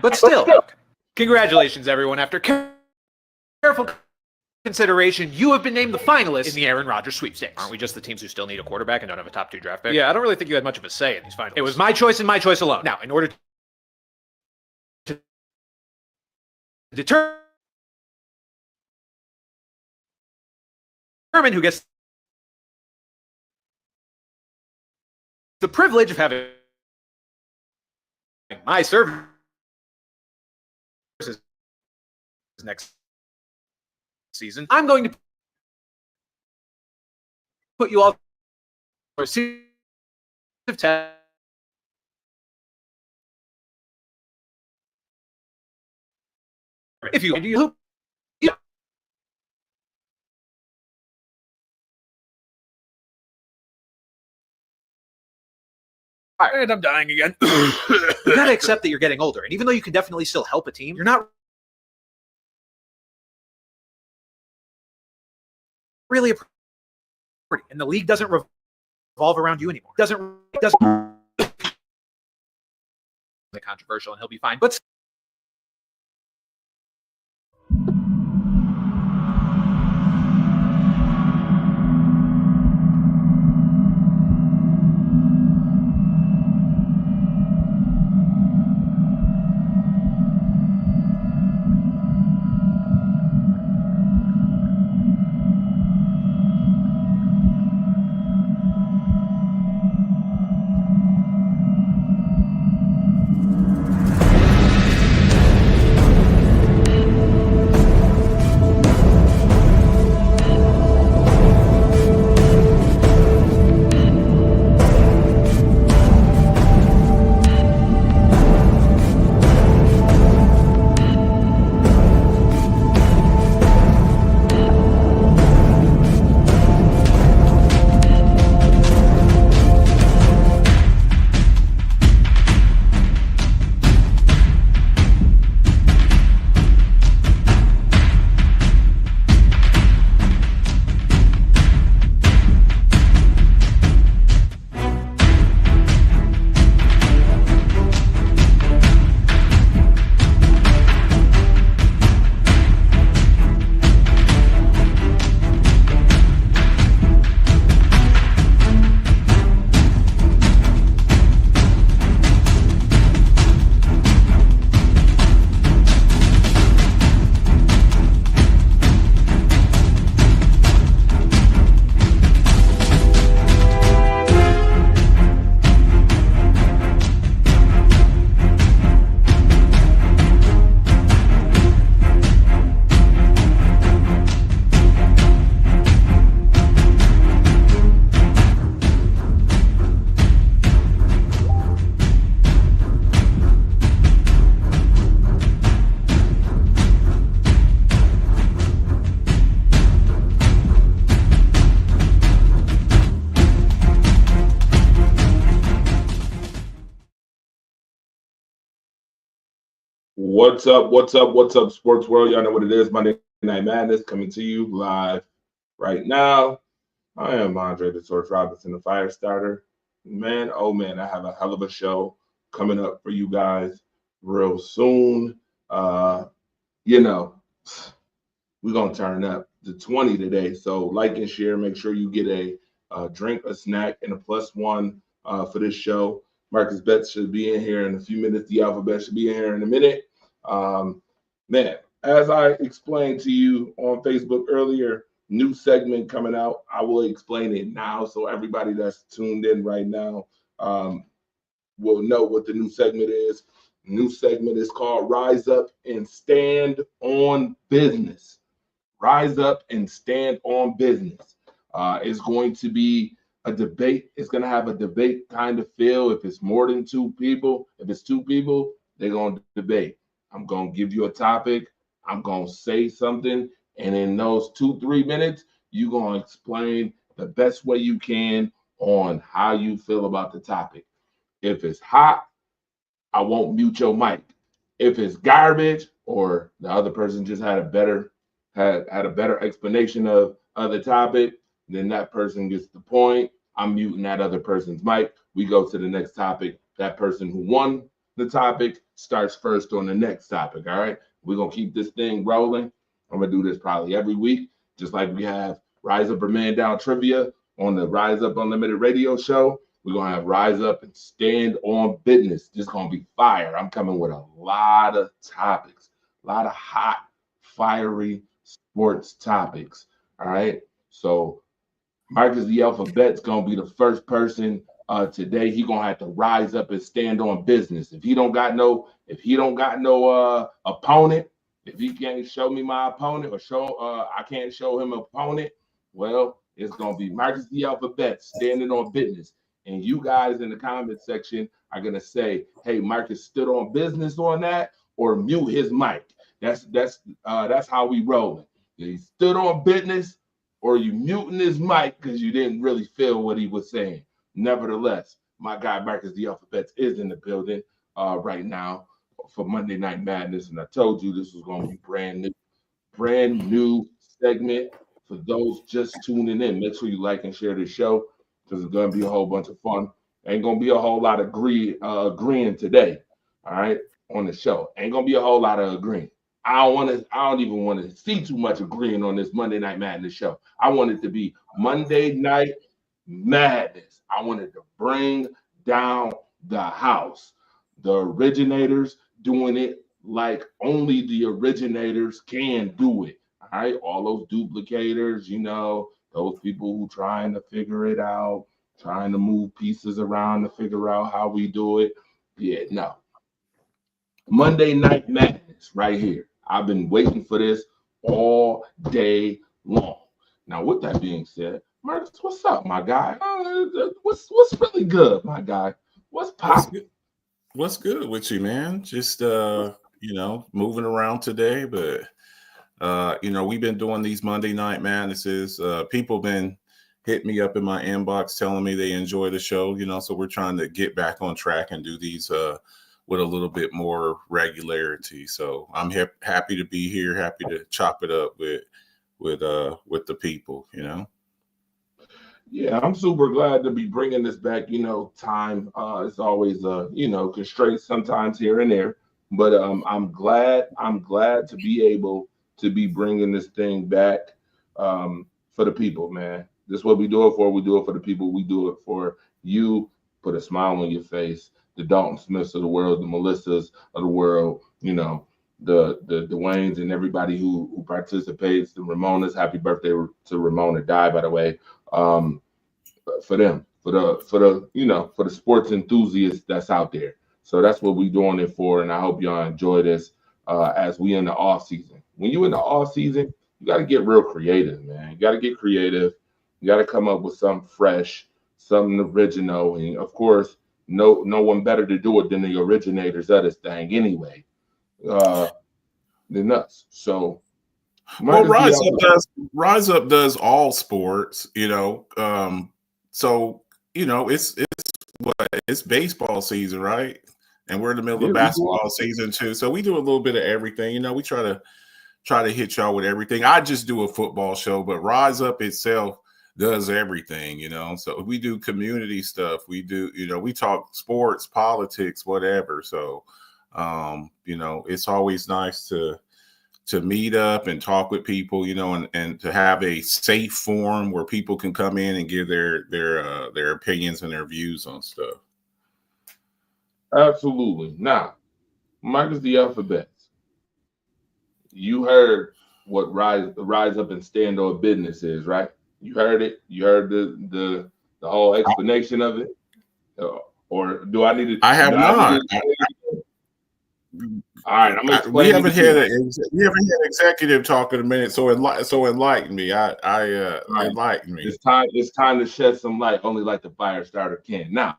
But still, congratulations, everyone. After careful consideration, you have been named the finalist in the Aaron Rodgers sweepstakes. Aren't we just the teams who still need a quarterback and don't have a top 2 draft pick? Yeah, I don't really think you had much of a say in these finals. It was my choice and my choice alone. Now, in order to determine who gets the privilege of having my services next season, I'm going to put you all for a series of tests. If you hoop, and I'm dying again. You gotta accept that you're getting older, and even though you can definitely still help a team, you're not really a priority, and the league doesn't revolve around you anymore. It doesn't controversial, and he'll be fine. But What's up? What's up? What's up, sports world? Y'all know what it is. Monday Night Madness coming to you live right now. I am Andre the Source Robinson, the fire starter. Man, oh man, I have a hell of a show coming up for you guys real soon. You know, we're gonna turn up to 20 today. So like and share. Make sure you get a drink, a snack, and a +1 for this show. Marcus Betts should be in here in a few minutes. The Alphabet should be in here in a minute. Man, as I explained to you on Facebook earlier, new segment coming out. I will explain it now so everybody that's tuned in right now will know what the new segment is. New segment is called Rise Up and Stand on Business. Rise Up and Stand on Business. It's going to be a debate. It's going to have a debate kind of feel. If it's more than 2 people, if it's 2 people, they're going to debate. I'm going to give you a topic. I'm going to say something. And in those 2-3 minutes, you're going to explain the best way you can on how you feel about the topic. If it's hot, I won't mute your mic. If it's garbage or the other person just had a better explanation of the topic, then that person gets the point. I'm muting that other person's mic. We go to the next topic. That person who won the topic starts first on the next topic. All right. We're going to keep this thing rolling. I'm going to do this probably every week, just like we have Rise Up or Man Down Trivia on the Rise Up Unlimited radio show. We're going to have Rise Up and Stand on Business. This is going to be fire. I'm coming with a lot of topics, a lot of hot, fiery sports topics. All right. So Marcus the Alphabet's going to be the first person today. He going to have to rise up and stand on business. If he don't got no opponent, if he can't show me my opponent or I can't show him an opponent, well, it's going to be Marcus the Alphabet standing on business. And you guys in the comment section are going to say, hey, Marcus stood on business on that, or mute his mic. That's how we rolling. He stood on business, or you muting his mic because you didn't really feel what he was saying. Nevertheless, my guy Marcus the Alphabet is in the building right now for Monday Night Madness, and I told you this was going to be brand new segment for those just tuning in. Make sure you like and share this show because it's going to be a whole bunch of fun. Ain't going to be a whole lot of agreeing today, all right, on the show. Ain't going to be a whole lot of agreeing. I don't even want to see too much agreeing on this Monday Night Madness show. I want it to be Monday Night Madness. I wanted to bring down the house. The originators doing it like only the originators can do it. All right. All those duplicators, those people who trying to figure it out, trying to move pieces around to figure out how we do it. Yeah, no. Monday Night Madness right here. I've been waiting for this all day long. Now, with that being said, Marcus, what's up, my guy? What's really good, my guy? What's popping? What's good with you, man? Just moving around today, but we've been doing these Monday Night Madnesses. People been hitting me up in my inbox telling me they enjoy the show, so we're trying to get back on track and do these with a little bit more regularity. So I'm happy to be here, happy to chop it up with the people, Yeah, I'm super glad to be bringing this back. Time is always constraints sometimes here and there, but I'm glad to be able to be bringing this thing back for the people, man. This is what we do it for. We do it for the people. We do it for you. Put a smile on your face. The Dalton Smiths of the world, the Melissas of the world, the Dwaynes and everybody who participates, the Ramonas. Happy birthday to Ramona, died by the way. For them, for the sports enthusiasts that's out there. So that's what we're doing it for, and I hope y'all enjoy this as we in the off season. When you in the off season, you got to get real creative, man. You got to get creative. You got to come up with something fresh, something original, and of course, no one better to do it than the originators of this thing anyway, than us. So. Well, Rise Up does all sports, so it's baseball season, right? And we're in the middle of basketball season too. So we do a little bit of everything. We try to hit y'all with everything. I just do a football show, but Rise Up itself does everything, So we do community stuff. We do, we talk sports, politics, whatever. So it's always nice to meet up and talk with people, and to have a safe forum where people can come in and give their opinions and their views on stuff. Absolutely. Now, Marcus the Alphabet, you heard what rise up and stand on business is, right? You heard it. You heard the whole explanation of it, or do I need to? I have not. All right, I'm explaining. We haven't had an executive talk in a minute, so enlighten me. Enlighten me. It's time to shed some light, only like the fire starter can. Now,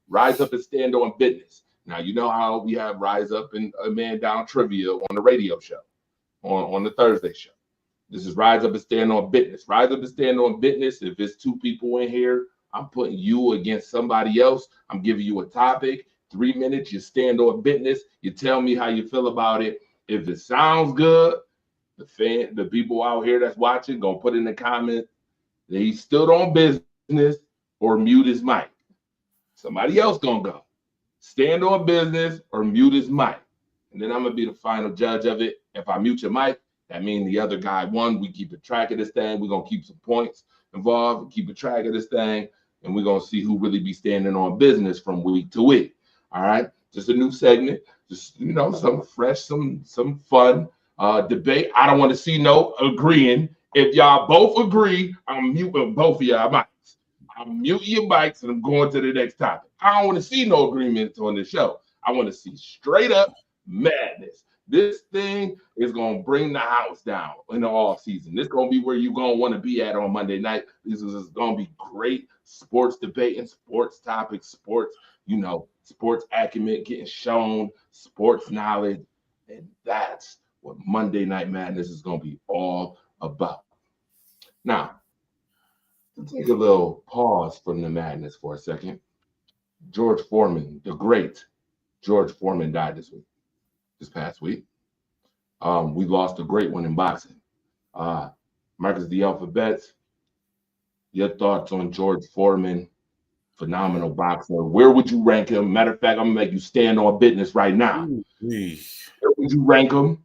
Rise Up and Stand on Business. Now you know how we have Rise Up and a Man Down Trivia on the radio show, on the Thursday show. This is Rise Up and Stand on Business. Rise Up and Stand on Business. If it's two people in here, I'm putting you against somebody else. I'm giving you a topic. 3 minutes, you stand on business. You tell me how you feel about it. If it sounds good, the people out here that's watching, gonna put in the comment that he stood on business or mute his mic. Somebody else gonna go. stand on business or mute his mic. And then I'm going to be the final judge of it. If I mute your mic, that means the other guy won. We keep a track of this thing. We're going to keep some points involved, keep a track of this thing, and we're going to see who really be standing on business from week to week. All right? Just a new segment. Just, you know, some fresh, some fun debate. I don't want to see no agreeing. If y'all both agree, I'm muting both of y'all mics. I'm muting your mics and I'm going to the next topic. I don't want to see no agreements on this show. I want to see straight up madness. This thing is going to bring the house down in the off season. This is going to be where you're going to want to be at on Monday night. This is going to be great sports debate and sports topics, sports, you know, sports acumen getting shown, sports knowledge. And that's what Monday Night Madness is going to be all about. Now, let's take a little pause from the madness for a second. George Foreman, the great George Foreman, died this past week. We lost a great one in boxing. Marcus the Alphabets, your thoughts on George Foreman, phenomenal boxer. Where would you rank him? Matter of fact, I'm going to make you stand on business right now. Where would you rank him?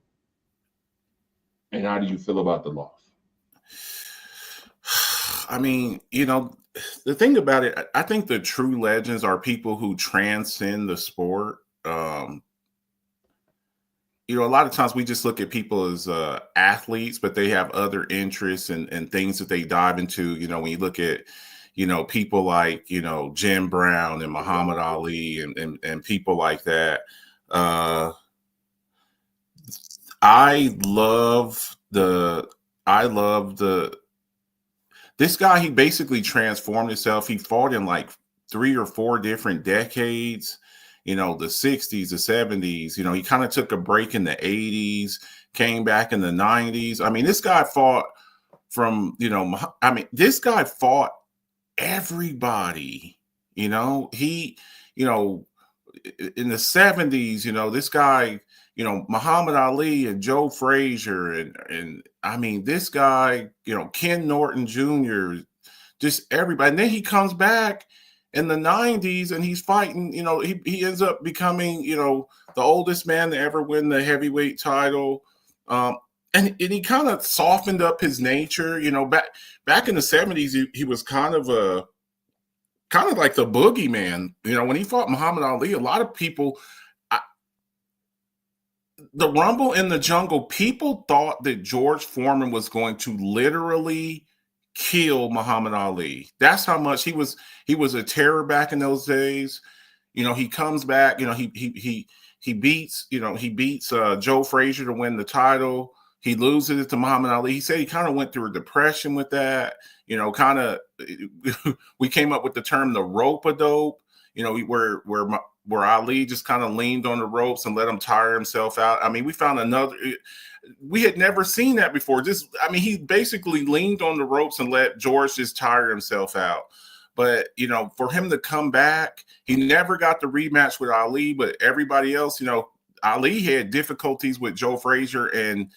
And how do you feel about the loss? I mean, you know, the thing about it, I think the true legends are people who transcend the sport. You know, a lot of times we just look at people as athletes, but they have other interests and things that they dive into. You know, when you look at, you know, people like, you know, Jim Brown and Muhammad Ali and people like that. I love this guy. He basically transformed himself. He fought in like 3 or 4 different decades, you know, the 60s, the 70s, you know, he kind of took a break in the 80s, came back in the 90s. I mean, this guy fought this guy fought everybody, you know, you know, in the 70s, you know, this guy, you know, Muhammad Ali and Joe Frazier and I mean, this guy, you know, Ken Norton Jr., just everybody. And then he comes back in the 90s and he's fighting, you know, he ends up becoming, you know, the oldest man to ever win the heavyweight title. And he kind of softened up his nature, you know, back in the 70s, he was kind of like the boogeyman. You know, when he fought Muhammad Ali, a lot of people, the Rumble in the Jungle, people thought that George Foreman was going to literally kill Muhammad Ali. That's how much he was a terror back in those days. You know, he comes back, you know, he beats Joe Frazier to win the title. He loses it to Muhammad Ali. He said he kind of went through a depression with that, you know, kind of we came up with the term the rope-a-dope, you know, where Ali just kind of leaned on the ropes and let him tire himself out. I mean, we had never seen that before. He basically leaned on the ropes and let George just tire himself out. But, you know, for him to come back, he never got the rematch with Ali, but everybody else, you know, Ali had difficulties with Joe Frazier, and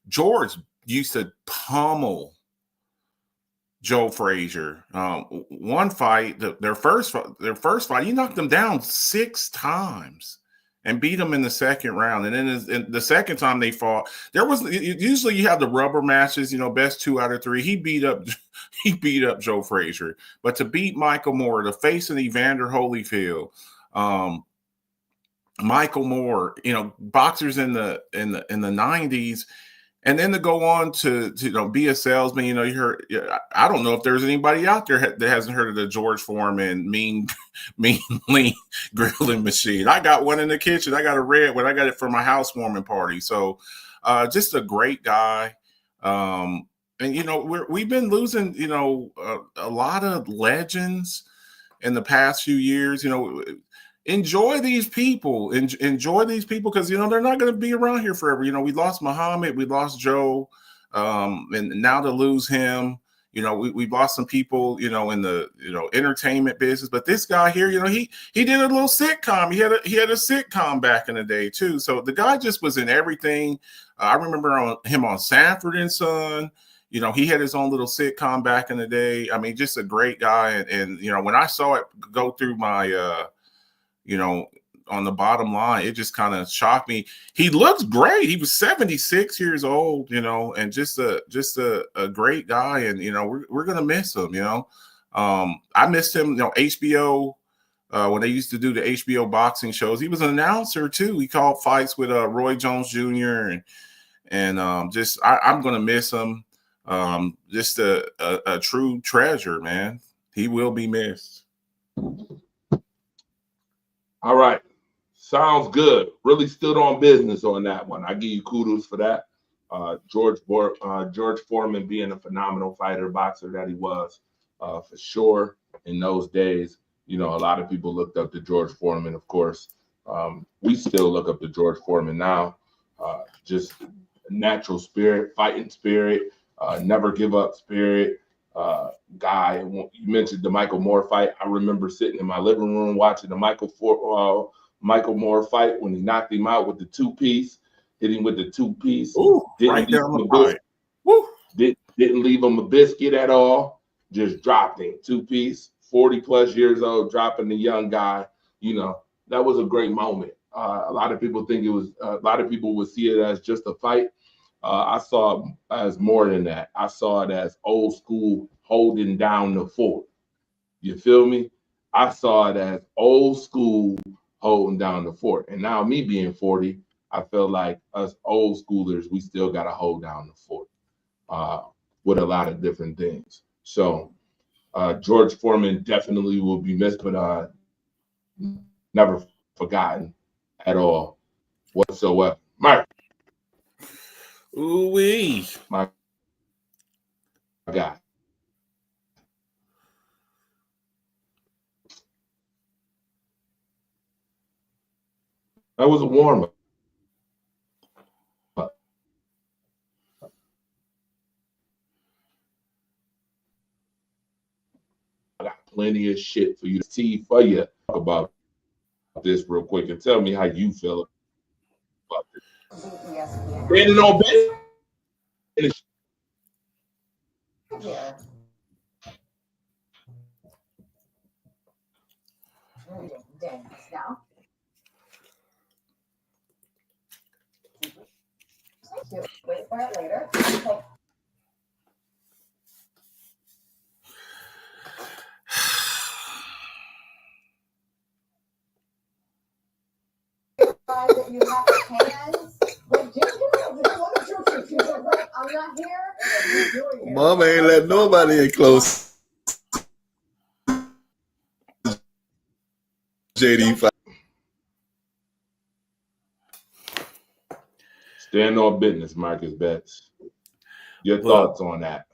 George used to pummel Joe Frazier. One fight, their first fight, he knocked him down 6 times and beat him in the second round. And then the second time they fought, usually you have the rubber matches, you know, best 2 out of 3. He beat up Joe Frazier. But to beat Michael Moore, the face of Evander Holyfield, Michael Moore, you know, boxers in the 90s. And then to go on to you know, be a salesman, you know, I don't know if there's anybody out there that hasn't heard of the George Foreman mean lean grilling machine. I got one in the kitchen. I got a red one. I got it for my housewarming party. So just a great guy. And, you know, we've been losing, you know, a lot of legends in the past few years. You know, enjoy these people. Enjoy these people because, you know, they're not going to be around here forever. You know, we lost Muhammad, we lost Joe, and now to lose him, you know, we've lost some people, you know, in the, you know, entertainment business. But this guy here, you know, he did a little sitcom. He had a sitcom back in the day too. So the guy just was in everything. I remember him on Sanford and Son. You know, he had his own little sitcom back in the day. I mean, just a great guy. And you know, when I saw it go through my you know, on the bottom line, it just kind of shocked me. He looks great. He was 76 years old, you know, and just a great guy. And you know, we're gonna miss him. You know, I missed him. You know, HBO. When they used to do the HBO boxing shows, he was an announcer too. He called fights with Roy Jones Jr. and I'm gonna miss him. Just a true treasure, man. He will be missed. All right. Sounds good. Really stood on business on that one. I give you kudos for that. George Foreman being a phenomenal fighter, boxer that he was, for sure. In those days, you know, a lot of people looked up to George Foreman, of course. We still look up to George Foreman now. Just natural spirit, fighting spirit, never give up spirit. Guy, you mentioned the Michael Moore fight. I remember sitting in my living room watching the Michael Moore fight when he knocked him out with the two-piece, hit him with the two-piece. Right there on the fight. Didn't leave him a biscuit at all. Just dropped him two-piece. 40-plus years old, dropping the young guy. You know, that was a great moment. A lot of people think it was. A lot of people would see it as just a fight. I saw it as more than that. I saw it as old school holding down the fort. You feel me? I saw it as old school holding down the fort. And now me being 40, I feel like us old schoolers, we still got to hold down the fort with a lot of different things. So George Foreman definitely will be missed, but never forgotten at all whatsoever. Mark. Ooh-wee. My God. That was a warm-up. I got plenty of shit for you to see for you about this real quick and tell me how you feel about this. Standing on business. Here. Dance now. Wait for it later. Okay. That you have hands. Like, just I'm not here. Mama ain't let nobody in close. JD5. Stand on business, Marcus Betts. Your thoughts on that?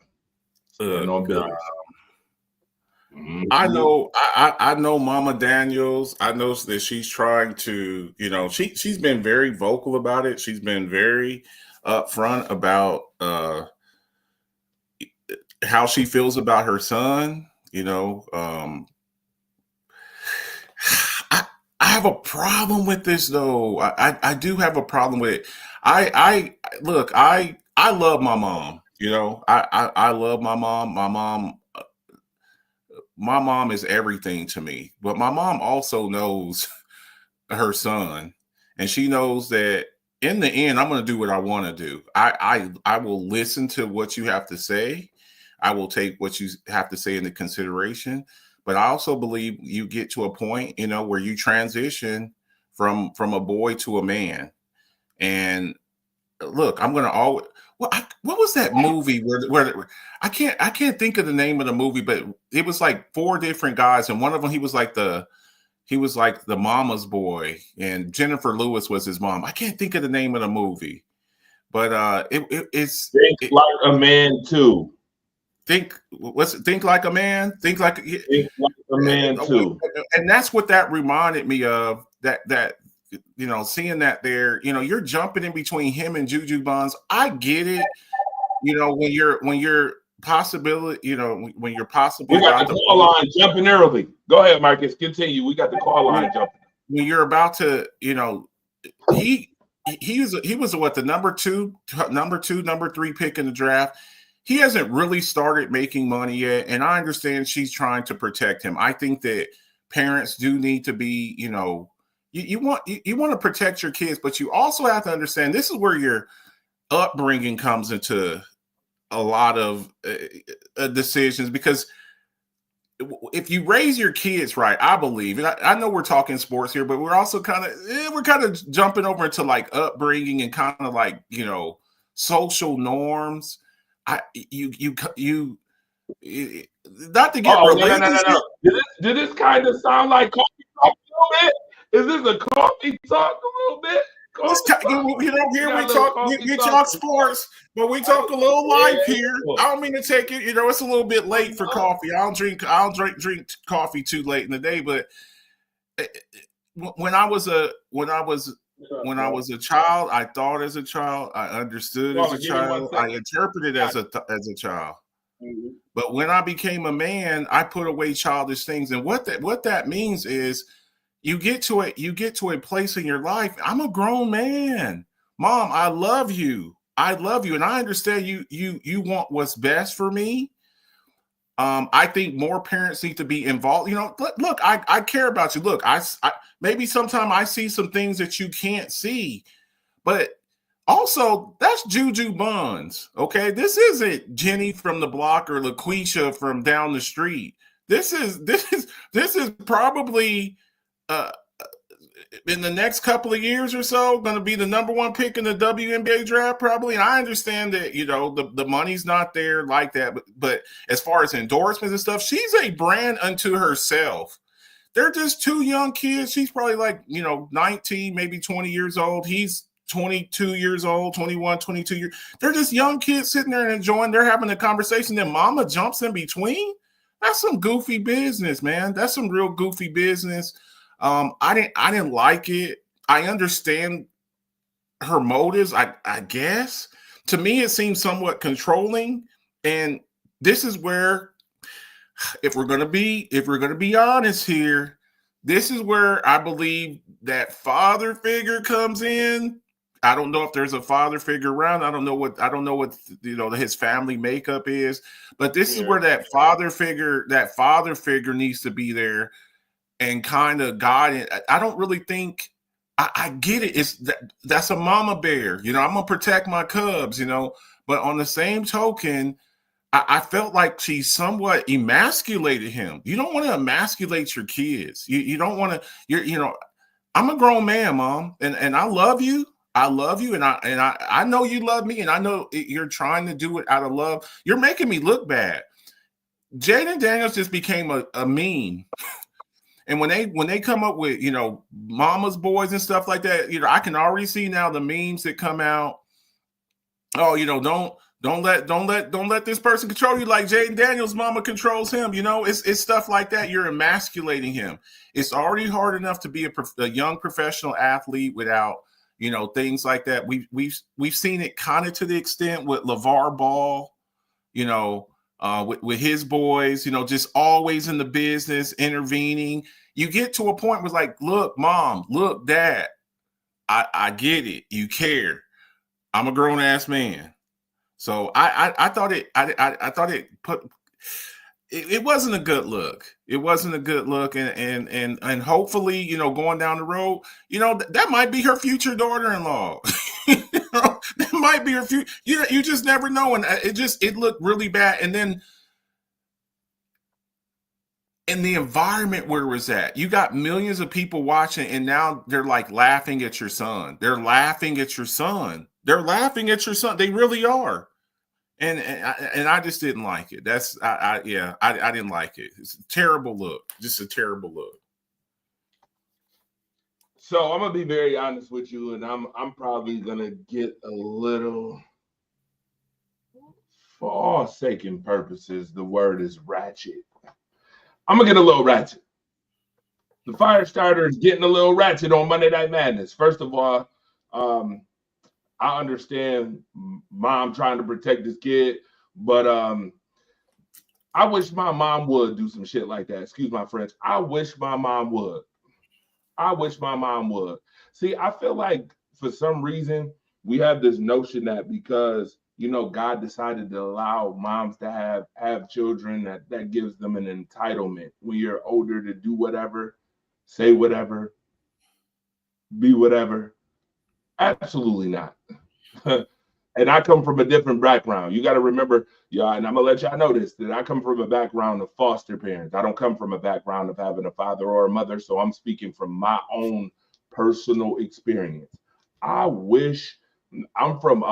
Stand on business. I know Mama Daniels. I know that she's trying to, you know, she's been very vocal about it. She's been very upfront about how she feels about her son. You know, I have a problem with this though. I do have a problem with it. I love my mom. You know, I love my mom. My mom is everything to me, but my mom also knows her son, and she knows that in the end, I'm going to do what I want to do. I will listen to what you have to say. I will take what you have to say into consideration, but I also believe you get to a point, you know, where you transition from a boy to a man. And look, I'm going to always. What was that movie where I can't think of the name of the movie, but it was like 4 different guys, and one of them he was like the mama's boy, and Jennifer Lewis was his mom. I can't think of the name of the movie, but it's like a man too. Think like a man. Think like a man too. And that's what that reminded me of. That. You know, seeing that there, you know, you're jumping in between him and Juju Bonds. I get it. You know, when you're possibility, you know, when you're possibly. We got the call line jumping early. Go ahead, Marcus. Continue. We got the call line jumping. When you're about to, you know, he was what, the number 2, number 3 pick in the draft. He hasn't really started making money yet, and I understand she's trying to protect him. I think that parents do need to be, you know, you want to protect your kids, but you also have to understand this is where your upbringing comes into a lot of decisions, because if you raise your kids right, I believe, and I know we're talking sports here, but we're also kind of jumping over into like upbringing and kind of like, you know, social norms. Not to get religious. No. Did this kind of sound like coffee talk a little bit? Is this a coffee talk a little bit? Here we talk sports, but we talk a little life here. I don't mean to take it. You know, it's a little bit late for coffee. I don't drink coffee too late in the day. But when I was a child, I thought as a child, I understood as a child, I interpreted as a child. Mm-hmm. But when I became a man, I put away childish things, and what that means is, you get to a place in your life. I'm a grown man. Mom, I love you. And I understand you want what's best for me. I think more parents need to be involved. You know, look, I care about you. Look, I maybe sometime I see some things that you can't see, but also that's Juju Buns. Okay, this isn't Jenny from the block or LaQuisha from down the street. This is probably in the next couple of years or so, going to be the number one pick in the WNBA draft, probably. And I understand that, you know, the money's not there like that. But as far as endorsements and stuff, she's a brand unto herself. They're just two young kids. She's probably like, you know, 19, maybe 20 years old. He's 22 years old, 21, 22 years. They're just young kids sitting there and enjoying. They're having a conversation. Then mama jumps in between. That's some goofy business, man. That's some real goofy business. I didn't like it. I understand her motives, I guess. To me, it seems somewhat controlling. And this is where, if we're gonna be honest here, this is where I believe that father figure comes in. I don't know if there's a father figure around. I don't know what you know his family makeup is, but this is where that father figure needs to be there and kind of guide it. I don't really think I get it. That's a mama bear. You know, I'm gonna protect my cubs, you know, but on the same token, I felt like she somewhat emasculated him. You don't want to emasculate your kids. You don't want to, you know, I'm a grown man, Mom, and I love you. I love you, and I know you love me, and I know you're trying to do it out of love. You're making me look bad. Jaden Daniels just became a meme. And when they come up with, you know, mama's boys and stuff like that, you know, I can already see now the memes that come out. Oh, you know, don't let this person control you like Jaden Daniels' mama controls him. You know, it's stuff like that. You're emasculating him. It's already hard enough to be a young professional athlete without, you know, things like that. We've seen it kind of to the extent with LeVar Ball, you know, with his boys, you know, just always in the business, intervening. You get to a point where like, look, Mom, look, Dad, I get it. You care. I'm a grown ass man. So I thought it wasn't a good look. It wasn't a good look. And hopefully, you know, going down the road, you know, that might be her future daughter-in-law. You know, that might be her future. You just never know. And it looked really bad. And then in the environment where it was at, you got millions of people watching, and now they're like laughing at your son. They're laughing at your son. They're laughing at your son. They really are. And I just didn't like it. I didn't like it. It's a terrible look. Just a terrible look. So I'm gonna be very honest with you, and I'm probably gonna get a little, for all sake and purposes, the word is ratchet. I'm gonna get a little ratchet. The fire starter is getting a little ratchet on Monday Night Madness. First of all, I understand Mom trying to protect this kid, but I wish my mom would do some shit like that. Excuse my French. I wish my mom would. See, I feel like for some reason we have this notion that because, you know, God decided to allow moms to have children, that gives them an entitlement when you're older to do whatever, say whatever, be whatever. Absolutely not. And I come from a different background. You got to remember, y'all, and I'm gonna let y'all know this, that I come from a background of foster parents. I don't come from a background of having a father or a mother. So I'm speaking from my own personal experience. I wish I'm from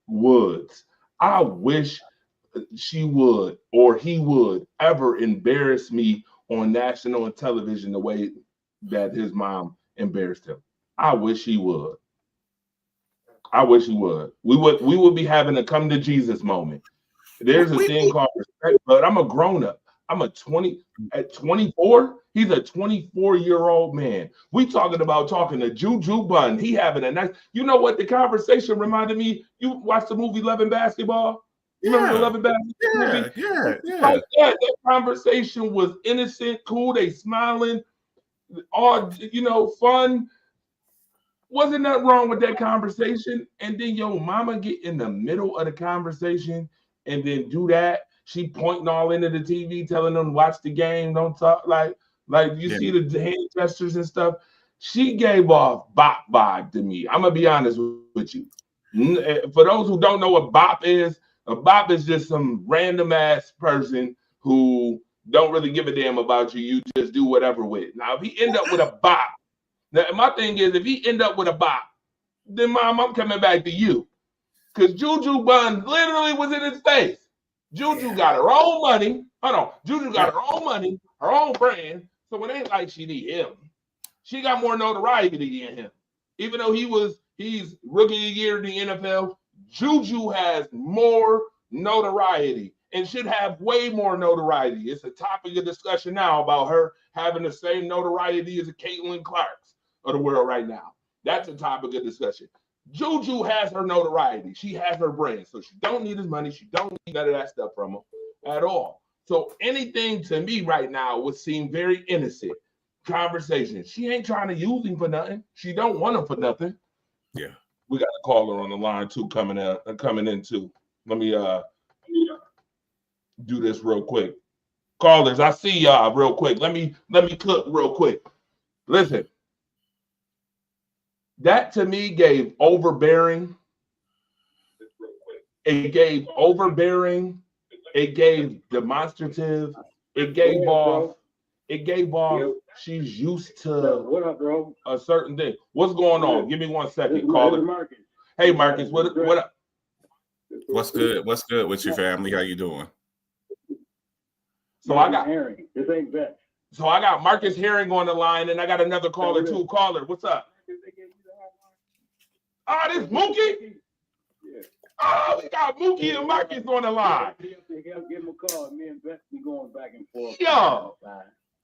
Woods. I wish she would or he would ever embarrass me on national television the way that his mom embarrassed him. I wish he would. I wish he would. We would be having a come to Jesus moment. There's a thing called respect, but I'm a grown up. I'm at 24. He's a 24-year-old man. We talking to Juju Bunn. He having a nice. You know what the conversation reminded me? You watched the movie Love and Basketball? You remember the Love and Basketball movie? Yeah. That conversation was innocent, cool. They smiling, all fun. Wasn't nothing wrong with that conversation. And then your mama get in the middle of the conversation and then do that. She pointing all into the TV, telling them watch the game, don't talk like you see the hand gestures and stuff. She gave off bop vibe to me. I'm gonna be honest with you. For those who don't know what bop is, a bop is just some random ass person who don't really give a damn about you. You just do whatever with. Now, if he end up with a bop, now my thing is, if he end up with a bop, then mom, I'm coming back to you. Because Juju Bunn literally was in his face. Juju got her own money. Hold on. Juju got her own money, her own brand. So it ain't like she need him. She got more notoriety than him. Even though he's rookie of the year in the NFL, Juju has more notoriety and should have way more notoriety. It's a topic of discussion now about her having the same notoriety as a Caitlin Clark's of the world right now. That's a topic of discussion. Juju has her notoriety. She has her brand. So she don't need his money. She don't need none of that stuff from him at all. So anything to me right now would seem very innocent. Conversation. She ain't trying to use him for nothing. She don't want him for nothing. Yeah. We got a caller on the line too coming in too. Let me do this real quick. Callers, I see y'all real quick. Let me cook real quick. Listen. That to me gave overbearing. It gave overbearing. It gave demonstrative. It gave off. It gave off. She's used to what up, bro? A certain thing. What's going on? Give me 1 second. Call it. Marcus. Hey, Marcus. What up? What's good? What's good with your family? How you doing? So I got Herring. This ain't Vex. So I got Marcus Herring on the line, and I got another caller too. Caller, what's up? Oh, this Mookie? Yeah. Oh, we got Mookie and Marcus on the line. Give him a call. Me and Vex be going back and forth. Yo.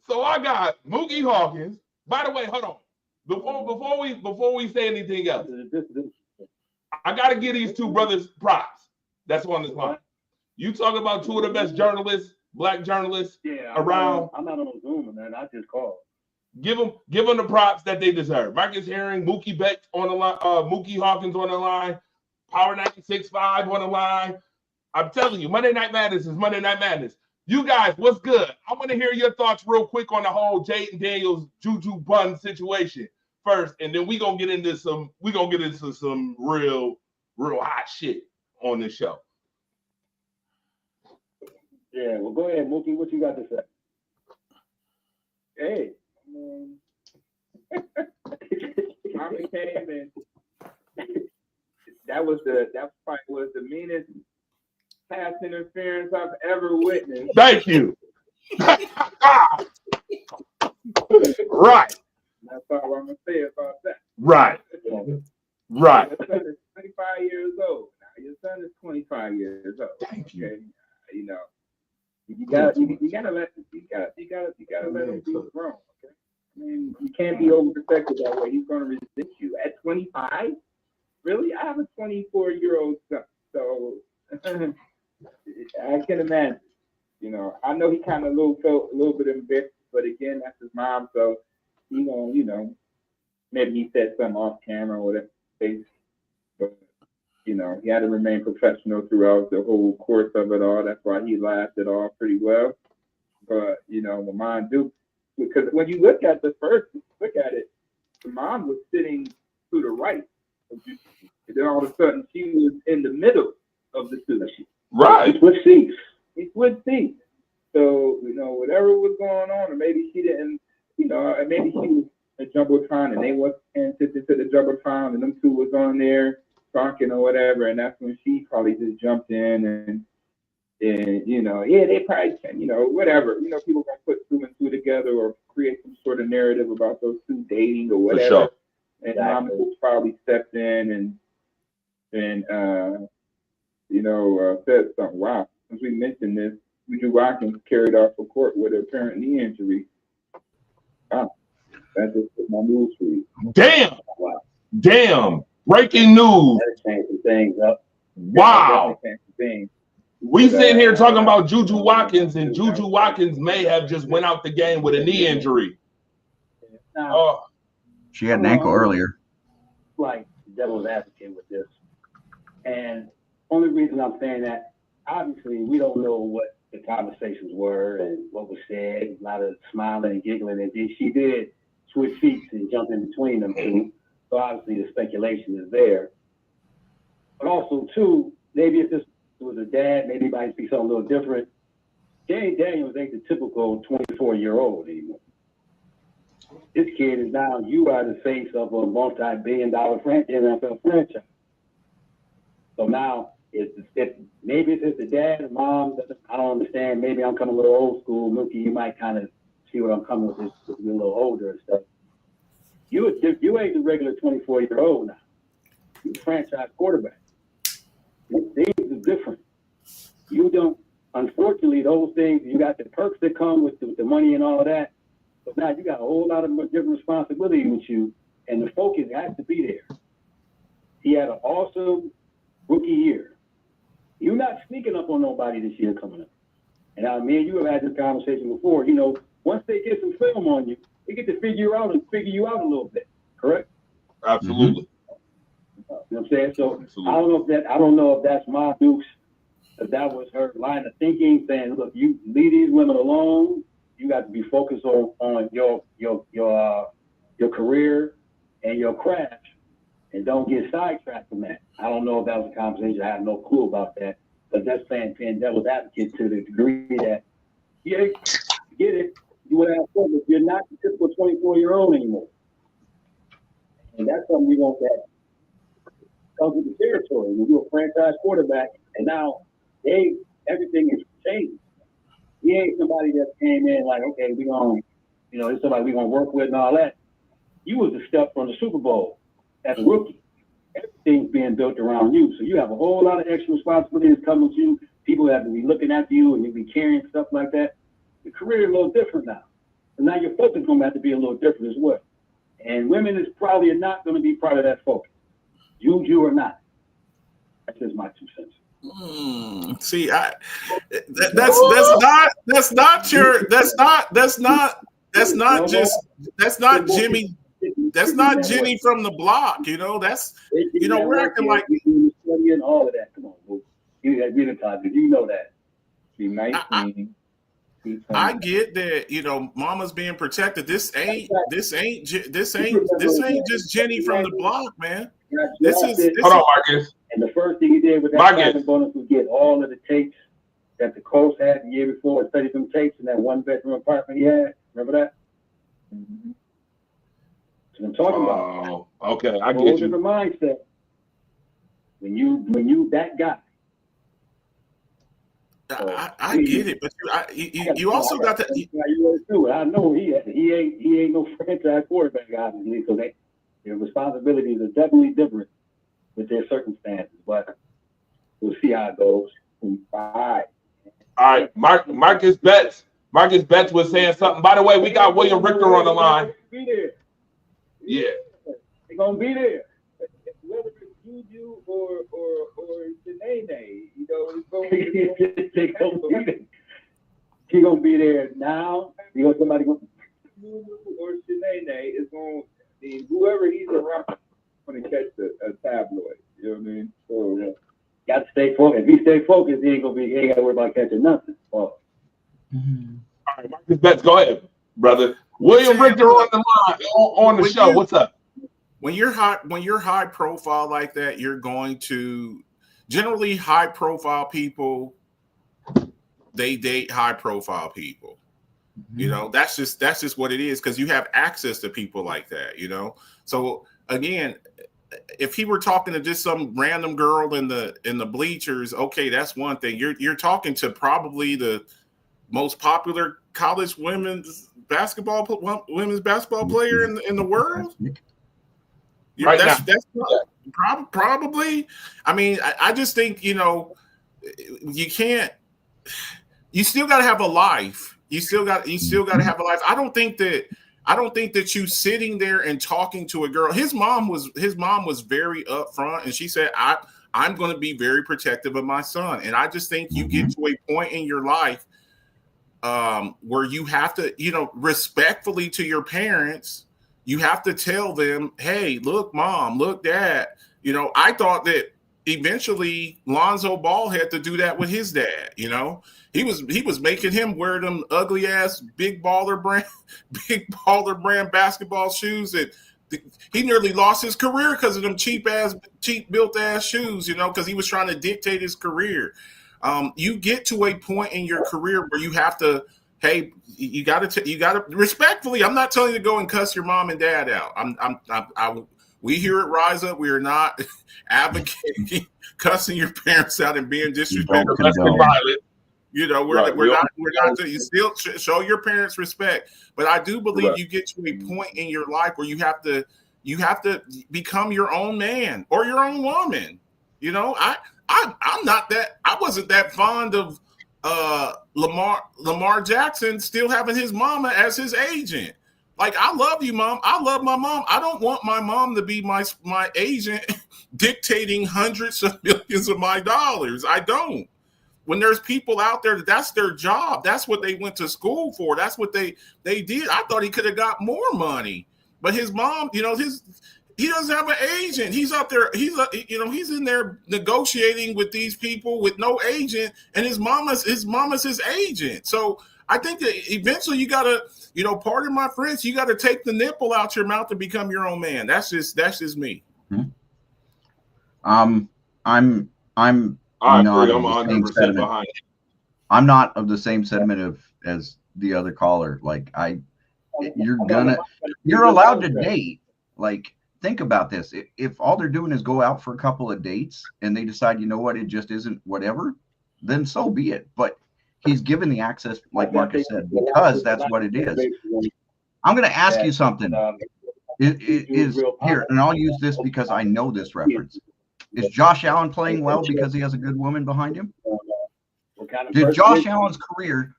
So I got Mookie Hawkins. By the way, hold on. Before we say anything else, I gotta give these two brothers props. That's on this line. You talk about two of the best journalists, black journalists around. I'm not on Zoom, man. I just called. Give them the props that they deserve. Marcus Herring, Mookie Beck on the line, Mookie Hawkins on the line, Power 96.5 on the line. I'm telling you, Monday Night Madness is Monday Night Madness. You guys, what's good? I want to hear your thoughts real quick on the whole Jaden Daniels Juju Bunn situation first, and then we're gonna get into some real hot shit on this show. Yeah, well, go ahead, Mookie. What you got to say? Hey, Mommy came and that probably was the meanest pass interference I've ever witnessed. Thank you. Right. That's all I'm gonna say about that. Right. Right. Your son is 25 years old. Now your son is 25 years old. Thank you. Okay? You know, you gotta let him be grown. Okay? I mean, you can't be overprotected that way. He's gonna resist you at 25. Really, I have a 24-year-old son, so I can imagine. You know, I know he kind of felt a little bit embarrassed, but again, that's his mom, so you know, maybe he said something off camera or whatever. But you know, he had to remain professional throughout the whole course of it all. That's why he laughed it off pretty well. But you know, Lamont Duke, because when you look at it, the mom was sitting to the right of Juju. And then all of a sudden, she was in the middle of the two. Right. Switch seats. He switched seats. So, whatever was going on, or maybe she didn't, or maybe she was a jumbotron and they wasn't paying attention to the jumbotron and them two was on there talking or whatever, and that's when she probably just jumped in and they probably can, whatever. People gonna put two and two together or create some sort of narrative about those two dating or whatever. For sure. And mom probably stepped in and said something. Wow. Since we mentioned this, Juju Watkins carried off for court with an apparent knee injury. Wow. That's just my news feed. Damn. Wow. Damn. Breaking news. That changed some things up. Wow. Changed some things. We sitting here talking about Juju Watkins, and Juju Watkins may have just went out the game with a knee injury. Oh, She had an ankle earlier. Like devil's advocate with this. And only reason I'm saying that, obviously, we don't know what the conversations were and what was said. A lot of smiling and giggling, and then she did switch seats and jump in between them two. So obviously, the speculation is there. But also, too, maybe if this was a dad, maybe he might be something a little different. Jay Daniels ain't the typical 24-year-old anymore. This kid is now, you are the face of a multi-billion-dollar NFL franchise. So now, maybe it's the dad and mom, I don't understand. Maybe I'm coming a little old school. Mookie, you might kind of see what I'm coming with this, because you're a little older and stuff. You ain't the regular 24-year-old now. You're a franchise quarterback. Things are different. You don't, unfortunately, those things, you got the perks that come with the money and all of that. But now you got a whole lot of different responsibility with you, and the focus has to be there. He had an awesome rookie year. You're not sneaking up on nobody this year coming up. And I mean, you have had this conversation before. Once they get some film on you, they get to figure you out a little bit. Correct? absolutely. You know what I'm saying? So Absolutely. I don't know if that's Ma Dukes, if that was her line of thinking, saying, look, you leave these women alone. You got to be focused on your career and your craft, and don't get sidetracked from that. I don't know if that was a conversation. I have no clue about that. But that's playing devil's advocate to the degree that, yeah, get it. You would have fun, but you're not the typical 24-year-old anymore. And that's something we want that comes with the territory. When you're a franchise quarterback, and now everything is changed. He ain't somebody that came in like, okay, we're going to, it's somebody we're going to work with and all that. You was the step from the Super Bowl as a rookie. Everything's being built around you. So you have a whole lot of extra responsibilities coming to you. People have to be looking after you and you'll be carrying stuff like that. Your career is a little different now. And now your focus is going to have to be a little different as well. And women is probably not going to be part of that focus. Juju or not. That's just my 2 cents. See, that's not Jimmy. That's not Jenny from the block. That's we're acting like and all of that. Come on, Luke. You know that. Be 19. I get that, mama's being protected. This ain't just Jenny from the block, man. This is Hold on, Marcus. And the first thing he did with that signing bonus was get all of the tapes that the Colts had the year before and study some tapes in that one-bedroom apartment he had. Remember that? Mm-hmm. That's what I'm talking about. Oh, okay, I get you. Different mindset. When you that guy. I get it, but you also got to. I know he ain't no franchise quarterback, obviously. So their responsibilities are definitely different with their circumstances. But we'll see how it goes. All right, Marcus Betts. Marcus Betts was saying something. By the way, we got William Richter on the line. Be there. Yeah, they're gonna be there. Whether it's Juju or Shanae, it's gonna be there. He gonna be there now. Somebody going Juju or Shanae is going. Whoever he's around going to catch a tabloid. You know what I mean? So got to stay focused. If he stay focused, he ain't got to worry about catching nothing. Oh. All right, Marcus Betts, go ahead, brother. William Sam, Richter on the line on the when show. you- What's up? When you're high profile like that, you're going to generally high profile people. They date high profile people. You know, that's just what it is, because you have access to people like that, you know. So again, if he were talking to just some random girl in the bleachers, okay, that's one thing. You're talking to probably the most popular college women's basketball player in the world. Right that's now. probably. I mean, I just think, you know, you can't. You still got to have a life. You still got to have a life. I don't think that you sitting there and talking to a girl. His mom was very upfront, and she said, I'm going to be very protective of my son. And I just think you get to a point in your life where you have to, you know, respectfully to your parents, you have to tell them, hey, look, mom, look, dad. You know, I thought that eventually Lonzo Ball had to do that with his dad. You know, he was making him wear them ugly ass big baller brand basketball shoes that he nearly lost his career because of them cheap built ass shoes. You know, because he was trying to dictate his career. You get to a point in your career where you have to, hey, you got to respectfully. I'm not telling you to go and cuss your mom and dad out. We here at Rise Up, we are not advocating cussing your parents out and being disrespectful. You know, we're not. You still show your parents respect, but I do believe you get to a point in your life where you have to become your own man or your own woman. You know, I'm not that. I wasn't that fond of Lamar Jackson still having his mama as his agent. Like, I love you, mom. I love my mom. I don't want my mom to be my agent dictating hundreds of millions of my dollars. I don't. When there's people out there, that's their job. That's what they went to school for. That's what they did. I thought he could have got more money, but his mom, you know, he doesn't have an agent. He's out there. He's in there negotiating with these people with no agent, and his mama's his agent. So I think that eventually you gotta, you know, pardon my French, you gotta take the nipple out your mouth and become your own man. That's just me. I'm not of the same sentiment. I'm not of the same sentiment as the other caller. Like, you're allowed to date. Like, think about this. If all they're doing is go out for a couple of dates and they decide, you know what, it just isn't whatever, then so be it. But he's given the access, like Marcus said, because that's what it is. I'm going to ask you something. Is here, and I'll use this because I know this reference. Is Josh Allen playing well because he has a good woman behind him? Did Josh Allen's career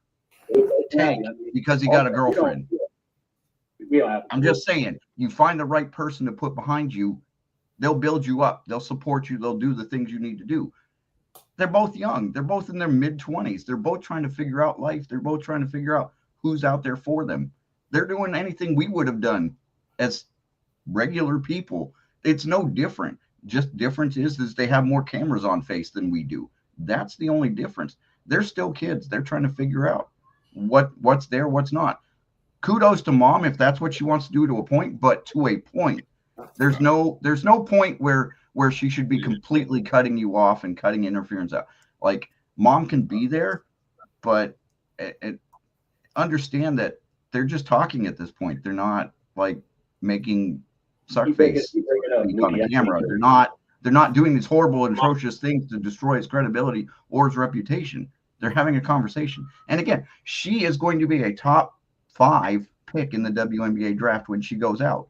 tank because he got a girlfriend? I'm just saying, you find the right person to put behind you, they'll build you up. They'll support you. They'll do the things you need to do. They're both young. They're both in their mid-20s. They're both trying to figure out life. They're both trying to figure out who's out there for them. They're doing anything we would have done as regular people. It's no different. Just difference is they have more cameras on face than we do. That's the only difference. They're still kids. They're trying to figure out what's there, what's not. Kudos to mom if that's what she wants to do to a point, but to a point. There's no point where she should be completely cutting you off and cutting interference out. Like, mom can be there, but understand that they're just talking at this point. They're not like making suck face on the camera. They're not doing these horrible and atrocious things to destroy his credibility or his reputation. They're having a conversation. And again, she is going to be a top 5 pick in the WNBA draft when she goes out.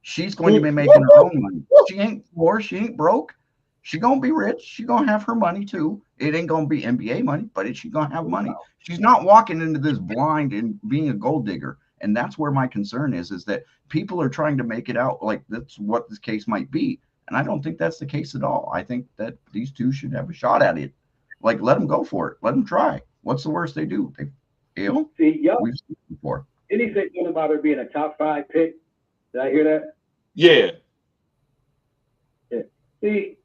She's going to be making her own money. She ain't poor. She ain't broke. She gonna be rich. She gonna have her money too. It ain't gonna be NBA money, but she gonna have money. She's not walking into this blind and being a gold digger. And that's where my concern is that people are trying to make it out like that's what this case might be. And I don't think that's the case at all. I think that these two should have a shot at it. Like, let them go for it. Let them try. What's the worst they do? They fail. See, We've seen it before. Did he say something about her being a top 5 pick? Did I hear that? Yeah. See,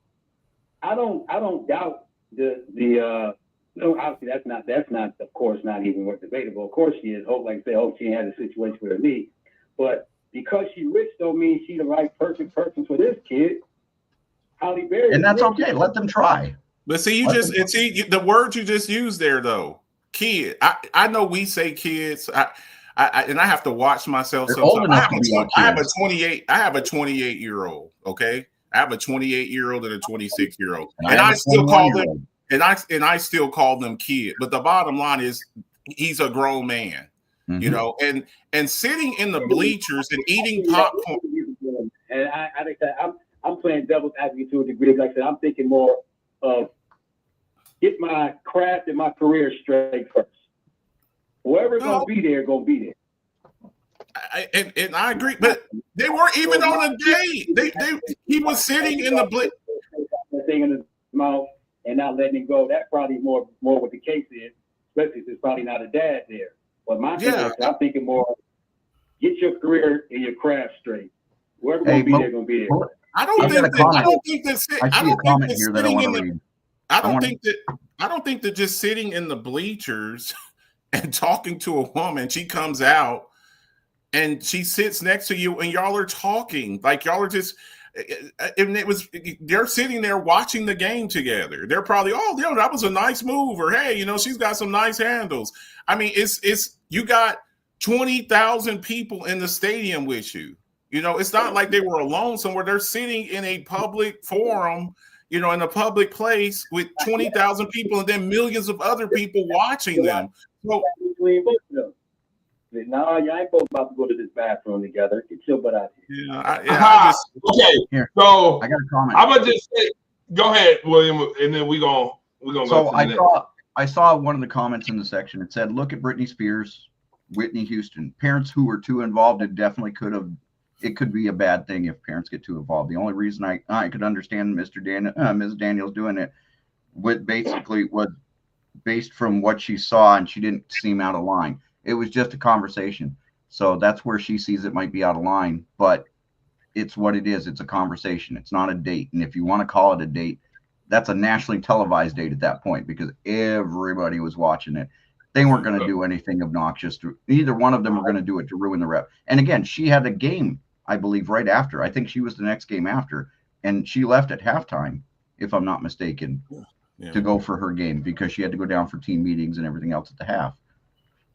I don't doubt the No, obviously that's not of course not even worth debatable. Of course she is. Hope, like I say, hope she had a situation with her knee, but because she rich don't mean she the right perfect person for this kid. Halle Berry, And that's rich. okay. Let them try. But see, the word you just used there though, kid. I know we say kids. And I have to watch myself. They're old enough to be our I have a kids. 28. I have a 28-year-old. Okay, I have a 28-year-old and a 26-year-old, And I still call them. 21-year-old. And I still call them kid. But the bottom line is, he's a grown man. You know, and sitting in the bleachers and eating popcorn. And I think that I'm playing devil's advocate to a degree. Like I said, I'm thinking more of get my craft and my career straight first. Whoever's gonna be there, gonna be there. And I agree, but they weren't even on a date. He was sitting in the bleachers. That thing in his mouth and not letting it go. That's probably more what the case is, especially if there's probably not a dad there. But my thing is, I'm thinking more get your career and your craft straight. Whoever's gonna be there, gonna be there. I don't think that just sitting in the bleachers and talking to a woman, she comes out and she sits next to you and y'all are talking like y'all are just, and they're sitting there watching the game together. They're probably, that was a nice move, or hey, she's got some nice handles. I mean, it's you got 20,000 people in the stadium with you. It's not like they were alone somewhere. They're sitting in a public forum, in a public place with 20,000 people and then millions of other people watching them. So, no, y'all ain't both about to go to this bathroom together. Get your butt out here. Okay. So I got a comment. I'm gonna just say, go ahead, William, and then we're gonna So go. I saw one of the comments in the section. It said, "Look at Britney Spears, Whitney Houston. Parents who were too involved, it definitely could have. It could be a bad thing if parents get too involved. The only reason I could understand Ms. Daniels doing it, basically was based from what she saw, and she didn't seem out of line. It was just a conversation. So that's where she sees it might be out of line, but it's what it is. It's a conversation. It's not a date. And if you want to call it a date, that's a nationally televised date at that point because everybody was watching it. They weren't going to do anything obnoxious. Either one of them were going to do it to ruin the rep. And again, she had a game, I believe, right after. I think she was the next game after. And she left at halftime, if I'm not mistaken, to go for her game because she had to go down for team meetings and everything else at the half.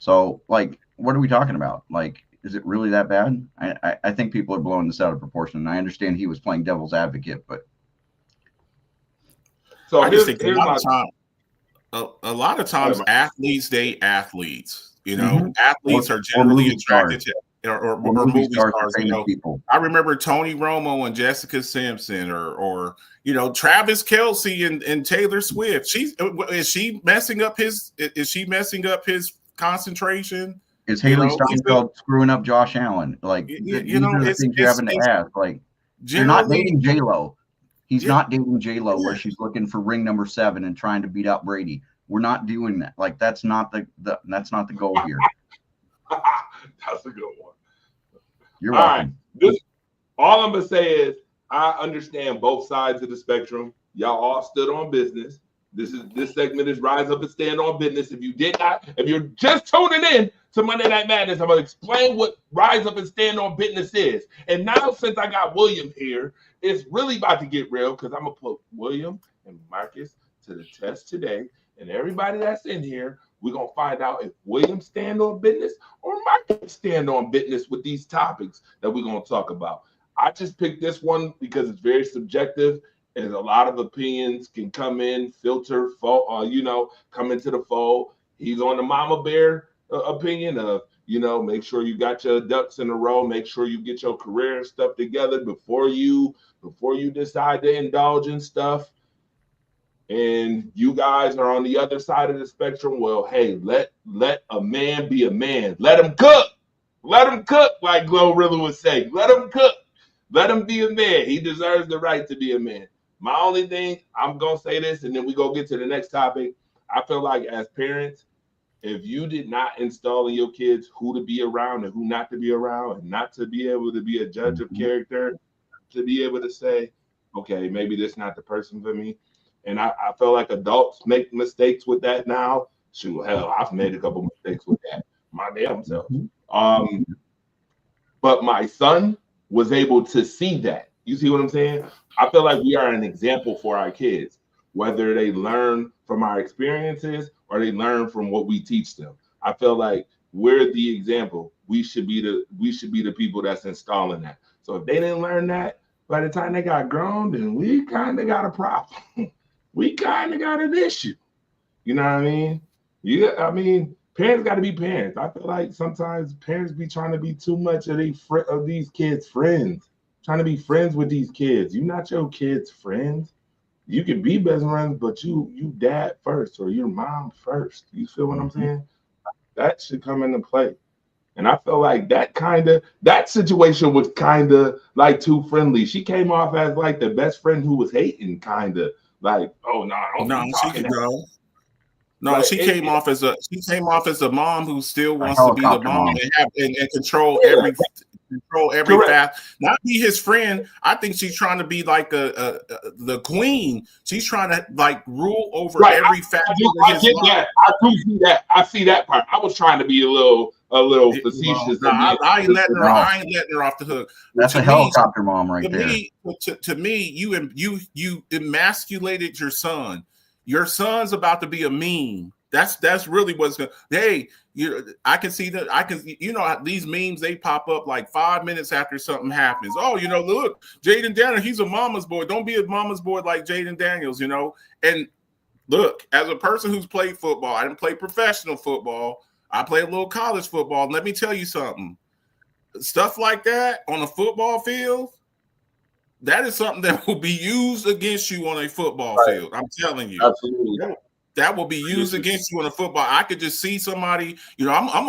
So, like, what are we talking about? Like, is it really that bad? I think people are blowing this out of proportion. And I understand he was playing devil's advocate, but. So I just think a lot of times athletes date athletes. Athletes are generally attracted to or movie stars. People. I remember Tony Romo and Jessica Simpson, or Travis Kelce and Taylor Swift. Is she messing up his concentration? Is Haley Steinfeld screwing up Josh Allen? Like, these are the things you're having to ask. Like, you're not dating J-Lo. He's not dating J-Lo where she's looking for ring number 7 and trying to beat up Brady. We're not doing that. Like, that's not the goal here. That's a good one. You're welcome. All right. All I'm gonna say is I understand both sides of the spectrum. Y'all all stood on business. This segment is Rise Up and Stand on Business. If you're just tuning in to Monday Night Madness, I'm gonna explain what Rise Up and Stand on Business is. And now, since I got William here, it's really about to get real because I'm gonna put William and Marcus to the test today. And everybody that's in here, we're gonna find out if William stand on business or Marcus stand on business with these topics that we're gonna talk about. I just picked this one because it's very subjective. And a lot of opinions can come in, filter, come into the fold. He's on the Mama Bear opinion of, make sure you got your ducks in a row, make sure you get your career and stuff together before you decide to indulge in stuff. And you guys are on the other side of the spectrum. Well, hey, let a man be a man. Let him cook. Let him cook, like Glorilla would say. Let him cook. Let him be a man. He deserves the right to be a man. My only thing, I'm going to say this, and then we go get to the next topic. I feel like as parents, if you did not install in your kids who to be around and who not to be around, and not to be able to be a judge of character, to be able to say, okay, maybe this is not the person for me, And I feel like adults make mistakes with that now. Shoot, hell, I've made a couple mistakes with that my damn self. But my son was able to see that. You see what I'm saying? I feel like we are an example for our kids, whether they learn from our experiences or they learn from what we teach them. I feel like we're the example. We should be the people that's installing that. So if they didn't learn that by the time they got grown, then we kind of got a problem. We kind of got an issue. You know what I mean? Yeah, I mean, parents got to be parents. I feel like sometimes parents be trying to be too much of these kids' friends, trying to be friends with these kids. You're not your kids' friends. You can be best friends, but you dad first or your mom first. You feel what I'm saying? That should come into play. And I feel like that situation was kind of like too friendly. She came off as like the best friend who was hating, kind of like, oh no, no, she came off as a mom who still wants to be the mom and control every fast. Not be his friend. I think she's trying to be like the queen. She's trying to like rule over every facet. I get that. I do see that. I see that part. I was trying to be a little facetious. I ain't letting her off the hook. That's a helicopter mom right there. To me, you emasculated your son. Your son's about to be a meme. That's really what's going. Hey, I can see that. These memes, they pop up like 5 minutes after something happens. Oh, look, Jaden Daniels, he's a mama's boy. Don't be a mama's boy like Jaden Daniels, And look, as a person who's played football, I didn't play professional football. I played a little college football. And let me tell you something. Stuff like that on a football field, that is something that will be used against you on a football field. I'm telling you. Absolutely. That will be used against you on a football. I could just see somebody, I'm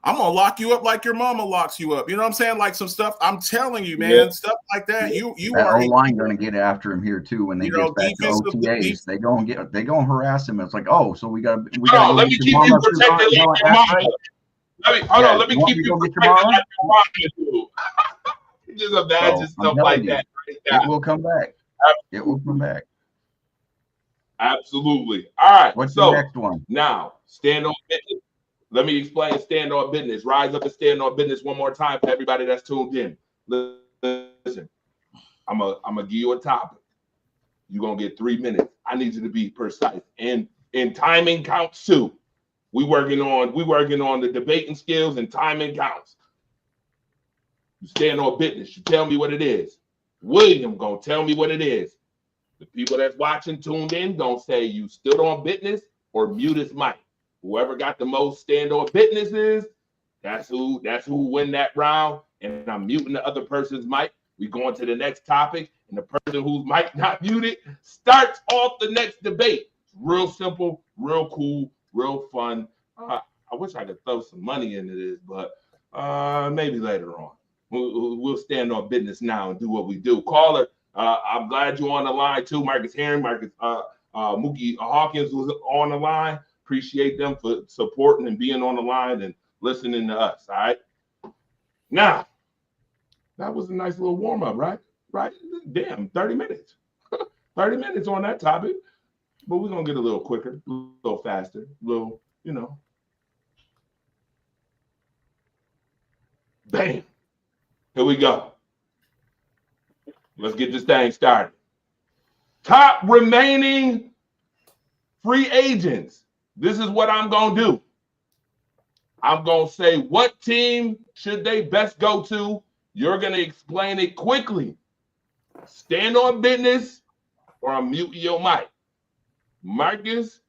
gonna lock you up like your mama locks you up. You know what I'm saying? Like some stuff. I'm telling you, man, stuff like that. You are O-line gonna get after him here too when they get back to OTAs. They gonna harass him. It's like, oh, so we gotta let me keep you protected like your mama. Let me keep you protected like your mama. Just imagine stuff like that. It will come back. It will come back. Absolutely. All right. What's the next one? Now, stand on business. Let me explain stand on business. Rise up and stand on business one more time for everybody that's tuned in. Listen, I'm gonna give you a topic. You're gonna get 3 minutes. I need you to be precise. And timing counts too. We working on the debating skills, and timing counts. You stand on business. You tell me what it is. William gonna tell me what it is. The people that's watching, tuned in, gonna say you stood on business or mute his mic. Whoever got the most stand on businesses, that's who win that round. And I'm muting the other person's mic. We going to the next topic, and the person whose mic not muted starts off the next debate. Real simple, real cool, real fun. I wish I could throw some money into this, but maybe later on. We'll stand on business now and do what we do. Caller, I'm glad you're on the line too. Marcus Herring, Mookie Hawkins was on the line. Appreciate them for supporting and being on the line and listening to us. All right. Now, that was a nice little warm up, right? Right? Damn, 30 minutes. 30 minutes on that topic. But we're going to get a little quicker, a little faster, a little, Bam. Here we go. Let's get this thing started. Top remaining free agents. This is what I'm going to do. I'm going to say what team should they best go to. You're going to explain it quickly. Stand on business or I'm muting your mic. Marcus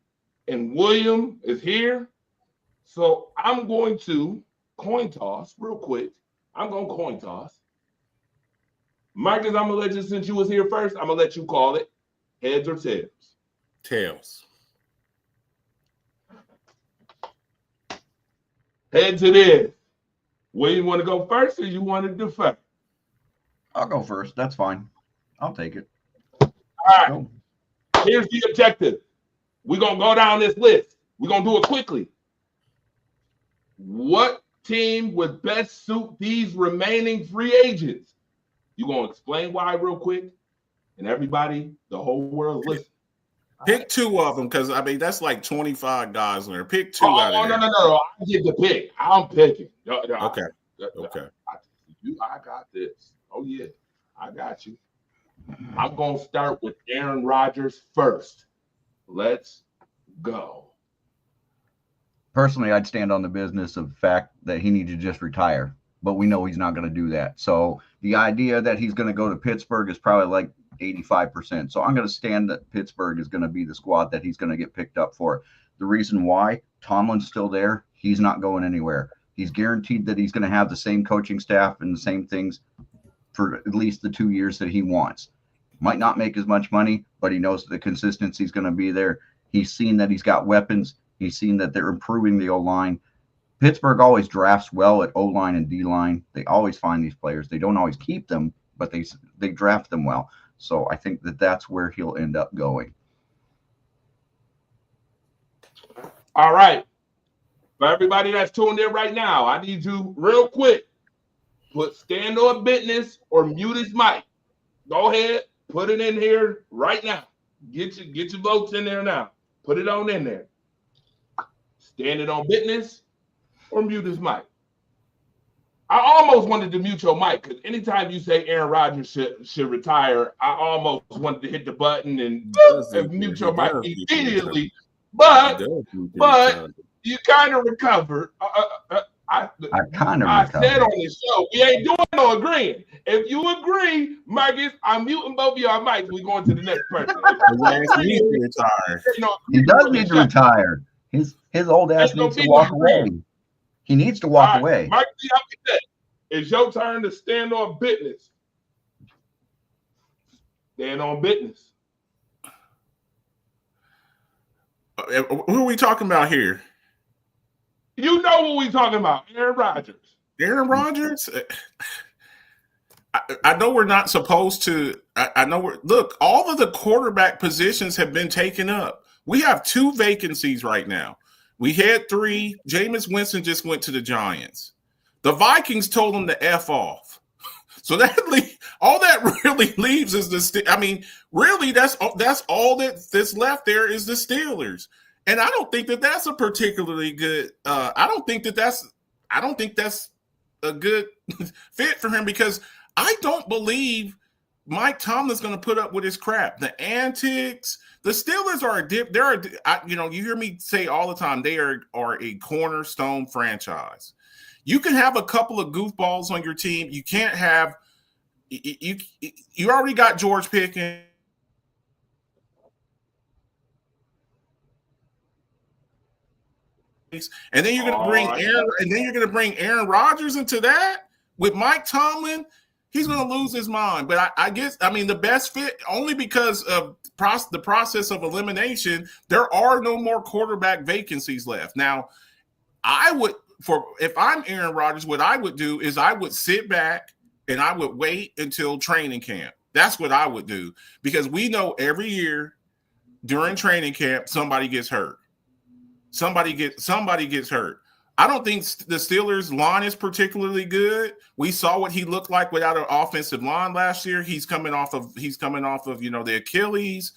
and William is here. So I'm going to coin toss real quick. I'm going to coin toss. Marcus, I'm going to let you, since you was here first, I'm going to let you call it. Heads or tails? Tails. Heads it is. William, you want to go first or you want to defer? I'll go first. That's fine. I'll take it. All right. Here's the objective. We're going to go down this list. We're going to do it quickly. What team would best suit these remaining free agents? You're going to explain why real quick, and everybody, the whole world, listen. Pick two of them because I mean that's like 25 guys in there. Pick two Oh, out of there. no. I get the pick. I'm picking. Okay. Okay. I got this. Oh yeah, I got you. I'm gonna start with Aaron Rodgers first. Let's go. Personally, I'd stand on the business of the fact that he needs to just retire, but we know he's not going to do that. So the idea that he's going to go to Pittsburgh is probably like 85%. So I'm going to stand that Pittsburgh is going to be the squad that he's going to get picked up for. The reason why, Tomlin's still there. He's not going anywhere. He's guaranteed that he's going to have the same coaching staff and the same things for at least the 2 years that he wants. Might not make as much money, but he knows that the consistency is going to be there. He's seen that he's got weapons. He's seen that they're improving the O-line. Pittsburgh always drafts well at O-line and D-line. They always find these players. They don't always keep them, but they draft them well. So I think that that's where he'll end up going. All right. For everybody that's tuned in right now, I need you real quick. Put stand on business or mute his mic. Go ahead. Put it in here right now. Get your votes in there now. Put it on in there. Standing on business or mute his mic. I almost wanted to mute your mic because anytime you say Aaron Rodgers should retire, I almost wanted to hit the button and mute your mic immediately. But you kind of recovered. I said on this show, we ain't doing no agreeing. If you agree, Marcus, I'm muting both of y'all mics. We going to the next person. He does need to retire. His old ass needs to walk away. He needs to walk away. Mike, it's your turn to stand on business. Stand on business. Who are we talking about here? You know what we talking about, Aaron Rodgers. Aaron Rodgers? I know we're not supposed to. I know look, all of the quarterback positions have been taken up. We have 2 vacancies right now. We had 3. Jameis Winston just went to the Giants. The Vikings told him to F off. So all that really leaves is really that's all that's left there is the Steelers. And I don't think that that's a particularly good. I don't think that's a good fit for him because I don't believe Mike Tomlin's going to put up with his crap. The antics. The Steelers are you hear me say all the time, they are a cornerstone franchise. You can have a couple of goofballs on your team. You can't have you already got George Pickens. And then you're going to bring Aaron Rodgers into that with Mike Tomlin. He's going to lose his mind. But I guess the best fit only because of the process of elimination. There are no more quarterback vacancies left. Now, if I'm Aaron Rodgers, what I would do is I would sit back and I would wait until training camp. That's what I would do because we know every year during training camp somebody gets hurt. Somebody gets hurt. I don't think the Steelers' line is particularly good. We saw what he looked like without an offensive line last year. He's coming off of the Achilles.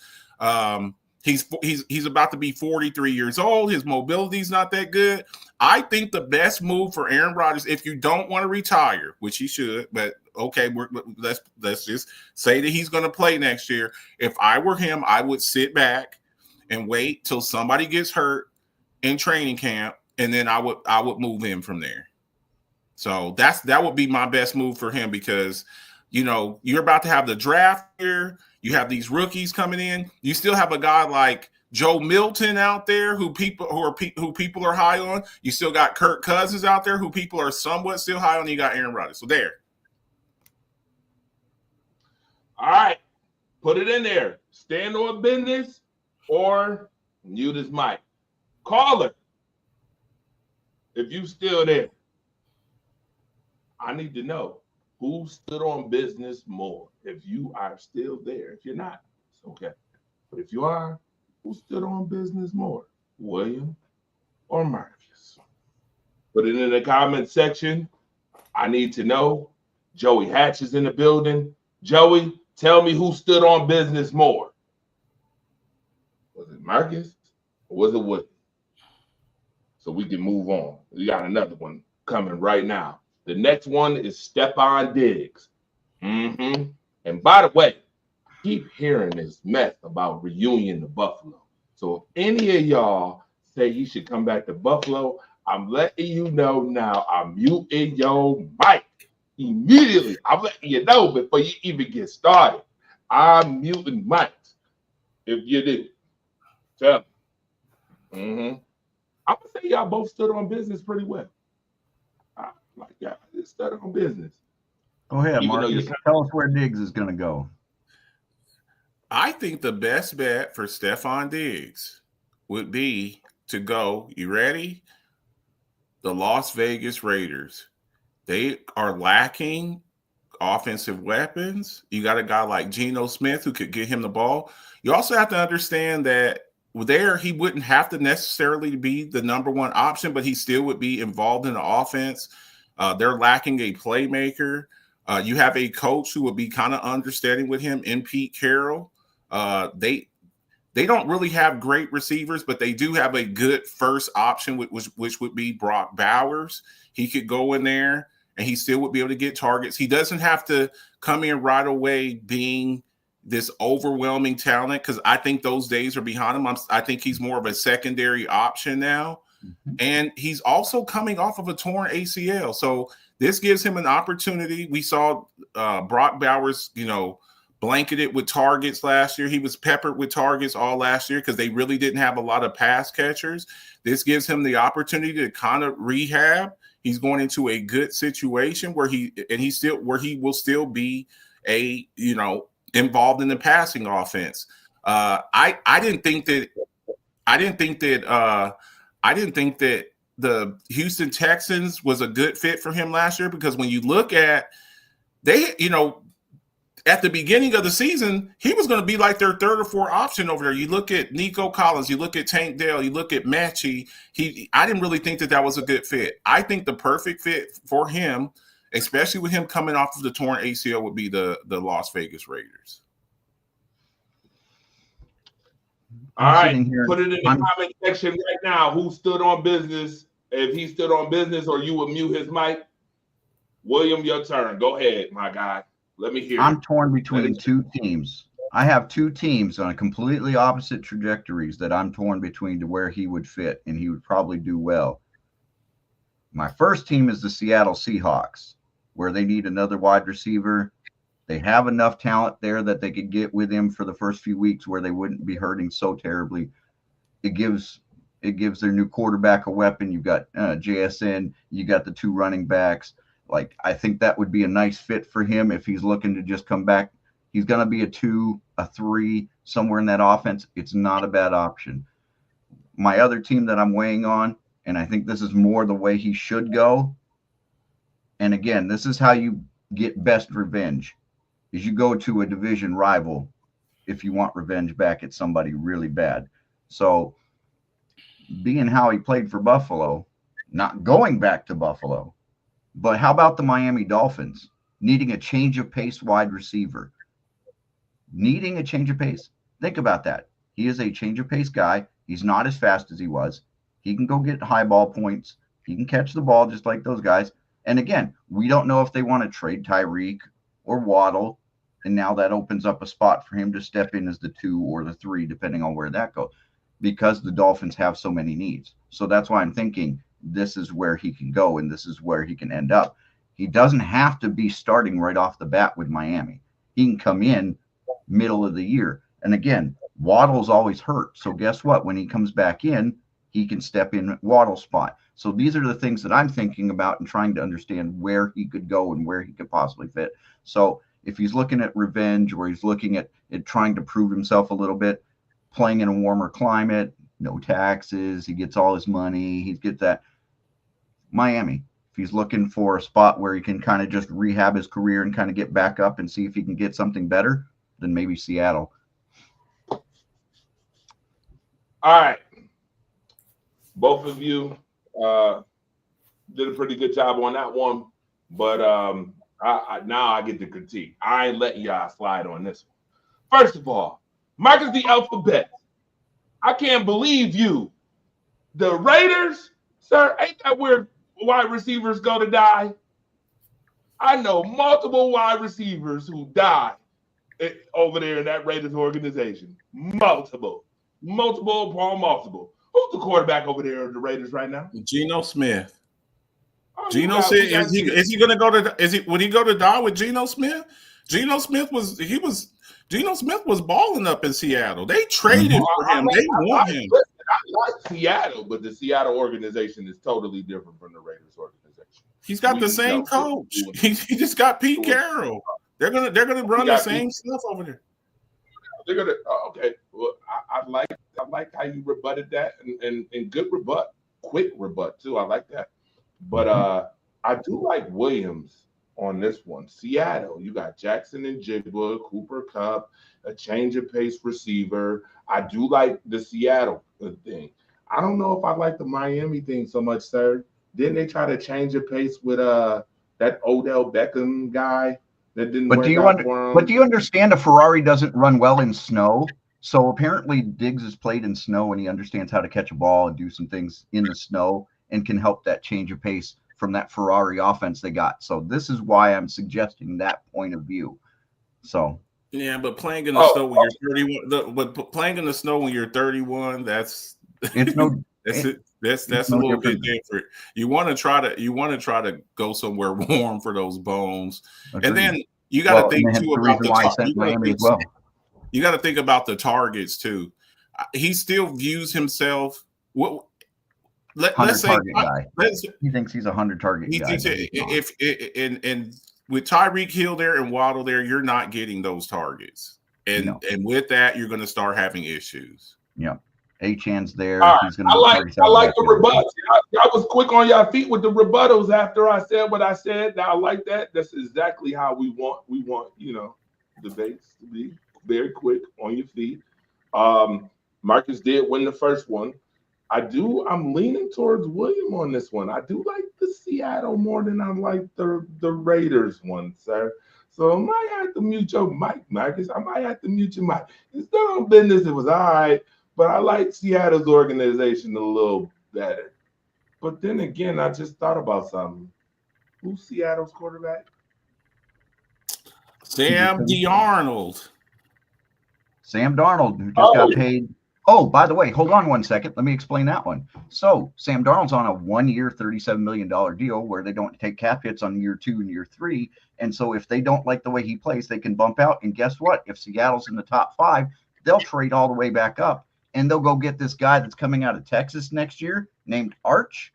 He's about to be 43 years old. His mobility is not that good. I think the best move for Aaron Rodgers, if you don't want to retire, which he should, but okay, let's just say that he's going to play next year. If I were him, I would sit back and wait till somebody gets hurt in training camp, and then I would move him from there. So that would be my best move for him because you're about to have the draft here. You have these rookies coming in. You still have a guy like Joe Milton out there who people are high on. You still got Kirk Cousins out there who people are somewhat still high on. You got Aaron Rodgers. So there. All right, put it in there. Stand on business or mute his mic. Caller, if you still there, I need to know who stood on business more. If you are still there, if you're not, it's okay. But if you are, who stood on business more, William or Marcus? Put it in the comment section. I need to know. Joey Hatch is in the building. Joey, tell me who stood on business more. Was it Marcus or was it Woody? So we can move on. We got another one coming right now. The next one is Stephon Diggs. And by the way, I keep hearing this mess about reunion to Buffalo. So if any of y'all say he should come back to Buffalo, I'm letting you know now. I'm muting your mic immediately. I'm letting you know before you even get started. I'm muting mics. If you do, tell me. I'm gonna say y'all both stood on business pretty well. Like y'all stood on business. Go ahead, Even though Marcus. Tell us where Diggs is going to go. I think the best bet for Stephon Diggs would be to go, you ready? The Las Vegas Raiders. They are lacking offensive weapons. You got a guy like Geno Smith who could get him the ball. You also have to understand that there he wouldn't have to necessarily be the number one option, but he still would be involved in the offense. They're lacking a playmaker. You have a coach who would be kind of understanding with him in Pete Carroll. They don't really have great receivers, but they do have a good first option, which would be Brock Bowers. He could go in there and he still would be able to get targets. He doesn't have to come in right away being this overwhelming talent, because I think those days are behind him. I think he's more of a secondary option now. And he's also coming off of a torn ACL. So this gives him an opportunity. We saw Brock Bowers, blanketed with targets last year. He was peppered with targets all last year because they really didn't have a lot of pass catchers. This gives him the opportunity to kind of rehab. He's going into a good situation where he will still be involved in the passing offense. I didn't think that the Houston Texans was a good fit for him last year, because when you look at at the beginning of the season, he was going to be like their third or fourth option over there. You look at Nico Collins, you look at Tank Dell, you look at Mechie. I didn't really think that was a good fit. I think the perfect fit for him, especially with him coming off of the torn ACL, would be the Las Vegas Raiders. All right, put it in the comment section right now. Who stood on business? If he stood on business, or you would mute his mic. William, your turn. Go ahead, my guy. Let me hear. I'm torn between two teams. I have two teams on completely opposite trajectories that I'm torn between to where he would fit and he would probably do well. My first team is the Seattle Seahawks, where they need another wide receiver. They have enough talent there that they could get with him for the first few weeks where they wouldn't be hurting so terribly. It gives their new quarterback a weapon. You've got JSN, you got the two running backs. Like, I think that would be a nice fit for him if he's looking to just come back. He's going to be a 2, a 3, somewhere in that offense. It's not a bad option. My other team that I'm weighing on, and I think this is more the way he should go, and again, this is how you get best revenge, is you go to a division rival if you want revenge back at somebody really bad. So being how he played for Buffalo, not going back to Buffalo, but how about the Miami Dolphins needing a change of pace wide receiver? Needing a change of pace. Think about that. He is a change of pace guy. He's not as fast as he was. He can go get high ball points. He can catch the ball just like those guys. And again, we don't know if they want to trade Tyreek or Waddle. And now that opens up a spot for him to step in as the 2 or the 3, depending on where that goes, because the Dolphins have so many needs. So that's why I'm thinking this is where he can go and this is where he can end up. He doesn't have to be starting right off the bat with Miami. He can come in middle of the year. And again, Waddle's always hurt. So guess what? When he comes back in, he can step in Waddle's spot. So these are the things that I'm thinking about and trying to understand where he could go and where he could possibly fit. So if he's looking at revenge, or he's looking at trying to prove himself a little bit, playing in a warmer climate, no taxes, he gets all his money, he gets that. Miami. If he's looking for a spot where he can kind of just rehab his career and kind of get back up and see if he can get something better, then maybe Seattle. All right. Both of you did a pretty good job on that one, but now I get the critique. I ain't letting y'all slide on this one. First of all, Marcus the Alphabet I can't believe you. The Raiders, sir, ain't that where wide receivers go to die? I know multiple wide receivers who died over there in that Raiders organization. Multiple. Who's the quarterback over there in the Raiders right now? Geno Smith. Oh, Geno Smith, is he going to go to? Would he go to die with Geno Smith? Geno Smith was balling up in Seattle. They traded for him. They want him. I like Seattle, but the Seattle organization is totally different from the Raiders organization. He's got the same coach. He just got Pete Carroll. They're gonna run the same stuff over there. They're gonna okay. Well, I like how you rebutted that and good rebut, quick rebut too. I like that. But I do like Williams on this one. Seattle, you got Jackson and Jigba, Cooper Kupp, a change of pace receiver. I do like the Seattle thing. I don't know if I like the Miami thing so much, sir. Didn't they try to change the pace with that Odell Beckham guy that didn't work out for him? But do you understand a Ferrari doesn't run well in snow? So apparently Diggs has played in snow and he understands how to catch a ball and do some things in the snow and can help that change of pace from that Ferrari offense they got. So this is why I'm suggesting that point of view. So yeah, but playing in the snow when you're 31, but playing in the snow when you're 31, that's it's no that's a little bit different. You want to try to go somewhere warm for those bones. Agreed. And then you got to think too about you got to think about the targets too. He still views himself let's say he thinks he's a 100 target guy. And with Tyreek Hill there and Waddle there, you're not getting those targets. And with that, you're going to start having issues. Yeah. Achan's there. He's gonna I like the rebuttals. I was quick on your feet with the rebuttals after I said what I said. Now I like that. That's exactly how we want, debates to be very quick on your feet. Marcus did win the first one. I'm leaning towards William on this one. I do like the Seattle more than I like the Raiders one, sir. So I might have to mute your mic, Marcus. I might have to mute your mic. It's done on business. It was all right, but I like Seattle's organization a little better. But then again, I just thought about something. Who's Seattle's quarterback? Sam Darnold. Sam Darnold, who just got paid. Oh, by the way, hold on 1 second. Let me explain that one. So Sam Darnold's on a 1 year, $37 million deal where they don't take cap hits on year 2 and year 3. And so if they don't like the way he plays, they can bump out. And guess what? If Seattle's in the top 5, they'll trade all the way back up. And they'll go get this guy that's coming out of Texas next year named Arch.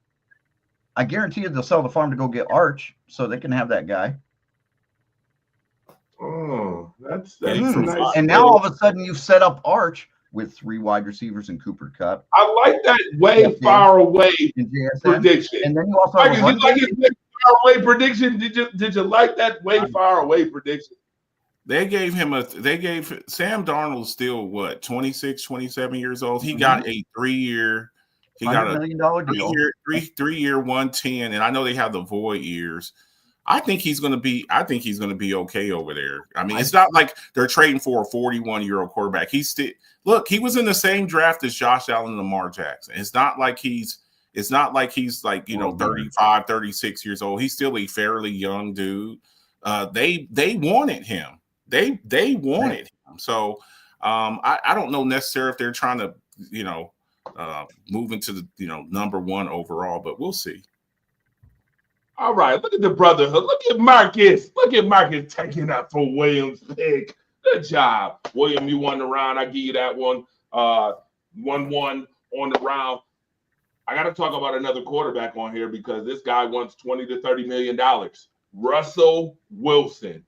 I guarantee you they'll sell the farm to go get Arch so they can have that guy. Oh, that's nice. And now all of a sudden you've set up Arch with 3 wide receivers and Cooper Kupp. I like that way far away prediction. And then you also like his way far away prediction. Did you like that way far away prediction? They gave Sam Darnold still what, 26, 27 years old. He got a 3-year, he got a $1 million deal. 3-year 110, and I know they have the void years. I think he's going to be okay over there. I mean, it's not like they're trading for a 41-year-old quarterback. He was in the same draft as Josh Allen and Lamar Jackson. It's not like he's like, 35, 36 years old. He's still a fairly young dude. They wanted him. They wanted him. So I don't know necessarily if they're trying to, move into the, number 1 overall, but we'll see. All right, look at the brotherhood. Look at Marcus. Taking up for Williams' pick. Good job. William, you won the round. I give you that one. 1-1 on the round. I got to talk about another quarterback on here because this guy wants $20 to $30 million. Russell Wilson.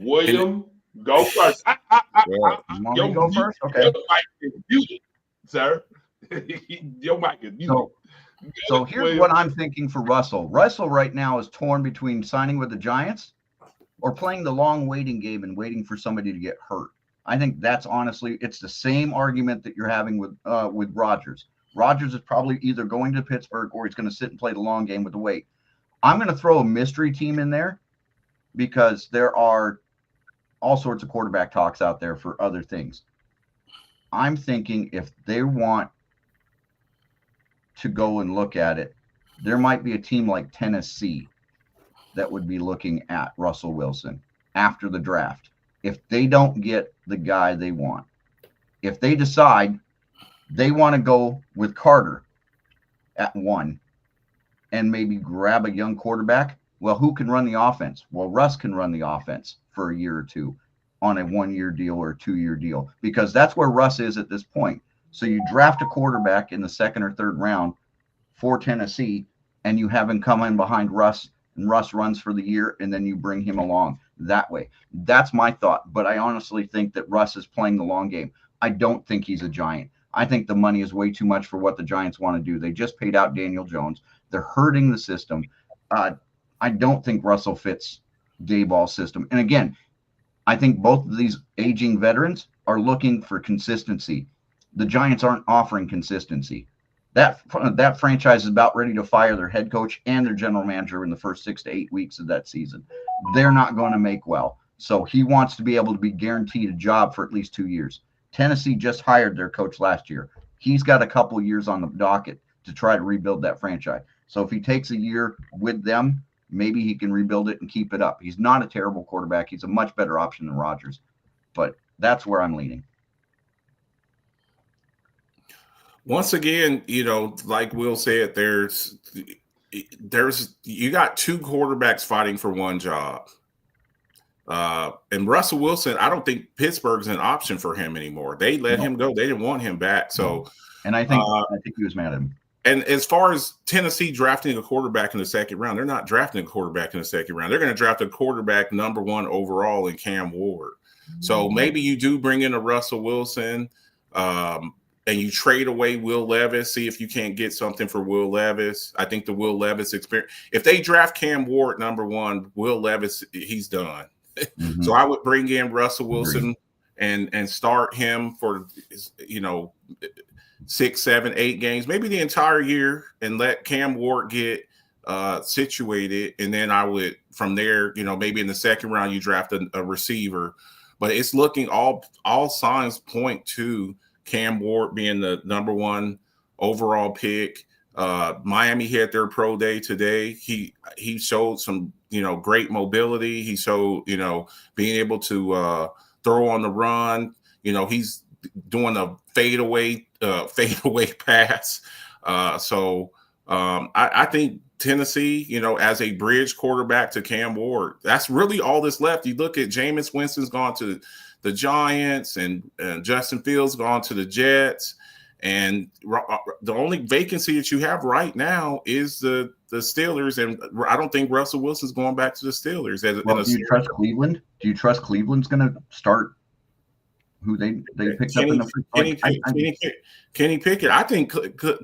William, go first. Go first? Okay. Your mic is muted, sir. Your mic is muted. So here's what I'm thinking for Russell. Russell right now is torn between signing with the Giants or playing the long waiting game and waiting for somebody to get hurt. I think that's honestly, it's the same argument that you're having with Rodgers. Rodgers is probably either going to Pittsburgh or he's going to sit and play the long game with the wait. I'm going to throw a mystery team in there because there are all sorts of quarterback talks out there for other things. I'm thinking if they want to go and look at it, there might be a team like Tennessee that would be looking at Russell Wilson after the draft. If they don't get the guy they want, if they decide they want to go with Carter at 1 and maybe grab a young quarterback, well, who can run the offense? Well, Russ can run the offense for a year or two on a 1-year deal or a 2-year deal, because that's where Russ is at this point. So you draft a quarterback in the 2nd or 3rd round for Tennessee, and you have him come in behind Russ, and Russ runs for the year, and then you bring him along that way. That's my thought. But I honestly think that Russ is playing the long game. I don't think he's a Giant. I think the money is way too much for what the Giants want to do. They just paid out Daniel Jones. They're hurting the system. I don't think Russell fits Daboll's system. And again, I think both of these aging veterans are looking for consistency. The Giants aren't offering consistency. That franchise is about ready to fire their head coach and their general manager in the first 6 to 8 weeks of that season. They're not going to make well. So he wants to be able to be guaranteed a job for at least 2 years. Tennessee just hired their coach last year. He's got a couple years on the docket to try to rebuild that franchise. So if he takes a year with them, maybe he can rebuild it and keep it up. He's not a terrible quarterback. He's a much better option than Rodgers. But that's where I'm leaning. Once again, like Will said, there's you got 2 quarterbacks fighting for one job. And Russell Wilson, I don't think Pittsburgh's an option for him anymore. They let him go. They didn't want him back. So, and I think he was mad at him. And as far as Tennessee drafting a quarterback in the 2nd round, they're not drafting a quarterback in the 2nd round. They're going to draft a quarterback number 1 overall in Cam Ward. So maybe you do bring in a Russell Wilson, and you trade away Will Levis, see if you can't get something for Will Levis. I think the Will Levis experience, if they draft Cam Ward number 1, Will Levis, he's done. Mm-hmm. So I would bring in Russell Wilson and start him for 6, 7, 8 games, maybe the entire year, and let Cam Ward get situated. And then I would, from there, maybe in the 2nd round, you draft a receiver. But it's looking all signs point to Cam Ward being the number 1 overall pick. Miami had their pro day today. He showed some, great mobility. He showed, being able to throw on the run. He's doing a fadeaway pass. I think Tennessee, as a bridge quarterback to Cam Ward, that's really all that's left. You look at Jameis Winston's gone to the Giants, and Justin Fields gone to the Jets. And the only vacancy that you have right now is the Steelers, and I don't think Russell Wilson's going back to the Steelers. Do you trust Cleveland? Do you trust Cleveland's going to start who they picked up in the Kenny Pickett? I think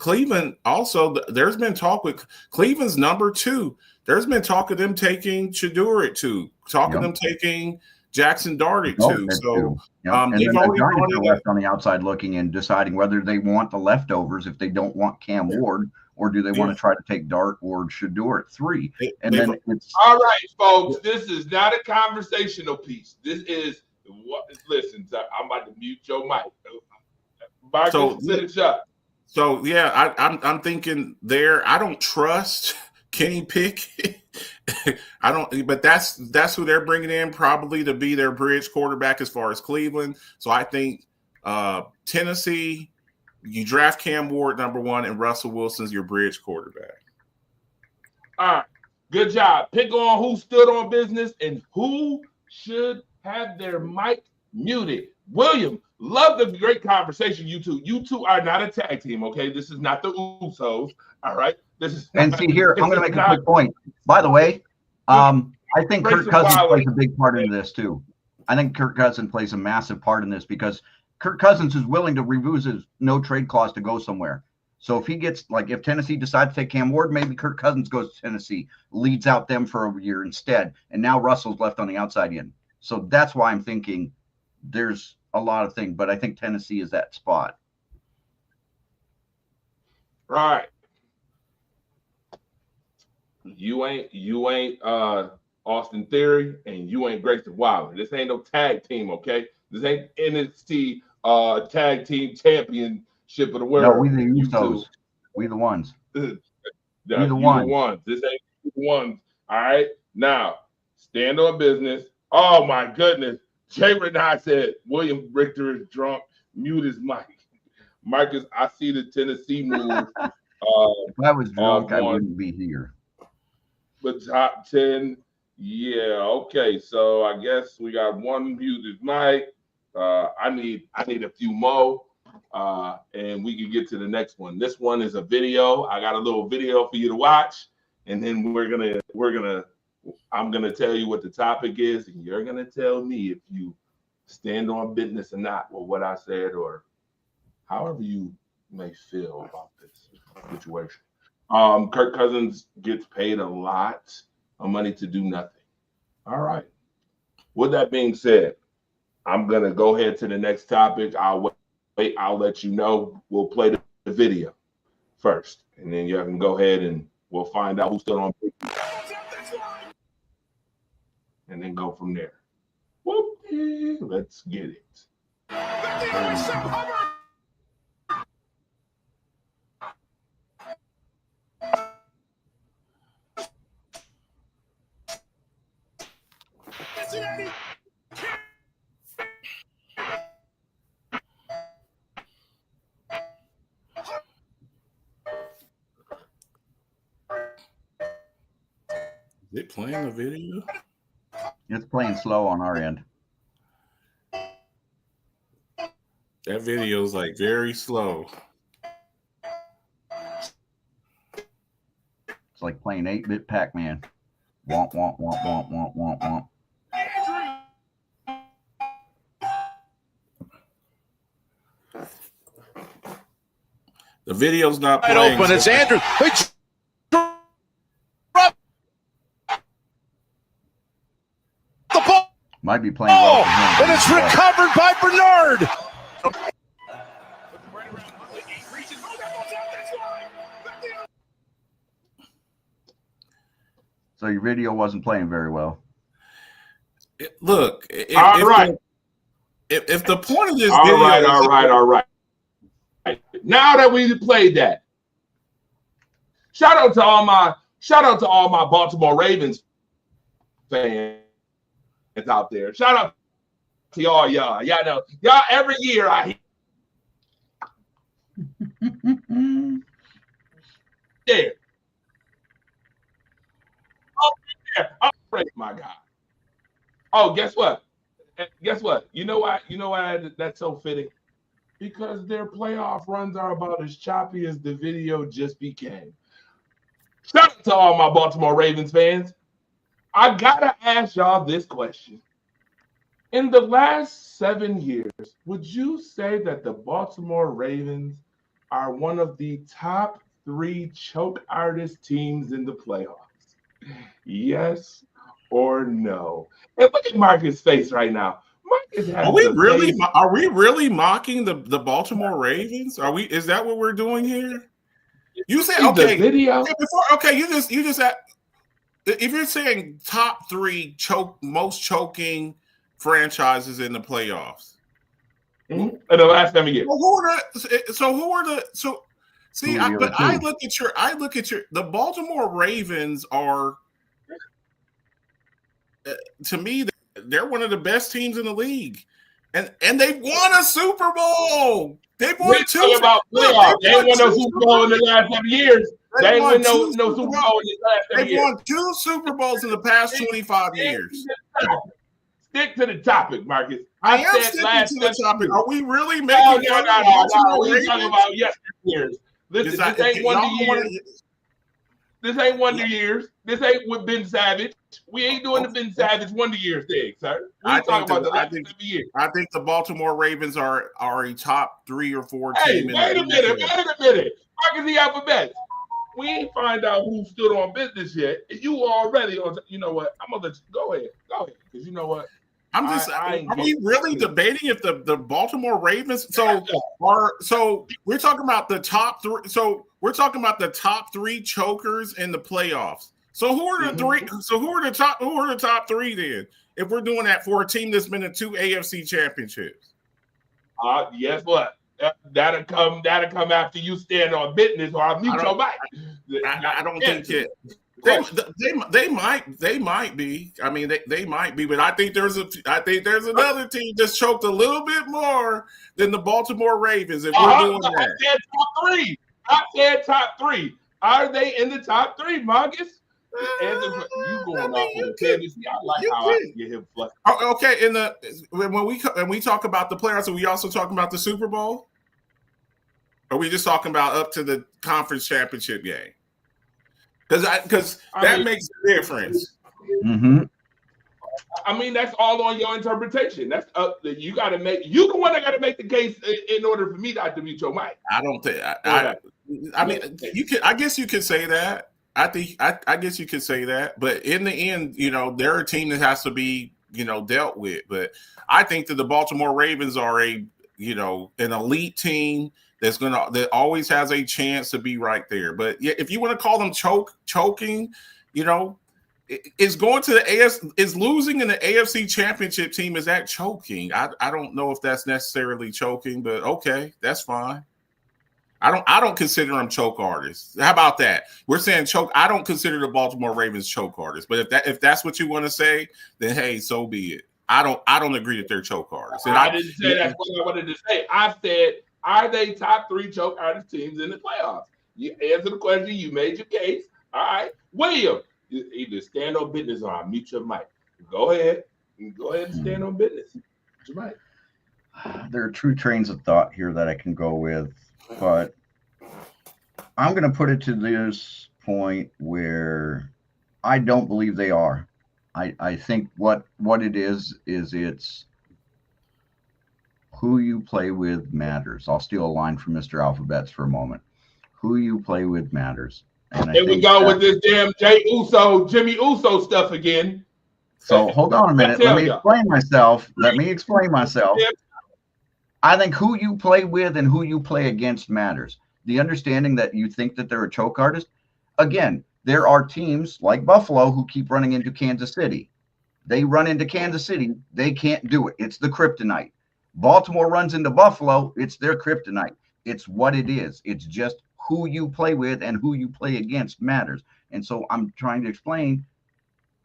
Cleveland also. There's been talk with Cleveland's number 2. There's been talk of them taking Shedeur at 2. Talk of them taking Jackson Dart at 2. So and they've then already the Giants are left on the outside looking and deciding whether they want the leftovers if they don't want Cam Ward, or do they want to try to take Dart or Shedeur at 3. And then it's all right, folks. This is not a conversational piece. This is what. Listen, I'm about to mute your mic. Marcus, finish up. So yeah, I'm thinking there. I don't trust Kenny Pickett. I don't, but that's who they're bringing in probably to be their bridge quarterback as far as Cleveland. So I think Tennessee, you draft Cam Ward number 1, and Russell Wilson's your bridge quarterback. All right, good job. Pick on who stood on business and who should have their mic muted. William, love the great conversation. You two are not a tag team, okay? This is not the Usos. All right. See here, I'm going to make a quick point. By the way, I think Kirk Cousins plays a big part in this too. I think Kirk Cousins plays a massive part in this because Kirk Cousins is willing to remove his no trade clause to go somewhere. So if he gets, if Tennessee decides to take Cam Ward, maybe Kirk Cousins goes to Tennessee, leads out them for a year instead, and now Russell's left on the outside in. So that's why I'm thinking there's a lot of things, but I think Tennessee is that spot. Right. You ain't Austin Theory, and you ain't Grayson Waller. This ain't no tag team, okay? This ain't NXT tag team championship of the world. No, we the You Usos. two. We the ones. You the the ones. ones. This ain't you the ones. All right. Now, stand on business. Oh my goodness. Jay Renard said William Richter is drunk. Mute his mic. Marcus, I see the Tennessee move. If I was drunk, I one. wouldn't be here. But top 10. Yeah, okay. So I guess we got one muted mic. I need a few more. And we can get to the next one. This one is a video. I got a little video for you to watch, and then I'm gonna tell you what the topic is, and you're gonna tell me if you stand on business or not with what I said, or however you may feel about this situation. Kirk Cousins gets paid a lot of money to do nothing. All right. With that being said, I'm gonna go ahead to the next topic. I'll wait. I'll let you know. We'll play the video first, and then you can go ahead and we'll find out who's still on, and then go from there. Whoop-dee. Let's get it. Is it playing the video? It's playing slow on our end. That video is like very slow. It's like playing 8-bit Pac-Man. Womp, womp, womp, womp, womp, womp, womp. The video's not Wide playing. open. It's Andrews. The ball, Might be playing well for him. and it's recovered by Bernard. So your video wasn't playing very well. Look, All right. If the point of this All video right, is all right. Now that we played that, shout out to all my Baltimore Ravens fans out there. Shout out to y'all. Y'all know every year I hear. Oh, my God. Oh, guess what? You know why that's so fitting? Because their playoff runs are about as choppy as the video just became. Shout out to all my Baltimore Ravens fans. I gotta ask y'all this question. In the last 7 years, would you say that the Baltimore Ravens are one of the top 3 choke artist teams in the playoffs? Yes or no? And look at Marcus' face right now. Marcus has Are we the really face. mocking the Baltimore Ravens? Is that what we're doing here? You said See okay. the video? You just if you're saying top 3 most choking franchises in the playoffs. In the last 7 years. Well, I look at your the Baltimore Ravens are to me they're one of the best teams in the league. And they won a Super Bowl. They won We're talking about playoffs. They ain't won no Super Bowl in the last 7 years. They ain't won no Super Bowl in the last 7 years. They won 2 Super Bowls in the past 25 years. Stick to the topic, Marcus. I am sticking to the topic. Are we really making No. We're talking about yesteryears. Listen, this ain't Wonder Years. This ain't Wonder Years. This ain't with Ben Savage. We ain't doing the Ben Savage Wonder Years thing, sir. We're talking about the last 7 years. I think the Baltimore Ravens are a top 3 or 4 Hey, team. wait a minute. Marcus the alphabet. We ain't find out who stood on business yet. You already on. You know what? I'm gonna let you go ahead. Because you know what? I'm just. Are we really debating if the Baltimore Ravens? So we're talking about the top 3. So we're talking about the top 3 chokers in the playoffs. So who are the three? So who are the top? Who are the top three then? If we're doing that for a team that's been in 2 AFC championships. Guess what? That'll come after you stand on business, or I'll mute your mic. I don't think it. They might be. I mean, they might be, but I think there's another team that's choked a little bit more than the Baltimore Ravens. If we're doing that, I said top three. I said top three. Are they in the top three, Marcus? You going off on the Tennessee? I like how I can get him flustered. Okay, when we talk about the playoffs, are we also talking about the Super Bowl? Or are we just talking about up to the conference championship game? Because that makes a difference. Mm-hmm. I mean, that's all on your interpretation. That's up. You got to make. You the one that got to make the case in order for me not to mute your mic. I don't think. I mean, you can. I guess you could say that. I guess you could say that. But in the end, they're a team that has to be, dealt with. But I think that the Baltimore Ravens are an elite team that always has a chance to be right there. But yeah, if you want to call them choking, is going to the AFC, is losing in the AFC championship team, is that choking? I don't know if that's necessarily choking, but okay, that's fine. I don't consider them choke artists. How about that? We're saying choke. I don't consider the Baltimore Ravens choke artists, but if that's what you want to say, then hey, so be it. I don't agree that they're choke artists. And I didn't say that's what I wanted to say. I said, are they top three choke artist teams in the playoffs? You answer the question. You made your case. All right, William, you either stand on business or I'll mute your mic. Go ahead. Go ahead and stand on business. Mute your mic. There are true trains of thought here that I can go with, but I'm going to put it to this point where I don't believe they are. I think what it is it's who you play with matters. I'll steal a line from Mr. Alphabets for a moment. Who you play with matters. And Here we go with this damn Jimmy Uso stuff again. So hold on a minute. Let me explain myself. I think who you play with and who you play against matters. The understanding that you think that they're a choke artist. Again, there are teams like Buffalo who keep running into Kansas City. They run into Kansas City. They can't do it. It's the kryptonite. Baltimore runs into Buffalo. It's their kryptonite. It's what it is. It's just who you play with and who you play against matters. And so I'm trying to explain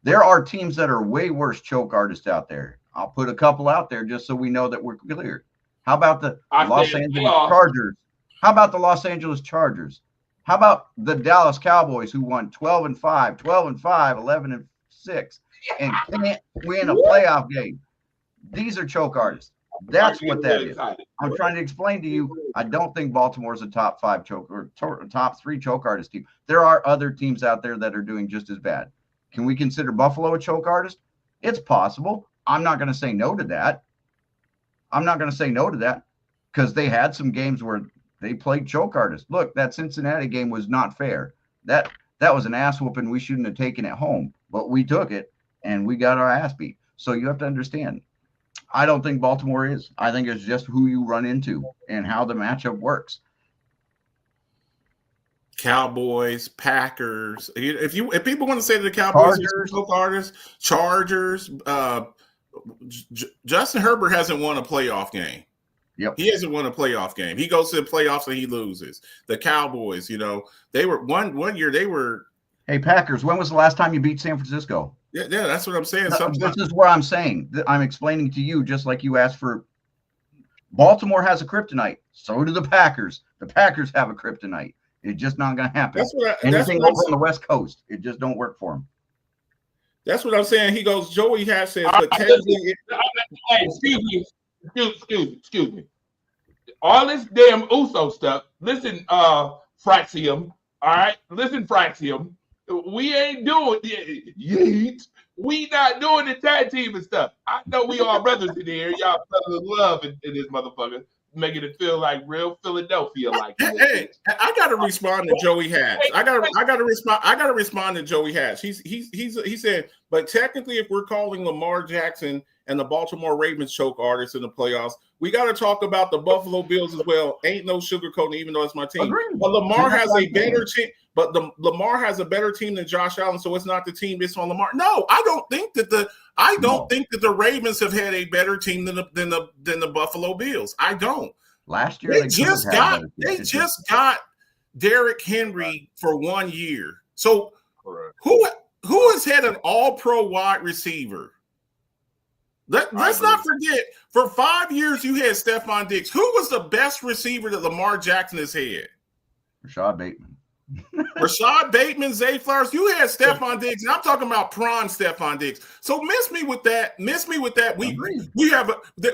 there are teams that are way worse choke artists out there. I'll put a couple out there just so we know that we're clear. How about the Los Angeles Chargers? How about the Los Angeles Chargers? How about the Dallas Cowboys who won 12-5, 12-5, 11-6, and can't win a playoff game? These are choke artists. That's what that is. I'm trying to explain to you. I don't think Baltimore's a top 5 choke or top 3 choke artist team. There are other teams out there that are doing just as bad. Can we consider Buffalo a choke artist? It's possible. I'm not going to say no to that. Because they had some games where they played choke artists. Look, that Cincinnati game was not fair. That was an ass whooping we shouldn't have taken it home, but we took it and we got our ass beat. So you have to understand, I don't think Baltimore is. I think it's just who you run into and how the matchup works. Cowboys, Packers. If people want to say that the Cowboys are choke artists, Chargers, Justin Herbert hasn't won a playoff game. Yep. He hasn't won a playoff game. He goes to the playoffs and he loses. The Cowboys, they were one year they were. Hey, Packers, when was the last time you beat San Francisco? Yeah, that's what I'm saying. This is what I'm saying. I'm explaining to you, just like you asked for. Baltimore has a kryptonite. So do the Packers. The Packers have a kryptonite. It's just not going to happen. Anything over on the West Coast, it just don't work for them. That's what I'm saying. He goes, Joey has said, but excuse me. All this damn Uso stuff. Listen, Fraxium. All right, listen, Fraxium. We ain't doing yeet. We not doing the tag team and stuff. I know we all brothers in here. Y'all brothers love in this motherfucker, making it feel like real Philadelphia. Like, hey, I gotta respond to Joey Hatch. I gotta respond to Joey Hatch. He said, but technically, if we're calling Lamar Jackson and the Baltimore Ravens choke artists in the playoffs, we got to talk about the Buffalo Bills as well. Ain't no sugarcoating, even though it's my team. Agreed. But Lamar That's has what a I'm better team. But Lamar has a better team than Josh Allen, so it's not the team that's on Lamar. No, I don't think that the Ravens have had a better team than the Buffalo Bills. I don't. Last year They could just have had got better they team. just got Derrick Henry for 1 year. So Correct. who has had an all-pro wide receiver? Let's not forget, for 5 years you had Stephon Diggs. Who was the best receiver that Lamar Jackson has had? Rashad Bateman. Rashad Bateman, Zay Flowers. You had Stephon Diggs, and I'm talking about prime Stephon Diggs. So miss me with that.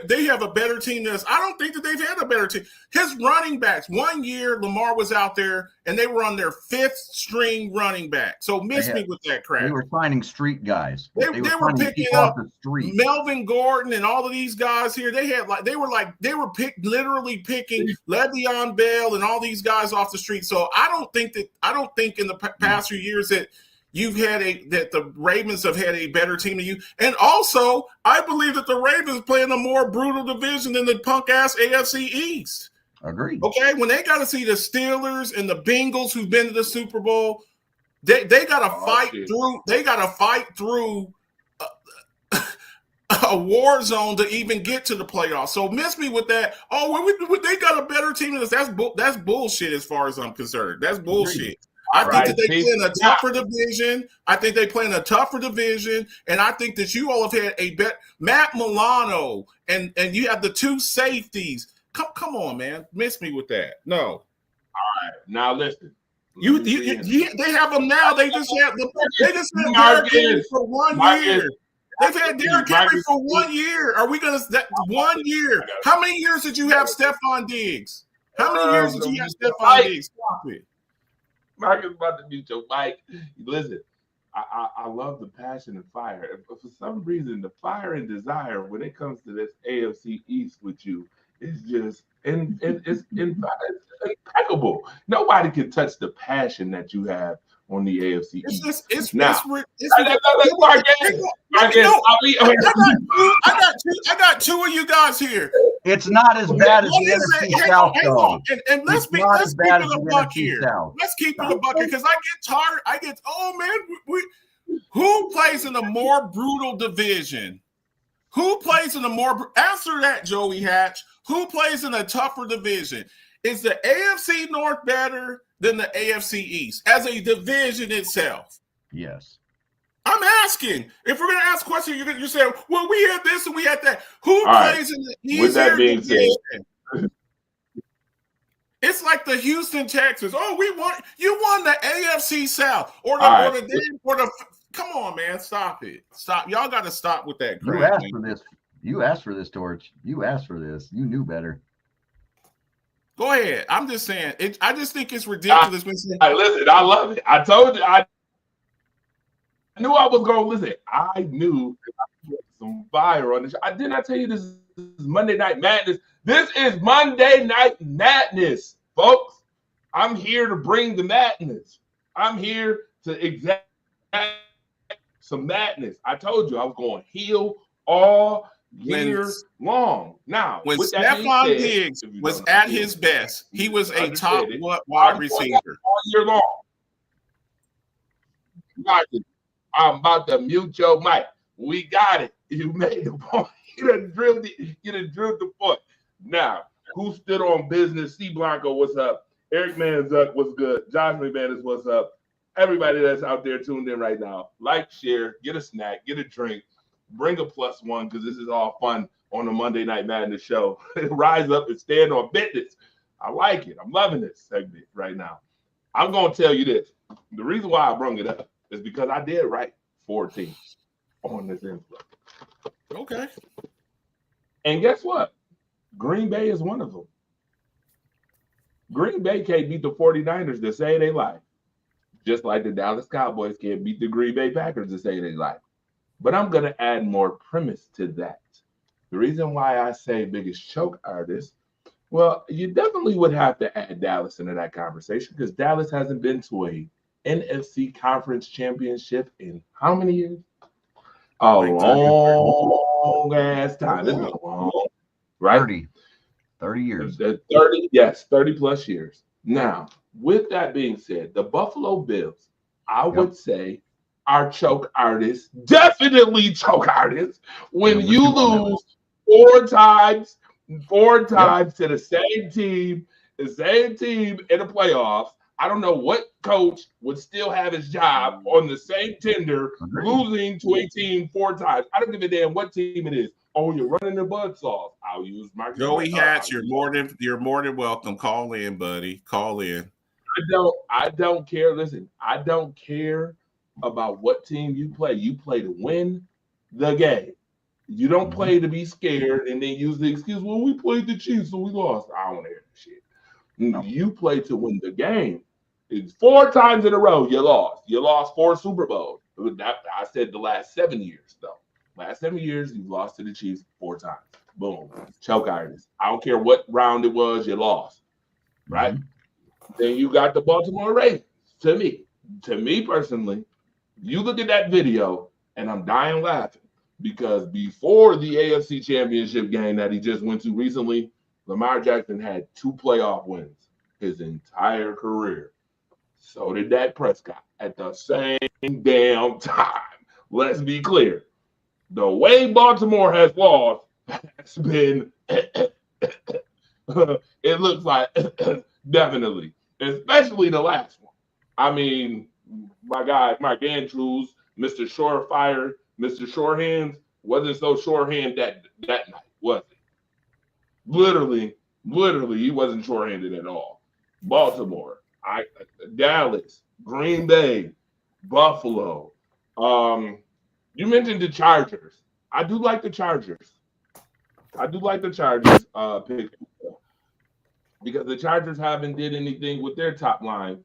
They have a better team than us. I don't think that they've had a better team. His running backs, 1 year Lamar was out there, and they were on their 5th string running back. So miss me with that crap. They were signing street guys. They were signing picking people up off the street. Melvin Gordon and all of these guys here. They were literally picking Le'Veon Bell and all these guys off the street. So I don't think in the past few years that that the Ravens have had a better team than you. And also, I believe that the Ravens play in a more brutal division than the punk ass AFC East. Agreed. Okay, when they got to see the Steelers and the Bengals who've been to the Super Bowl, they got to fight through. They got to fight through a war zone to even get to the playoffs. So miss me with that. Oh, they got a better team than us. That's bullshit as far as I'm concerned. That's bullshit. I think that they play in a tougher division. I think they play in a tougher division, and I think that you all have had a bet. Matt Milano and you have the 2 safeties. Come on, man. Miss me with that. No. All right. Now listen. They have them now. They just had Derrick Henry for 1 year. They've had Derrick Henry for 1 year. Are we going to 1 year? How many years did you have Stephon Diggs? How many years did you have Stephon Diggs? Stop it. Mark is about to mute your mic. Listen, I love the passion and fire. But for some reason, the fire and desire when it comes to this AFC East with you is just it's impeccable. Nobody can touch the passion that you have on the AFC East. I got 2 of you guys here. It's not as bad as the NFC South, though. And let's keep it a buck here. Let's keep it a buck here because I get tired. Who plays in a more brutal division? Who plays in a more answer that, Joey Hatch? Who plays in a tougher division? Is the AFC North better than the AFC East as a division itself? Yes. I'm asking. If we're going to ask questions, you're saying, well, we had this and we had that. Who plays in the easier with that being division? said, it's like the Houston Texans. Oh, you won the AFC South or come on, man, stop it. Stop. Y'all got to stop with that crap. You asked for this. You asked for this, Torch. You asked for this. You knew better. Go ahead. I'm just saying. I just think it's ridiculous. Listen, I love it. I told you. I knew I was going to listen. I knew I put some fire on this. Didn't I tell you this is Monday Night Madness? This is Monday Night Madness, folks. I'm here to bring the madness. I'm here to exact some madness. I told you I was going to heal all year long. Now, when Stephon Diggs was at his best, he was a top wide receiver all year long. I'm about to mute your mic. We got it. You made the point. You done drilled the point. Now, who stood on business? C. Blanco, what's up? Eric Manzuck, what's good? Josh McManus, what's up? Everybody that's out there tuned in right now, like, share, get a snack, get a drink, bring a +1 because this is all fun on the Monday Night Madness show. Rise up and stand on business. I like it. I'm loving this segment right now. I'm going to tell you this. The reason why I brought it up is because I did write 4 teams on this influx. Okay. And guess what? Green Bay is one of them. Green Bay can't beat the 49ers to say they lie. Just like the Dallas Cowboys can't beat the Green Bay Packers to say they lie. But I'm going to add more premise to that. The reason why I say biggest choke artist, well, you definitely would have to add Dallas into that conversation because Dallas hasn't been to a NFC Conference Championship in how many years? A long ass time. It's been a long. right? 30 years. 30, yes, 30 plus years. Now, with that being said, the Buffalo Bills, I would say, are choke artists, definitely choke artists. When Yeah, you lose four times to the same team in the playoffs, I don't know what coach would still have his job on the same tender, losing to a team 4 times. I don't give a damn what team it is. Oh, you're running the buzzsaws. I'll use Marcus. Joey Hatch, you're more than welcome. Call in, buddy. Call in. I don't care. Listen, I don't care about what team you play. You play to win the game. You don't play to be scared and then use the excuse, well, we played the Chiefs, so we lost. I don't want to hear that shit. No. You play to win the game. It's 4 times in a row you lost. You lost 4 Super Bowls. I said the last 7 years, though. Last 7 years, you've lost to the Chiefs 4 times. Boom. Choke artists. I don't care what round it was, you lost. Right? Then you got the Baltimore Ravens. To me personally, you look at that video, and I'm dying laughing because before the AFC Championship game that he just went to recently, Lamar Jackson had 2 playoff wins his entire career. So did Dak Prescott at the same damn time. Let's be clear. The way Baltimore has lost has been, it looks like, definitely, especially the last one. I mean, my guy, Mark Andrews, Mr. Surefire, Mr. Shorehands, wasn't so shorehand that night, was it? Literally, he wasn't shorthanded at all. Baltimore, Dallas, Green Bay, Buffalo. You mentioned the Chargers. I do like the Chargers. Pick because the Chargers haven't did anything with their top line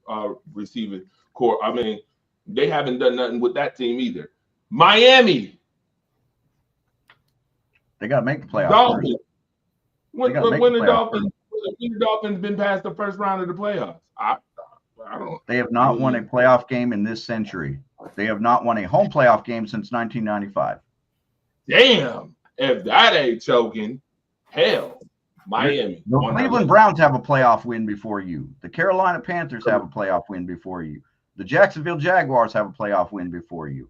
receiving core. I mean, they haven't done nothing with that team either. Miami. They got to make the playoffs. Dolphins. When the Dolphins been past the first round of the playoffs? I don't. They have not won a playoff game in this century. They have not won a home playoff game since 1995. Damn. If that ain't choking, hell, Miami. The Cleveland Browns have a playoff win before you. The Carolina Panthers have a playoff win before you. The Jacksonville Jaguars have a playoff win before you.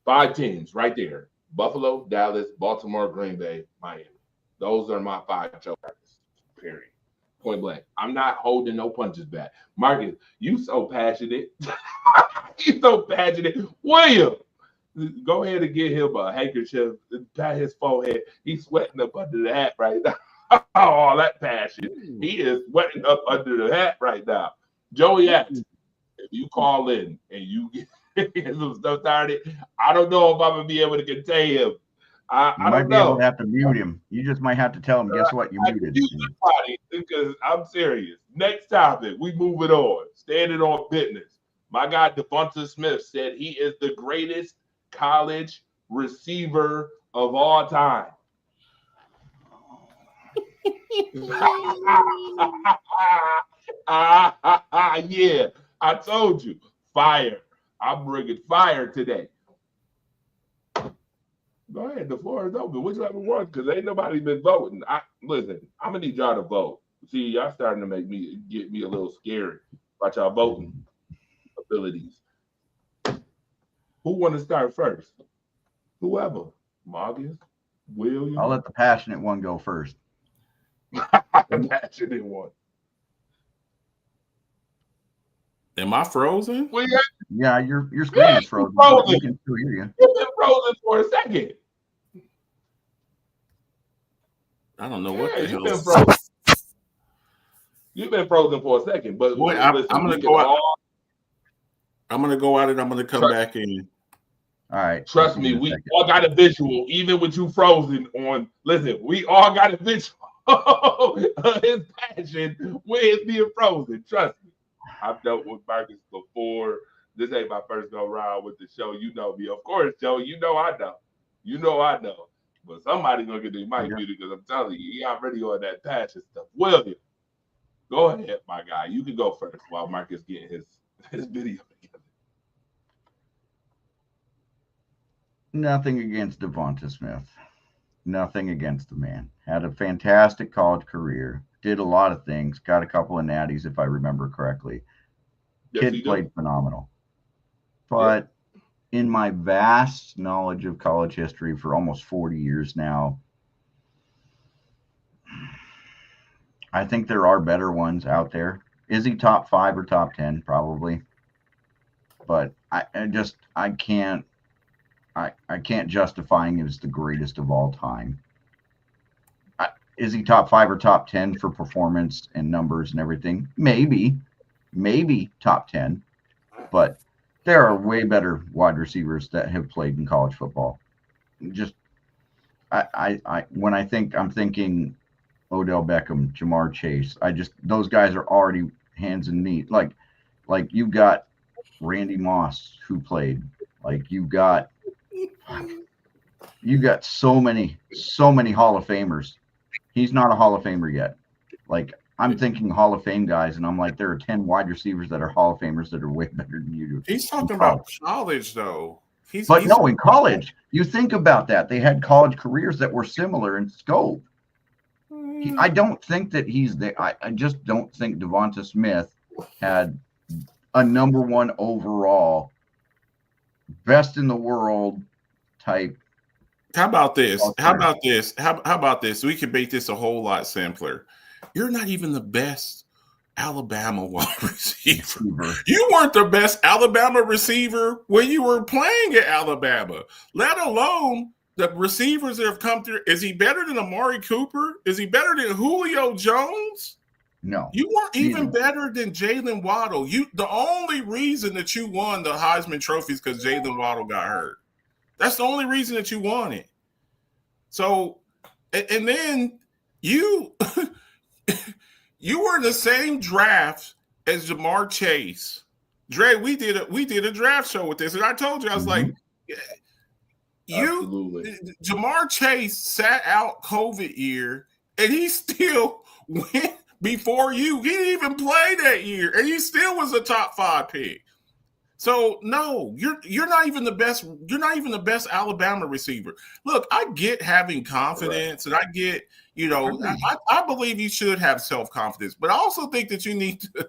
5 teams right there. Buffalo, Dallas, Baltimore, Green Bay, Miami. Those are my 5 chokers, period. Point blank. I'm not holding no punches back. Marcus, you so passionate. You so passionate. William, go ahead and get him a handkerchief and pat his forehead. He's sweating up under the hat right now. All that passion. He is sweating up under the hat right now. Joey X, if you call in and you get some stuff started, I don't know if I'm going to be able to contain him. I don't know. Able to have to mute him. You just might have to tell him, guess what? You muted. Because I'm serious. Next topic, we moving on. Standing on business. My guy Devonta Smith said he is the greatest college receiver of all time. Yeah, I told you. Fire. I'm bringing fire today. Go ahead. The floor is open. Whichever one, because ain't nobody been voting. Listen, I'm gonna need y'all to vote. See, y'all starting to get me a little scary about y'all voting abilities. Who want to start first? Whoever. Marcus, William. I'll let the passionate one go first. Passionate one. Am I frozen? Well, yeah, your screen is frozen. Frozen. We can still hear you. You've been frozen for a second. I don't know what the hell. You've been frozen for a second, but boy, I'm gonna go out. I'm gonna go out and I'm gonna come back in. All right. Trust me, we all got a visual, even with you frozen on. Listen, we all got a visual of his passion with his being frozen. Trust me. I've dealt with Marcus before. This ain't my first go round with the show. You know me. Of course, Joe, you know I know. You know I know. But somebody gonna get their mic muted because I'm telling you, he already on that passion stuff. William, go ahead, my guy. You can go first while Marcus getting his video together. Nothing against Devonta Smith. nothing against the man. Had a fantastic college career. Did a lot of things. Got a couple of natties, if I remember correctly. Yes, he Kid did. played phenomenal. But in my vast knowledge of college history for almost 40 years now, I think there are better ones out there. Is he top 5 or top 10? Probably. But I can't justify him as the greatest of all time. Is he top 5 or top 10 for performance and numbers and everything? Maybe top 10. But there are way better wide receivers that have played in college football. Just I'm thinking Odell Beckham, Jamar Chase. Those guys are already hands and knees. Like you've got Randy Moss who played. Like you got so many Hall of Famers. He's not a Hall of Famer yet. Like I'm thinking Hall of Fame guys, and I'm like, there are 10 wide receivers that are Hall of Famers that are way better than you do. He's talking about college, though. In college, you think about that. They had college careers that were similar in scope. I don't think that he's there. I just don't think Devonta Smith had a number 1 overall, best in the world type. How about this? How about this? We can make this a whole lot simpler. You're not even the best Alabama wide receiver. You weren't the best Alabama receiver when you were playing at Alabama, let alone the receivers that have come through. Is he better than Amari Cooper? Is he better than Julio Jones? No. You weren't even better than Jalen Waddle. The only reason that you won the Heisman Trophy is because Jalen Waddle got hurt. That's the only reason that you won it. So, and then you you were in the same draft as Jamar Chase. Dre, we did a draft show with this, and I told you, I was like, Jamar Chase sat out COVID year, and he still went before you. He didn't even play that year, and he still was a top 5 pick. So no, you're not even the best. You're not even the best Alabama receiver. Look, I get having confidence, and I get, I believe you should have self-confidence, but I also think that you need to.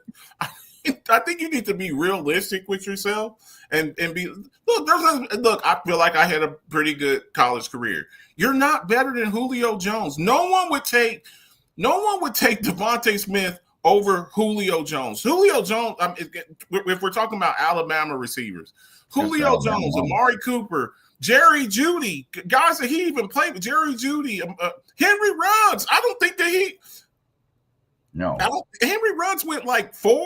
I think you need to be realistic with yourself and be. Look. I feel like I had a pretty good college career. You're not better than Julio Jones. No one would take Devontae Smith over Julio Jones. Julio Jones, if we're talking about Alabama receivers, Julio Jones, Amari Cooper, Jerry Jeudy, guys that he even played with, Jerry Jeudy, Henry Ruggs. I don't think that Henry Ruggs went like 4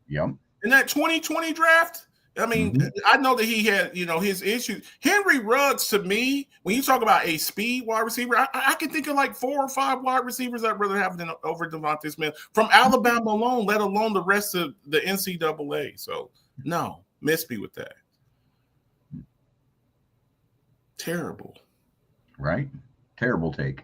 in that 2020 draft. I mean, I know that he had, his issues. Henry Ruggs, to me, when you talk about a speed wide receiver, I can think of like 4 or 5 wide receivers I'd rather have than over Devontae Smith from Alabama alone, let alone the rest of the NCAA. So, no, miss me with that. Terrible. Right? Terrible take.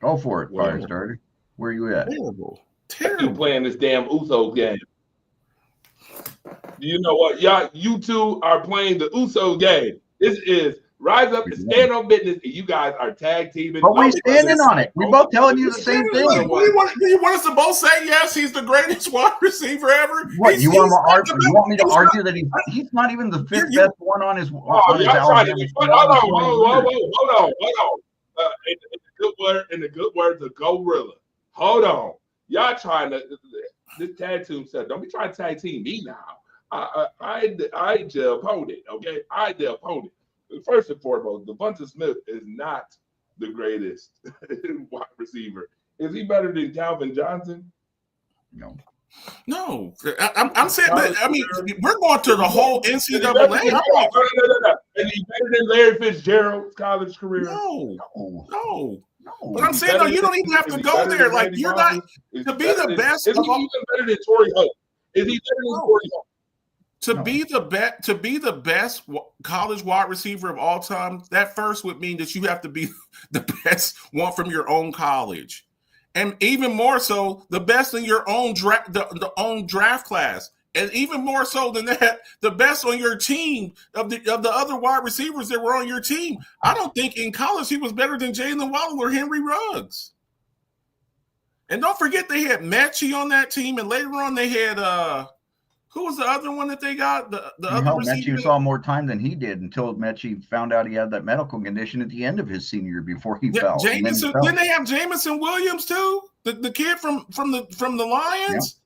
Go for it, Firestarter. Where are you at? Terrible. Keep playing this damn Uso game. You know what? You two are playing the Uso game. This is Rise Up and Stand on Business, and you guys are tag teaming. But we're standing on it. We're both telling you the same thing. Do you want us to both say yes, he's the greatest wide receiver ever? What, you want me to argue that he's not even the 5th best one on his Hold on. In the good words of Gorilla. Hold on. Y'all trying to this tag team stuff. Don't be trying to tag team me now. I the opponent, okay? I the opponent. First and foremost, Devonta Smith is not the greatest wide receiver. Is he better than Calvin Johnson? No. No. I'm saying, I mean, we're going to the whole NCAA. Is he better than Larry Fitzgerald's college career? No. But I'm saying, no, you don't even have to go there. Like, you're not to be the best. Is he even better than Torrey Holt? Is he better than Torrey Holt? To be the best college wide receiver of all time, that first would mean that you have to be the best one from your own college, and even more so, the best in your own draft, the own draft class. And even more so than that, the best on your team of the other wide receivers that were on your team. I don't think in college he was better than Jalen Waddle or Henry Ruggs. And don't forget they had Mechie on that team, and later on they had who was the other one that they got? The other receiver. Mechie saw more time than he did until Mechie found out he had that medical condition at the end of his senior year before he fell. Jameson, didn't they have Jamison Williams too? The kid from the Lions? Yeah.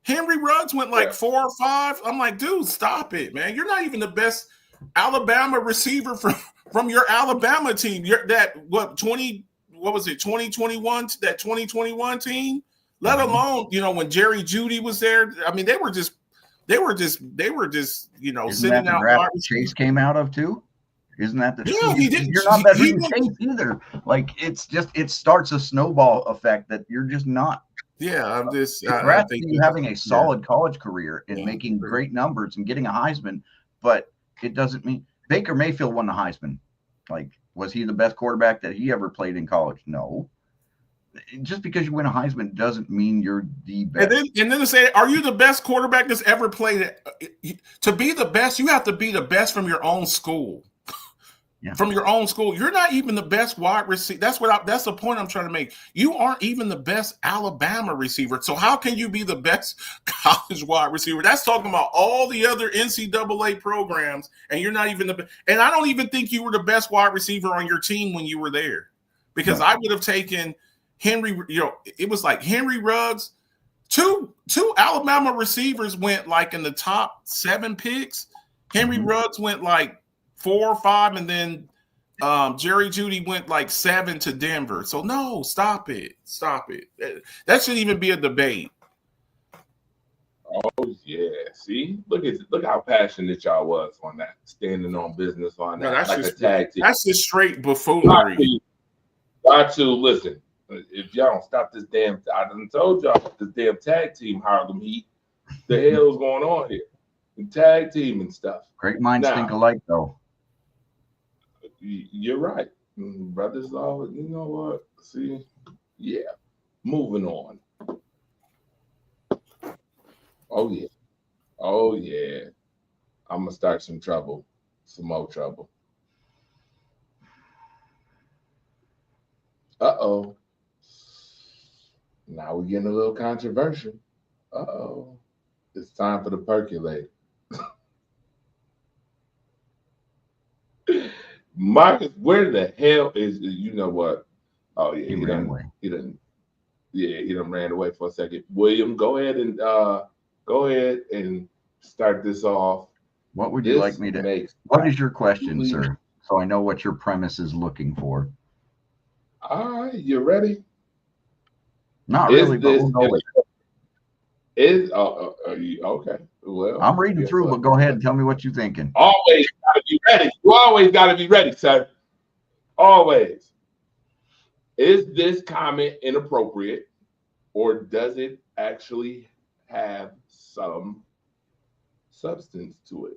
Henry Ruggs went like 4 or 5. I'm like, dude, stop it, man. You're not even the best Alabama receiver from your Alabama team. You're that 2021, that 2021 team, let alone, when Jerry Jeudy was there. I mean, they were just, sitting out. That Chase came out of too. Isn't that the he didn't? You're not better than Chase either. Like it starts a snowball effect that you're just not. Yeah, I'm just. I think you having a solid college career and making great numbers and getting a Heisman, but it doesn't mean Baker Mayfield won the Heisman. Like, was he the best quarterback that he ever played in college? No. Just because you win a Heisman doesn't mean you're the best. And then to say, are you the best quarterback that's ever played? To be the best, you have to be the best from your own school. Yeah. From your own school, you're not even the best wide receiver. That's the point I'm trying to make. You aren't even the best Alabama receiver. So how can you be the best college wide receiver? That's talking about all the other NCAA programs, and you're not even the. And I don't even think you were the best wide receiver on your team when you were there, because I would have taken Henry. It was like Henry Ruggs. Two Alabama receivers went like in the top 7 picks. Henry Ruggs went like 4 or 5, and then Jerry Jeudy went like 7 to Denver. So no, stop it. That shouldn't even be a debate. Oh yeah, see, look how passionate y'all was on that, standing on business on that. No, that's like just a tag team. That's just straight buffoonery. Got to listen. If y'all don't stop this damn, I done told y'all this damn tag team Harlem Heat. The hell's going on here? The tag team and stuff. Great minds think alike, though. You're right. Brothers all, you know what? See? Yeah. Moving on. Oh, yeah. I'm going to start some more trouble. Uh-oh. Now we're getting a little controversial. Uh-oh. It's time for the percolator. Marcus, where the hell is you know what? Oh yeah, he ran away. He done ran away for a second. William, go ahead and start this off. What would you like me to make? What is your question, sir? So I know what your premise is looking for. All right, you ready? Not really, but we'll go with it. Okay? Well, I'm reading through, but go ahead and tell me what you're thinking. Always gotta be ready. You always gotta be ready, sir. Always. Is this comment inappropriate, or does it actually have some substance to it?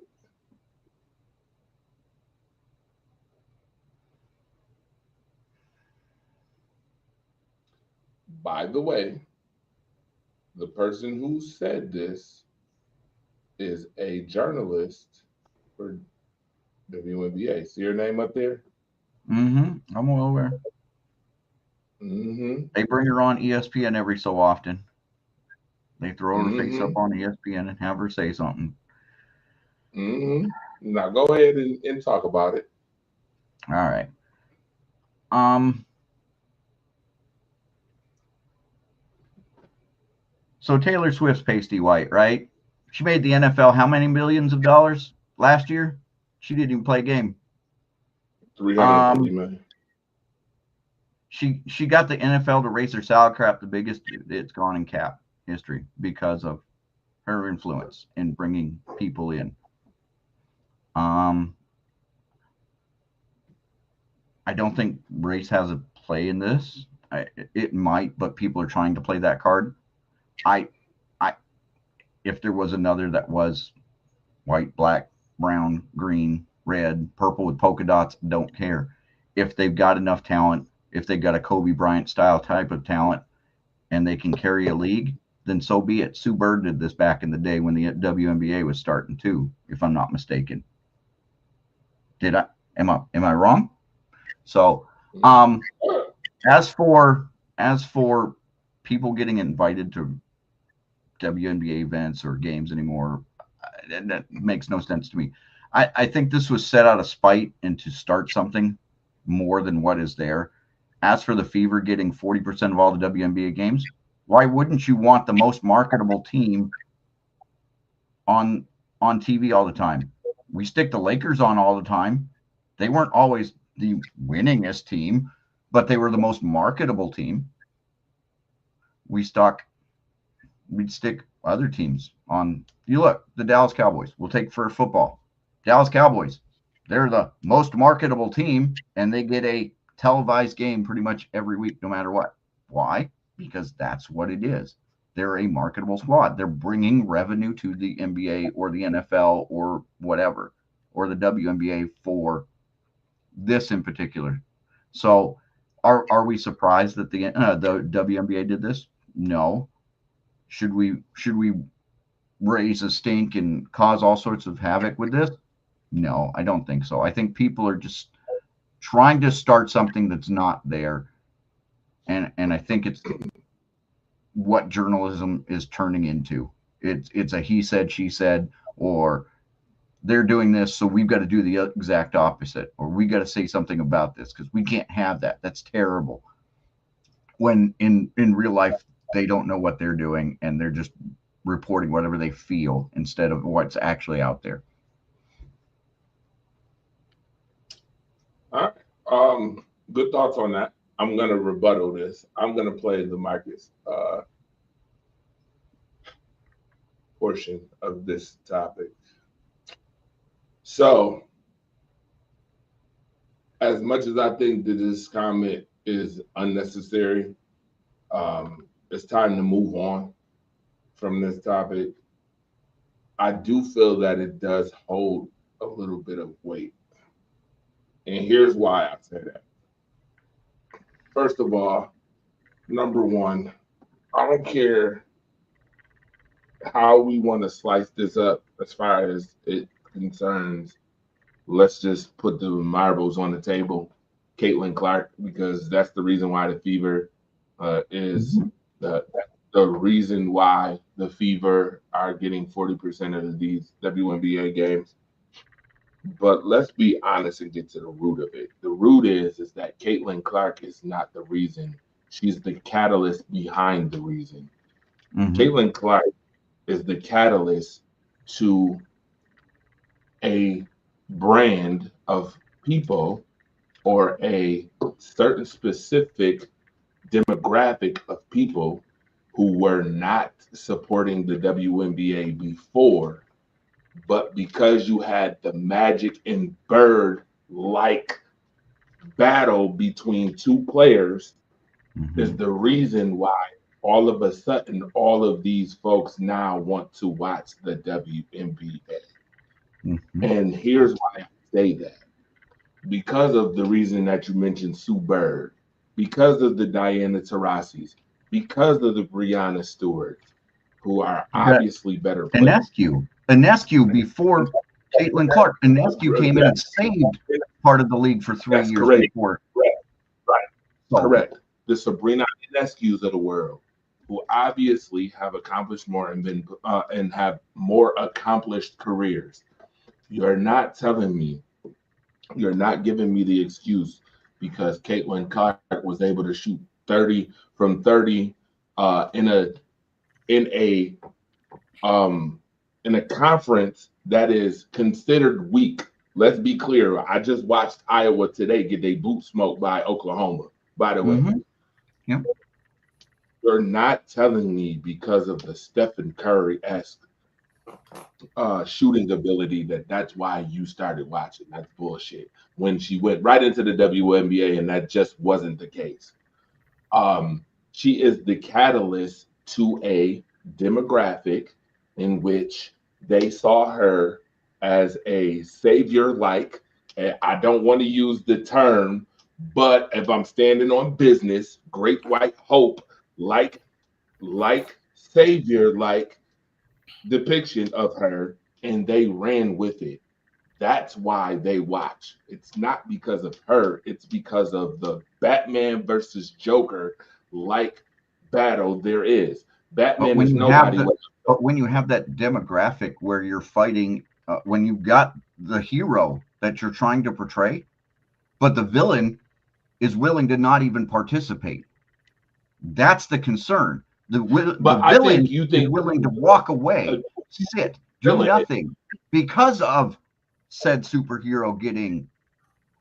By the way, the person who said this is a journalist for WNBA. See her name up there? I'm well aware. They bring her on ESPN every so often. They throw her face up on ESPN and have her say something. Now go ahead and talk about it. All right. So Taylor Swift's pasty white, right? She made the NFL how many millions of dollars last year? She didn't even play a game. 350 million. She got the NFL to raise their salary cap the biggest it's gone in cap history because of her influence in bringing people in. I don't think race has a play in this. It might, but people are trying to play that card. If there was another that was white, black, brown, green, red, purple with polka dots, don't care. If they've got enough talent, if they've got a Kobe Bryant style type of talent and they can carry a league, then so be it. Sue Bird did this back in the day when the WNBA was starting too, if I'm not mistaken. Did I? Am I wrong? So, as for people getting invited to WNBA events or games anymore, that makes no sense to me. I think this was set out of spite and to start something more than what is there. As for the Fever getting 40% of all the WNBA games, why wouldn't you want the most marketable team on TV all the time? We stick the Lakers on all the time. They weren't always the winningest team, but they were the most marketable team. We'd stick other teams on. You look, the Dallas Cowboys. We'll take for football. Dallas Cowboys. They're the most marketable team, and they get a televised game pretty much every week, no matter what. Why? Because that's what it is. They're a marketable squad. They're bringing revenue to the NBA or the NFL or whatever, or the WNBA for this in particular. So are we surprised that the WNBA did this? No. Should we raise a stink and cause all sorts of havoc with this? No, I don't think so. I think people are just trying to start something that's not there. And I think it's what journalism is turning into. It's a he said, she said, or they're doing this, so we've got to do the exact opposite, or we got to say something about this because we can't have that. That's terrible. When in real life, they don't know what they're doing, and they're just reporting whatever they feel instead of what's actually out there. All right. Good thoughts on that. I'm going to rebuttal this. I'm going to play the Marcus portion of this topic. So, as much as I think that this comment is unnecessary, it's time to move on from this topic. I do feel that it does hold a little bit of weight. And here's why I say that. First of all, number one, I don't care how we want to slice this up as far as it concerns. Let's just put the marbles on the table. Caitlin Clark, because that's the reason why the Fever is the reason why the Fever are getting 40% of these WNBA games. But let's be honest and get to the root of it. The root is that Caitlin Clark is not the reason. She's the catalyst behind the reason. Caitlin Clark is the catalyst to a brand of people or a certain specific demographic of people who were not supporting the WNBA before. But because you had the Magic and Bird-like battle between two players, is the reason why all of a sudden all of these folks now want to watch the WNBA. And here's why I say that. Because of the reason that you mentioned Sue Bird, because of the Diana Taurasi's, because of the Breanna Stewarts, who are obviously better players. Anescu before Caitlin Clark. Anescu came in and saved part of the league for 3 years before. Correct. The Sabrina Inescus of the world, who obviously have accomplished more and been and have more accomplished careers. You're not telling me, you're not giving me the excuse because Caitlin Clark was able to shoot 30 from 30 in a conference that is considered weak. Let's be clear. I just watched Iowa today get their boot smoked by Oklahoma, by the way. Yep. You're not telling me because of the Stephen Curry-esque shooting ability that's why you started watching. That's bullshit. When she went right into the WNBA and that just wasn't the case. She is the catalyst to a demographic in which they saw her as a savior-like. I don't want to use the term, but if I'm standing on business, great white hope, like savior-like depiction of her, and they ran with it. That's why they watch. It's not because of her. It's because of the Batman versus Joker like battle there is. Batman is nobody. But when you have that demographic where you're fighting, when you've got the hero that you're trying to portray, but the villain is willing to not even participate, that's the concern. The villain is willing to walk away, sit, do nothing because of said superhero getting,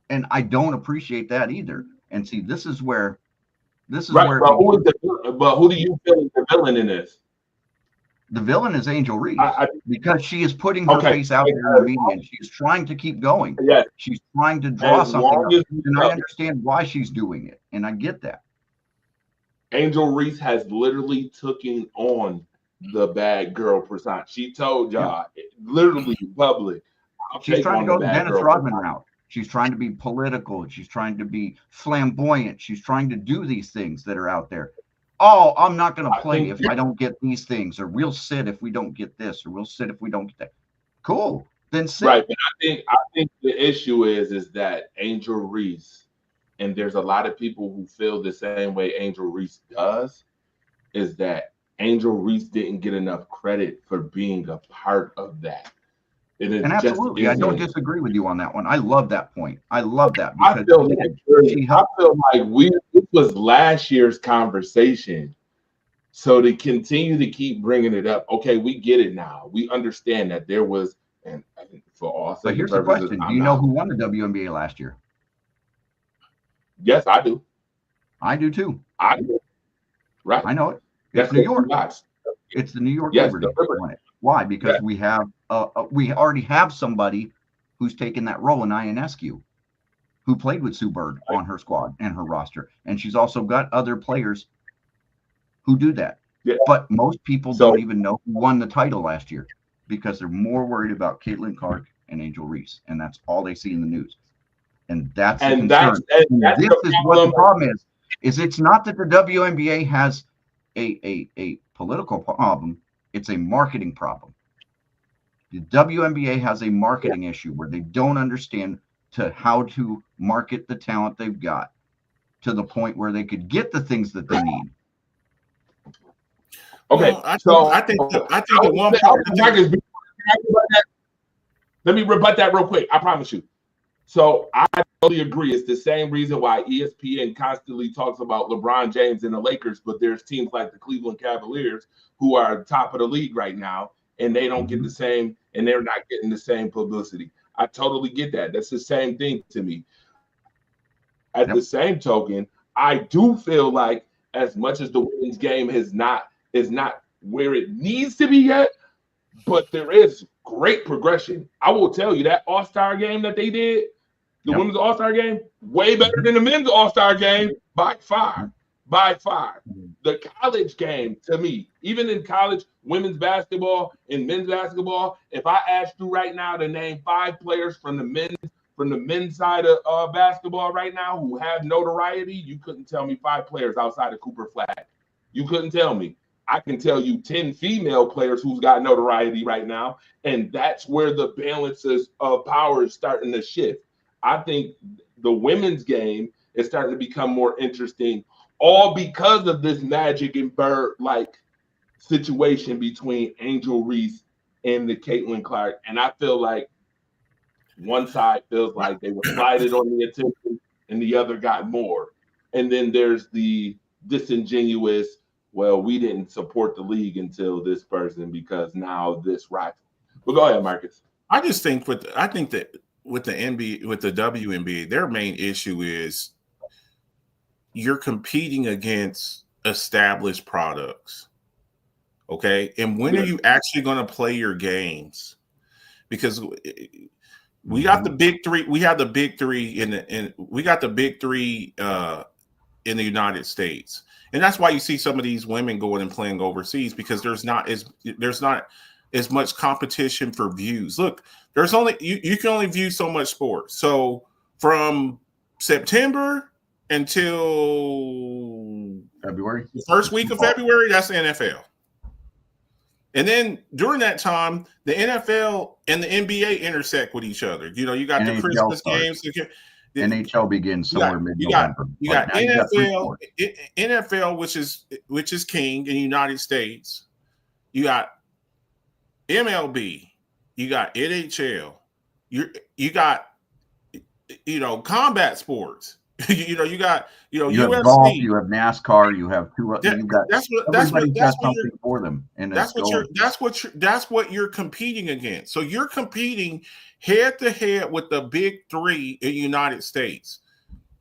and I don't appreciate that either. And see, this is where where. But who do you feel is the villain in this? The villain is Angel Reese because she is putting her face out there in the media and she's trying to keep going. Yes. She's trying to draw something up, and I understand why she's doing it, and I get that. Angel Reese has literally taken on the bad girl persona. She told y'all, literally public. She's trying to go the Dennis Rodman route. She's trying to be political. She's trying to be flamboyant. She's trying to do these things that are out there. Oh, I'm not going to play if I don't get these things, or we'll sit if we don't get this, or we'll sit if we don't get that. Cool, then sit. Right, but I think the issue is that Angel Reese, and there's a lot of people who feel the same way Angel Reese does, is that Angel Reese didn't get enough credit for being a part of that. And absolutely, I don't disagree with you on that one. I love that point. I love that. I feel like this was last year's conversation. So to continue to keep bringing it up, okay, we get it now. We understand that there was, and for all. But here's the question: do you know who won the WNBA last year? Yes, I do. I do too. I do. Right. I know it. It's New York. It's the New York Liberty. Why? Because we already have somebody who's taken that role in Ionescu, who played with Sue Bird on her squad and her roster, and she's also got other players who do that. Yeah. But most people don't even know who won the title last year because they're more worried about Caitlin Clark and Angel Reese, and that's all they see in the news. And that's the concern. This is what the problem is. Is it's not that the WNBA has a political problem. It's a marketing problem. The WNBA has a marketing issue where they don't understand how to market the talent they've got to the point where they could get the things that they need. Okay, well, I think the one part. Let me rebut that real quick. I promise you. So I totally agree. It's the same reason why ESPN constantly talks about LeBron James and the Lakers, but there's teams like the Cleveland Cavaliers who are top of the league right now, and they don't get the same, and they're not getting the same publicity. I totally get that. That's the same thing to me. At the same token, I do feel like as much as the women's game is not where it needs to be yet, but there is great progression. I will tell you that All-Star game that they did, the women's All-Star game, way better than the men's All-Star game by far. By far. The college game, to me, even in college, women's basketball and men's basketball, if I asked you right now to name 5 players from the men's side of basketball right now who have notoriety, you couldn't tell me 5 players outside of Cooper Flag. You couldn't tell me. I can tell you 10 female players who's got notoriety right now, and that's where the balances of power is starting to shift. I think the women's game is starting to become more interesting, all because of this Magic and Bird-like situation between Angel Reese and the Caitlin Clark. And I feel like one side feels like they were slighted on the attention and the other got more. And then there's the disingenuous, well, we didn't support the league until this person because now this rival. But go ahead, Marcus. I just think that with the NBA, with the WNBA, their main issue is you're competing against established products. Okay. And when are you actually going to play your games? Because we got the big three. We have the big three in the United States. And that's why you see some of these women going and playing overseas, because there's not as much competition for views. Look, there's only you can only view so much sports. So from September until February, the first week of February, that's the NFL. And then during that time, the NFL and the NBA intersect with each other. You know, you got the NHL Christmas starts. games. NHL begins somewhere You got mid-November. you got But now got three NFL, sports. NFL, which is king in the United States. You got MLB. You got NHL. You got combat sports. you got You UFC. have golf, you have NASCAR, you have two. You got That's what everybody's got something you're, for them, and that's what you're competing against. So you're competing head to head with the big three in the United States,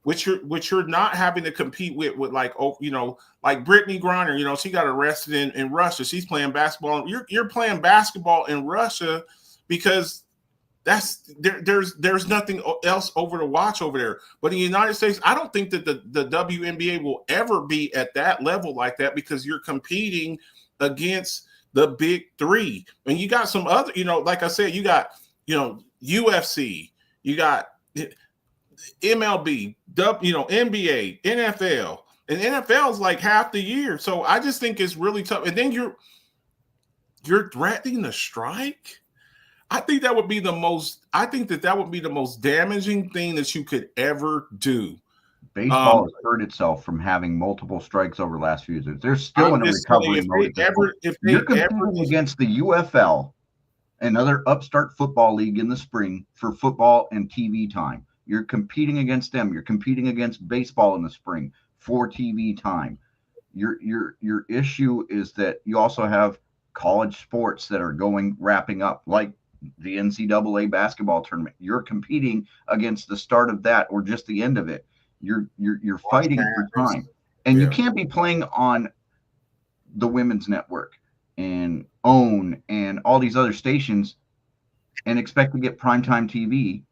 which you're not having to compete with like Brittany Griner. She got arrested in Russia. She's playing basketball. You're playing basketball in Russia because there's nothing else over to watch over there. But in the United States, I don't think that the WNBA will ever be at that level like that because you're competing against the big three. And you got some other, like I said, you got, UFC, you got MLB, NBA, NFL, and NFL is like half the year. So I just think it's really tough. And then you're threatening to strike. I think that would be the most damaging thing that you could ever do. Baseball has hurt itself from having multiple strikes over the last few years. They're still in a recovery mode. If you're competing against the UFL, another upstart football league in the spring for football and TV time, you're competing against them. You're competing against baseball in the spring for TV time. Your issue is that you also have college sports that are wrapping up, like the NCAA basketball tournament. You're competing against the start of that or just the end of it. You're fighting for time, and you can't be playing on the Women's Network and OWN and all these other stations and expect to get primetime TV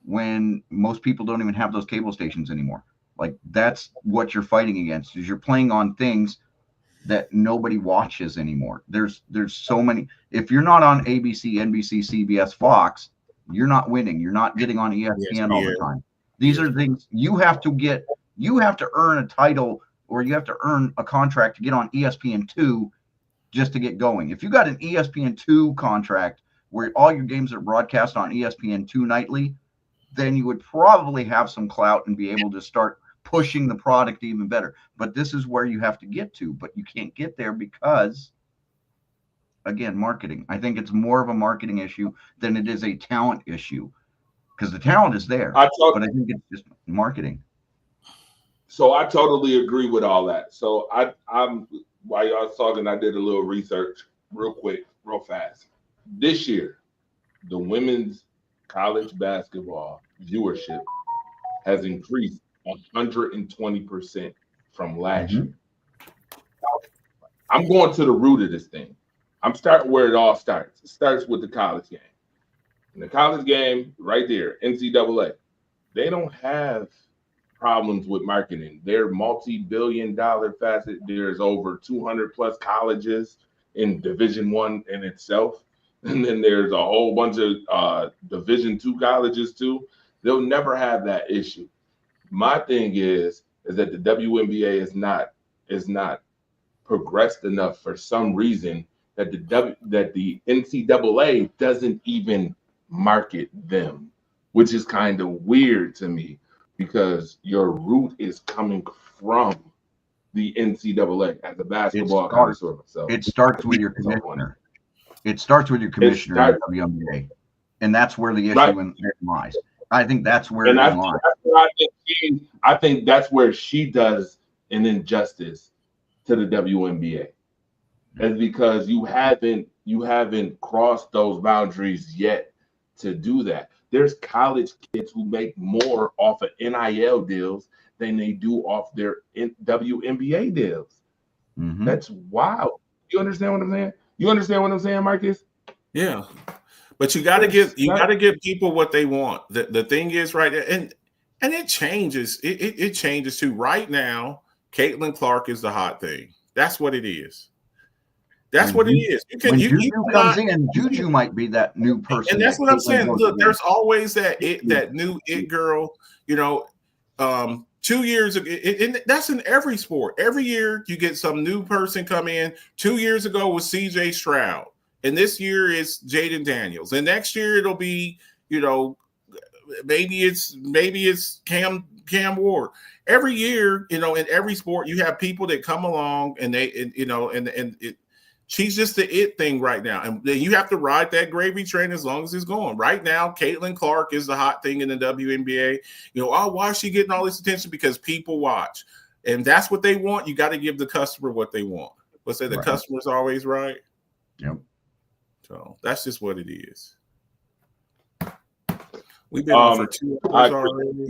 when most people don't even have those cable stations anymore. Like, that's what you're fighting against, is you're playing on things that nobody watches anymore. There's so many. If you're not on ABC, NBC, CBS, Fox, you're not winning. You're not getting on ESPN all the time. These are things you have to earn a title, or you have to earn a contract to get on ESPN2 just to get going. If you got an ESPN2 contract where all your games are broadcast on ESPN2 nightly, then you would probably have some clout and be able to start pushing the product even better. But this is where you have to get to, but you can't get there because, again, marketing. I think it's more of a marketing issue than it is a talent issue, because the talent is there, but I think it's just marketing. So I totally agree with all that. So I'm while y'all was talking, I did a little research real quick, real fast. This year, the women's college basketball viewership has increased 120% from last year. I'm going to the root of this thing. I'm starting where it all starts. It starts with the college game. In the college game, right there, NCAA, they don't have problems with marketing. They're multi-billion-dollar facet. There's over 200 plus colleges in Division I in itself. And then there's a whole bunch of Division II colleges too. They'll never have that issue. My thing is that the WNBA is not progressed enough for some reason that the NCAA doesn't even market them, which is kind of weird to me, because your root is coming from the NCAA as a basketball connoisseur. So it starts with your commissioner. It starts with your commissioner in the WNBA, and that's where the issue lies. I think that's where it lies. I think that's where she does an injustice to the WNBA. It's because you haven't crossed those boundaries yet to do that. There's college kids who make more off of NIL deals than they do off their WNBA deals. Mm-hmm. That's wild. You understand what I'm saying? You understand what I'm saying, Marcus? Yeah. But you got to give people what they want. The thing is, right, and it changes. It changes too. Right now, Caitlin Clark is the hot thing. That's what it is. That's what it is. Juju comes in, Juju might be that new person. And that's what I'm saying. Look, there's always that new it girl. 2 years ago, and that's in every sport. Every year you get some new person come in. 2 years ago was CJ Stroud, and this year is Jaden Daniels, and next year it'll be, maybe it's Cam Ward. Every year, in every sport, you have people that come along and she's just the it thing right now. And then you have to ride that gravy train as long as it's going. Right now, Caitlin Clark is the hot thing in the WNBA. Why is she getting all this attention? Because people watch. And that's what they want. You got to give the customer what they want. Let's say the customer's always right. Yep. So that's just what it is. We've been on for 2 hours already.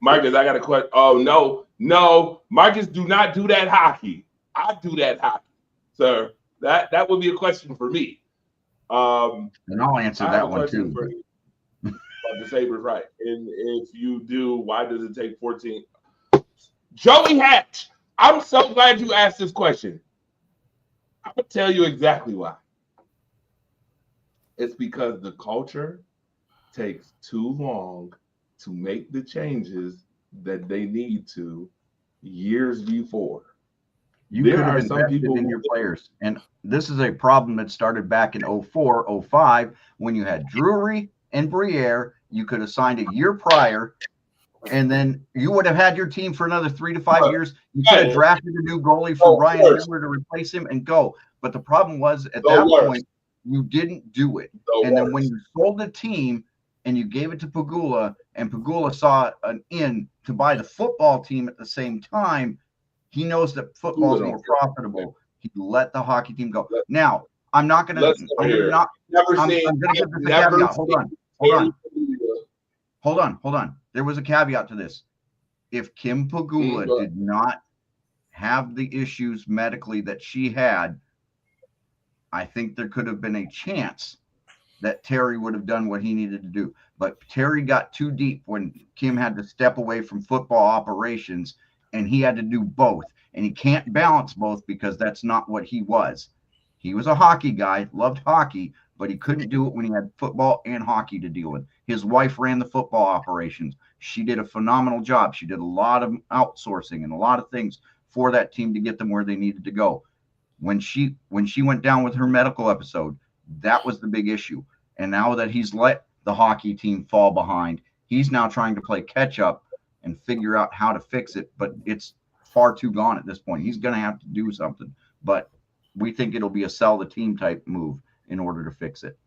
Marcus, I got a question. Oh, no. Marcus, do not do that hockey. I do that hockey. Sir, that would be a question for me. And I'll answer that one too. About the Sabres, right? And if you do, why does it take 14? Joey Hatch, I'm so glad you asked this question. I'm gonna tell you exactly why. It's because the culture takes too long to make the changes that they need to years before. You could have invested in your players. And this is a problem that started back in 04, 05, when you had Drury and Briere. You could have signed a year prior, and then you would have had your team for another 3 to 5 years. You could have drafted a new goalie for Ryan Miller to replace him and go. But the problem was, at that point, you didn't do it. And then when you sold the team and you gave it to Pegula, and Pegula saw an in to buy the football team at the same time, he knows that football is more profitable. He let the hockey team go. Now, I'm not going to. I'm going to give this a caveat. Hold on. There was a caveat to this. If Kim Pegula did not have the issues medically that she had, I think there could have been a chance that Terry would have done what he needed to do. But Terry got too deep when Kim had to step away from football operations, and he had to do both. And he can't balance both because that's not what he was. He was a hockey guy, loved hockey, but he couldn't do it when he had football and hockey to deal with. His wife ran the football operations. She did a phenomenal job. She did a lot of outsourcing and a lot of things for that team to get them where they needed to go. When she went down with her medical episode, that was the big issue. And now that he's let the hockey team fall behind, he's now trying to play catch up and figure out how to fix it, but it's far too gone at this point. He's going to have to do something, but we think it'll be a sell the team type move in order to fix it.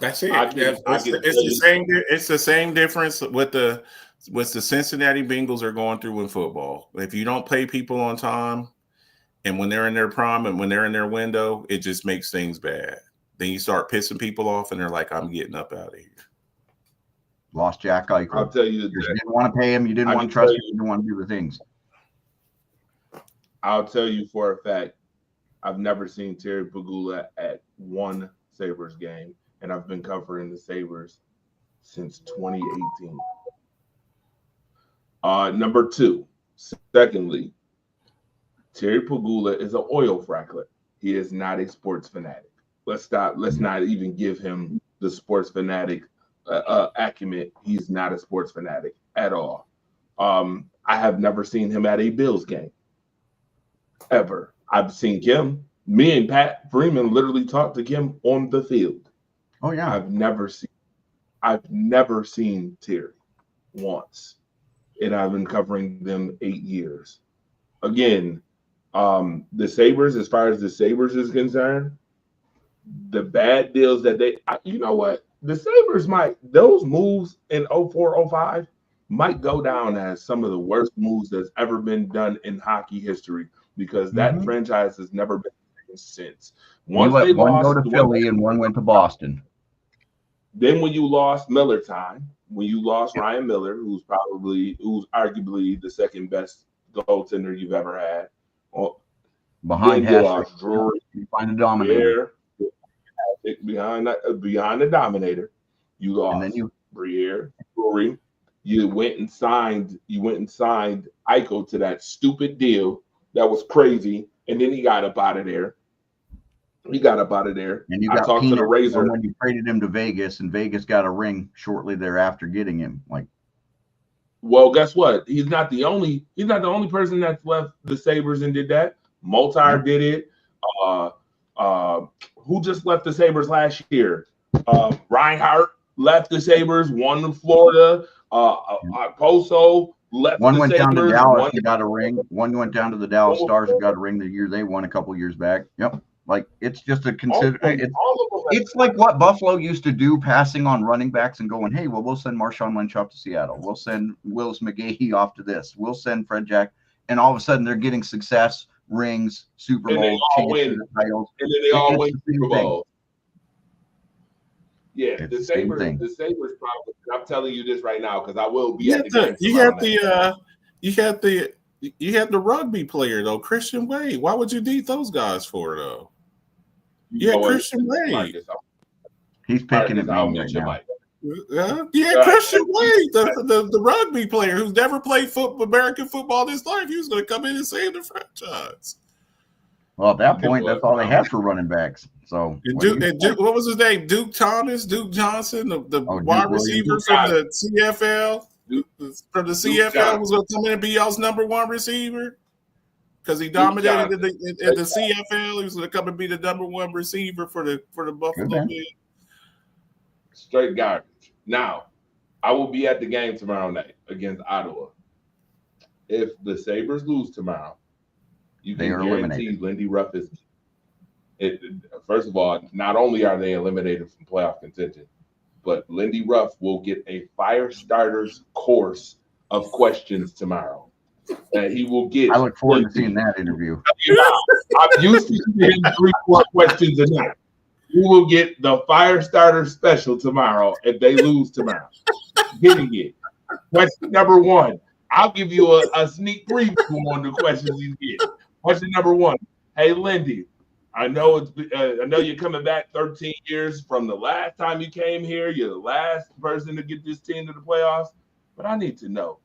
That's it. It's the same difference with the Cincinnati Bengals are going through in football. If you don't pay people on time, and when they're in their prime and when they're in their window, it just makes things bad. Then you start pissing people off, and they're like, "I'm getting up out of here." Lost Jack Eichel. I'll tell you, you didn't want to pay him. You didn't want to trust him. You didn't want to do the things. I'll tell you for a fact, I've never seen Terry Pegula at one Sabres game, and I've been covering the Sabres since 2018. Number two, secondly, Terry Pegula is an oil frackler. He is not a sports fanatic. Let's not even give him the sports fanatic acumen. He's not a sports fanatic at all. I have never seen him at a Bills game ever. I've seen Kim. Me and Pat Freeman literally talked to Kim on the field. Oh yeah. I've never seen Terry once, and I've been covering them 8 years. Again, the Sabres, as far as the Sabres is concerned, the bad deals that you know what? The Sabres those moves in 04, 05 might go down as some of the worst moves that's ever been done in hockey history, because that franchise has never been since. One go to Philly and one went to Boston. Then when you lost Miller time, when you lost Ryan Miller, who's arguably the second best goaltender you've ever had, behind Drury, behind the Dominator. Behind the Dominator, you lost. And then Briere, Drury. You went and signed Eichel to that stupid deal that was crazy, and then he got up out of there. He got up out of there. And you I got talked to the Peanut Razor. when you traded him to Vegas, and Vegas got a ring shortly thereafter getting him. Like, Well, guess what? He's not the only person that's left the Sabres and did that. Moltar did it. Who just left the Sabres last year? Reinhardt left the Sabres, won in Florida. Poso left one the went Sabres. down to Dallas and got a ring. One went down to the Dallas Stars and got a ring the year they won a couple years back. Yep. Like, it's just a consider. It's like what Buffalo used to do, passing on running backs and going, hey, well, we'll send Marshawn Lynch off to Seattle. We'll send Willis McGahee off to this. We'll send Fred Jack. And all of a sudden they're getting success, rings, Super Bowls, chances, titles. And then they all It's win the same Super thing. Bowls. Yeah, It's the the same Sabres thing. probably. I'm telling you this right now because I will be You at the game. you had the rugby player though, Christian Wade. Why would you need those guys for though? Yeah, Christian Wade. He's picking at me right now. Christian Wade, the rugby player who's never played American football in his life. He was going to come in and save the franchise. Well, at that point, that's all they had for running backs. So, what was his name? Duke Thomas, Duke Johnson, the wide receiver from the CFL. From the CFL was going to come in and be y'all's number one receiver because he dominated in the CFL. He was going to come and be the number one receiver for the Buffalo Bills. Straight garbage. Now, I will be at the game tomorrow night against Ottawa. If the Sabres lose tomorrow, you can guarantee Lindy Ruff is. First of all, not only are they eliminated from playoff contention, but Lindy Ruff will get a fire starters course of questions tomorrow. And he will get. I look forward to seeing that interview. I'm used to seeing 3-4 questions a night. You will get the fire starter special tomorrow if they lose tomorrow. Getting it. Question number 1. I'll give you a sneak preview on the questions he's getting. Question number 1. Hey, Lindy, I know you're coming back 13 years from the last time you came here. You're the last person to get this team to the playoffs. But I need to know,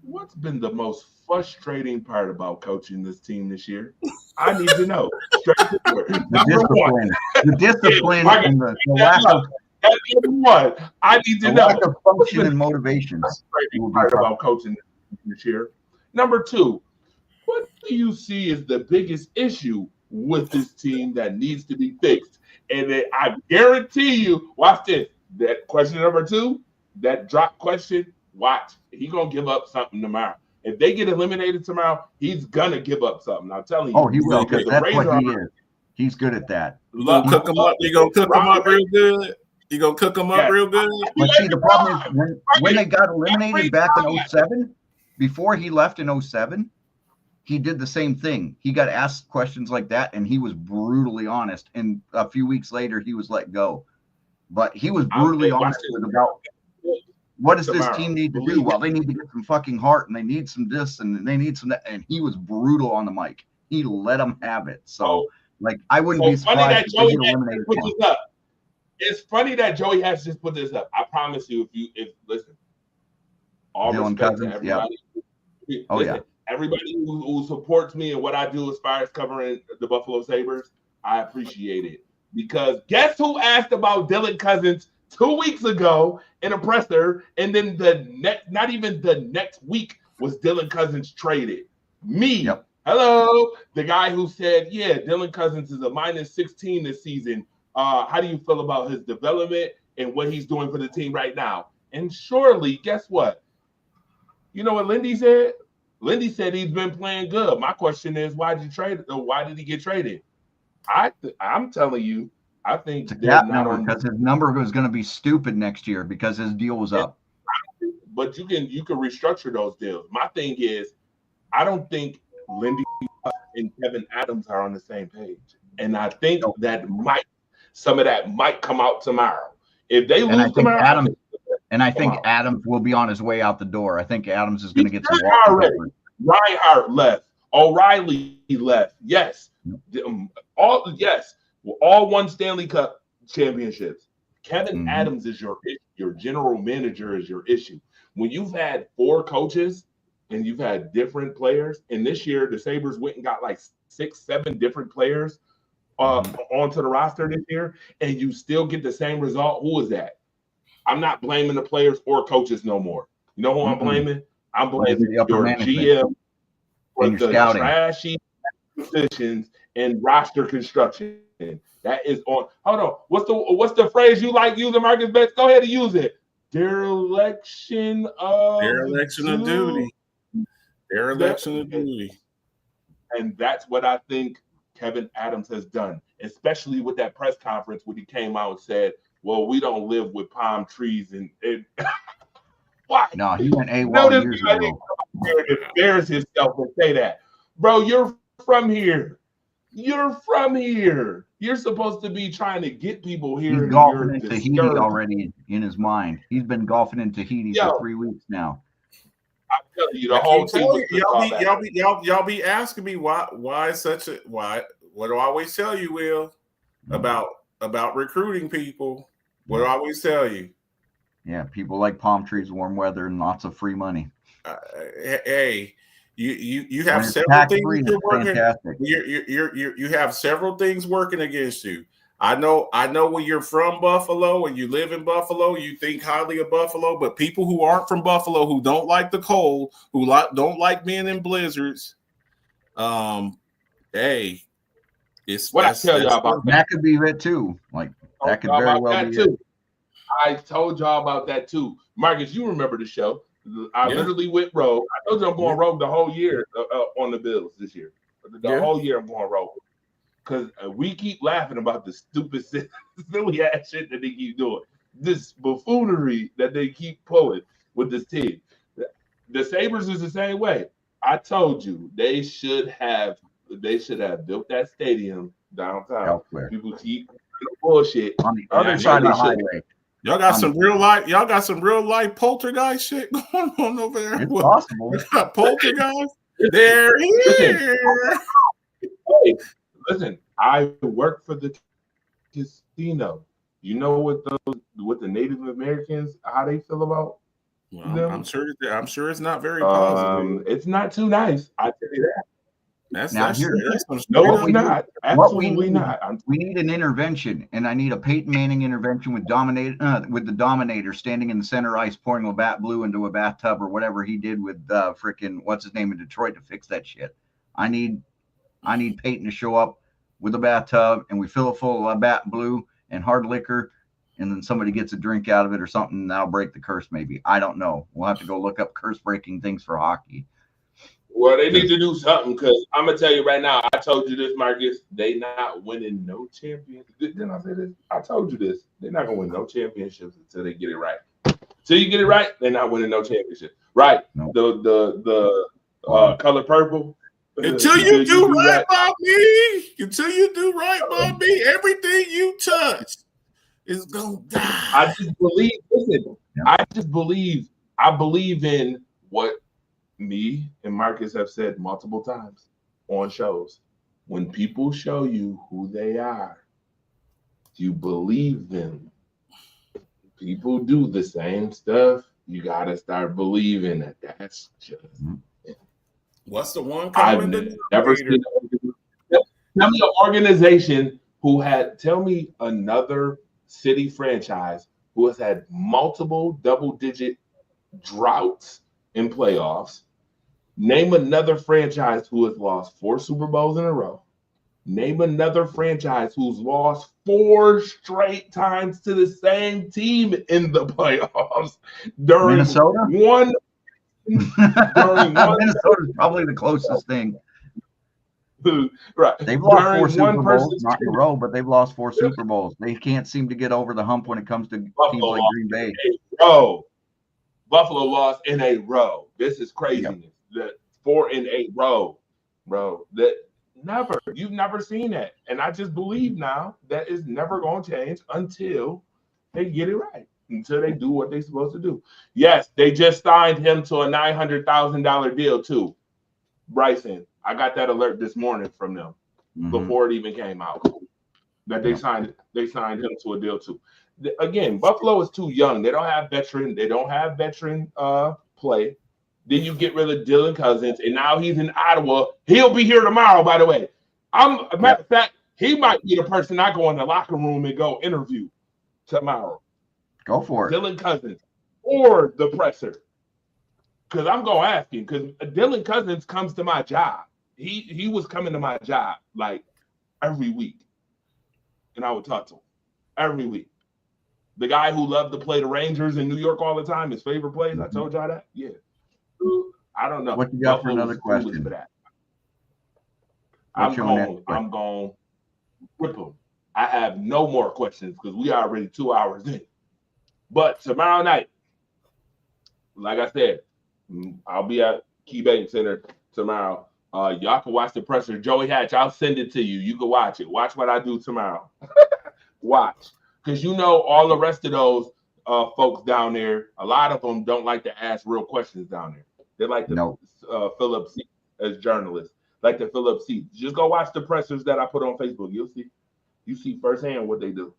what's been the most frustrating part about coaching this team this year? I need to know. The discipline and the lack of I need to know. Lack of function and motivations. Part about coaching this year. Number 2, what do you see as the biggest issue with this team that needs to be fixed? And I guarantee you, watch this. That question number 2, that drop question, watch. He's going to give up something tomorrow. If they get eliminated tomorrow, he's going to give up something. I'm telling you. Oh, he will, because that's what he is. He's good at that. You going to cook him up? You going to cook him up real good? You going to cook him up real good? But see, the problem is when they got eliminated back in 07, before he left in 07, he did the same thing. He got asked questions like that, and he was brutally honest. And a few weeks later, he was let go. But he was brutally honest about what does this team need to do? Well, they need to get some fucking heart, and they need some this, and they need some that. And he was brutal on the mic. He let them have it. So, I wouldn't be surprised if they get eliminated. It's funny that Joey has just put this up. I promise you, listen, all Dylan respect Cousins, to everybody. Yeah. Everybody who supports me and what I do as far as covering the Buffalo Sabres, I appreciate it. Because guess who asked about Dylan Cousins 2 weeks ago in a presser, and then not even the next week was Dylan Cousins traded? Me. Yep. Hello. The guy who said, yeah, Dylan Cousins is a -16 this season. How do you feel about his development and what he's doing for the team right now? And surely, guess what? You know what Lindy said? Lindy said he's been playing good. My question is, why did he get traded? I'm telling you, I think it's a cap number because his number was going to be stupid next year because his deal was up. But you can restructure those deals. My thing is, I don't think Lindy and Kevin Adams are on the same page, and I think that some of that might come out tomorrow. If they lose tomorrow, Adams will be on his way out the door. I think Adams is going to get some walk. Reinhardt left. O'Reilly left. Yes. All won Stanley Cup championships. Kevin Adams is your general manager is your issue. When you've had 4 coaches and you've had different players, and this year the Sabres went and got like 6-7 different players onto the roster this year, and you still get the same result, who is that? I'm not blaming the players or coaches no more. You know who I'm blaming? I'm blaming The upper your management GM for and your the scouting. trashy positions and roster construction. That is on. Hold on. What's the phrase you like using, Marcus Betts? Go ahead and use it. Dereliction of duty. Dereliction of duty. And that's what I think Kevin Adams has done, especially with that press conference when he came out and said, well, we don't live with palm trees and why? No, he went AWOL years ago. To embarrass himself and say that. Bro, you're from here. You're from here. You're supposed to be trying to get people here. He's golfing in Tahiti already in his mind. He's been golfing in Tahiti for 3 weeks now. I'm telling you, the whole team. Y'all be asking me why such a why. What do I always tell you, Will, about recruiting people? What do I always tell you? Yeah, people like palm trees, warm weather, and lots of free money. Hey, you have several things you're working. Fantastic. You have several things working against you. I know when you're from Buffalo and you live in Buffalo, you think highly of Buffalo, but people who aren't from Buffalo, who don't like the cold, who don't like being in blizzards, hey, it's what I tell y'all about that could be it too. Like that could very well be it. I told y'all about that too. Marcus, you remember the show. I literally went rogue. I told you I'm going rogue the whole year on the Bills this year. The whole year I'm going rogue. Because we keep laughing about the stupid, silly ass shit that they keep doing. This buffoonery that they keep pulling with this team. The Sabres is the same way. I told you they should have built that stadium downtown. Elsewhere. People keep bullshit on the other side of the highway. Y'all got some real life poltergeist shit going on over there. It's possible. Poltergeist. They're here. Hey, listen, I work for the casino. You know what the Native Americans, how they feel about them? I'm sure it's not very positive. It's not too nice. I tell you that. That's no, it's not. Absolutely not. We need an intervention, and I need a Peyton Manning intervention with the Dominator standing in the center ice, pouring Labatt Blue into a bathtub or whatever he did with frickin' what's his name in Detroit to fix that shit. I need Peyton to show up with a bathtub, and we fill it full of Labatt Blue and hard liquor, and then somebody gets a drink out of it or something, and that'll break the curse. Maybe, I don't know. We'll have to go look up curse breaking things for hockey. Well, they need to do something because I'm gonna tell you right now. I told you this, Marcus. They not winning no championships. Didn't I say this? I told you this. They're not gonna win no championships until they get it right. Till you get it right, they're not winning no championships. Right? No. The color purple. Until you do right by me. Until you do right by me, everything you touch is gonna die. I just believe. Listen, I believe in what me and Marcus have said multiple times on shows. When people show you who they are, you believe them. People do the same stuff. You gotta start believing that. That's just. What's the one? I've never seen. Tell me an organization who had. Tell me another city franchise who has had multiple double-digit droughts in playoffs. Name another franchise who has lost 4 Super Bowls in a row. Name another franchise who's lost 4 straight times to the same team in the playoffs during Minnesota. Minnesota's probably the closest thing. Right. They've lost 4 Super Bowls, not in a row, but they've lost 4 Super Bowls. They can't seem to get over the hump when it comes to teams like Green Bay. Buffalo lost in a row. This is craziness. Yep. That 4 in a row, bro. That you've never seen that. And I just believe now that is never going to change until they get it right. Until they do what they're supposed to do. Yes, they just signed him to a $900,000 deal too. Bryson, I got that alert this morning from them before it even came out. That they signed him to a deal too. Again, Buffalo is too young. They don't have veteran play. Then you get rid of Dylan Cousins, and now he's in Ottawa. He'll be here tomorrow, by the way. Matter of fact, He might be the person I go in the locker room and go interview tomorrow. Go for it. Dylan Cousins or the presser. Because I'm going to ask him. Because Dylan Cousins comes to my job. He was coming to my job like every week. And I would talk to him every week. The guy who loved to play the Rangers in New York all the time, his favorite plays, I told y'all that? Yeah. I don't know. What you got for another question? For that. What's your next question? I'm going to rip him. I have no more questions because we are already 2 hours in. But tomorrow night, like I said, I'll be at KeyBank Center tomorrow. Y'all can watch the presser. Joey Hatch, I'll send it to you. You can watch it. Watch what I do tomorrow. Watch. Because you know all the rest of those folks down there, a lot of them don't like to ask real questions down there. They like to fill up seats as journalists. Like to fill up seats. Just go watch the pressers that I put on Facebook. You'll see. You see firsthand what they do.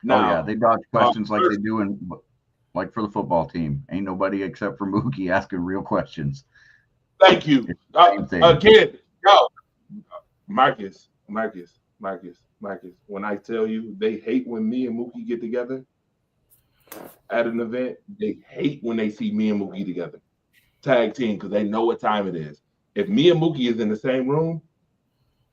Now, they dodge questions like they do like for the football team. Ain't nobody except for Mookie asking real questions. Thank you. Again, Marcus. When I tell you they hate when me and Mookie get together at an event, they hate when they see me and Mookie together. Tag team, because they know what time it is. If me and Mookie is in the same room,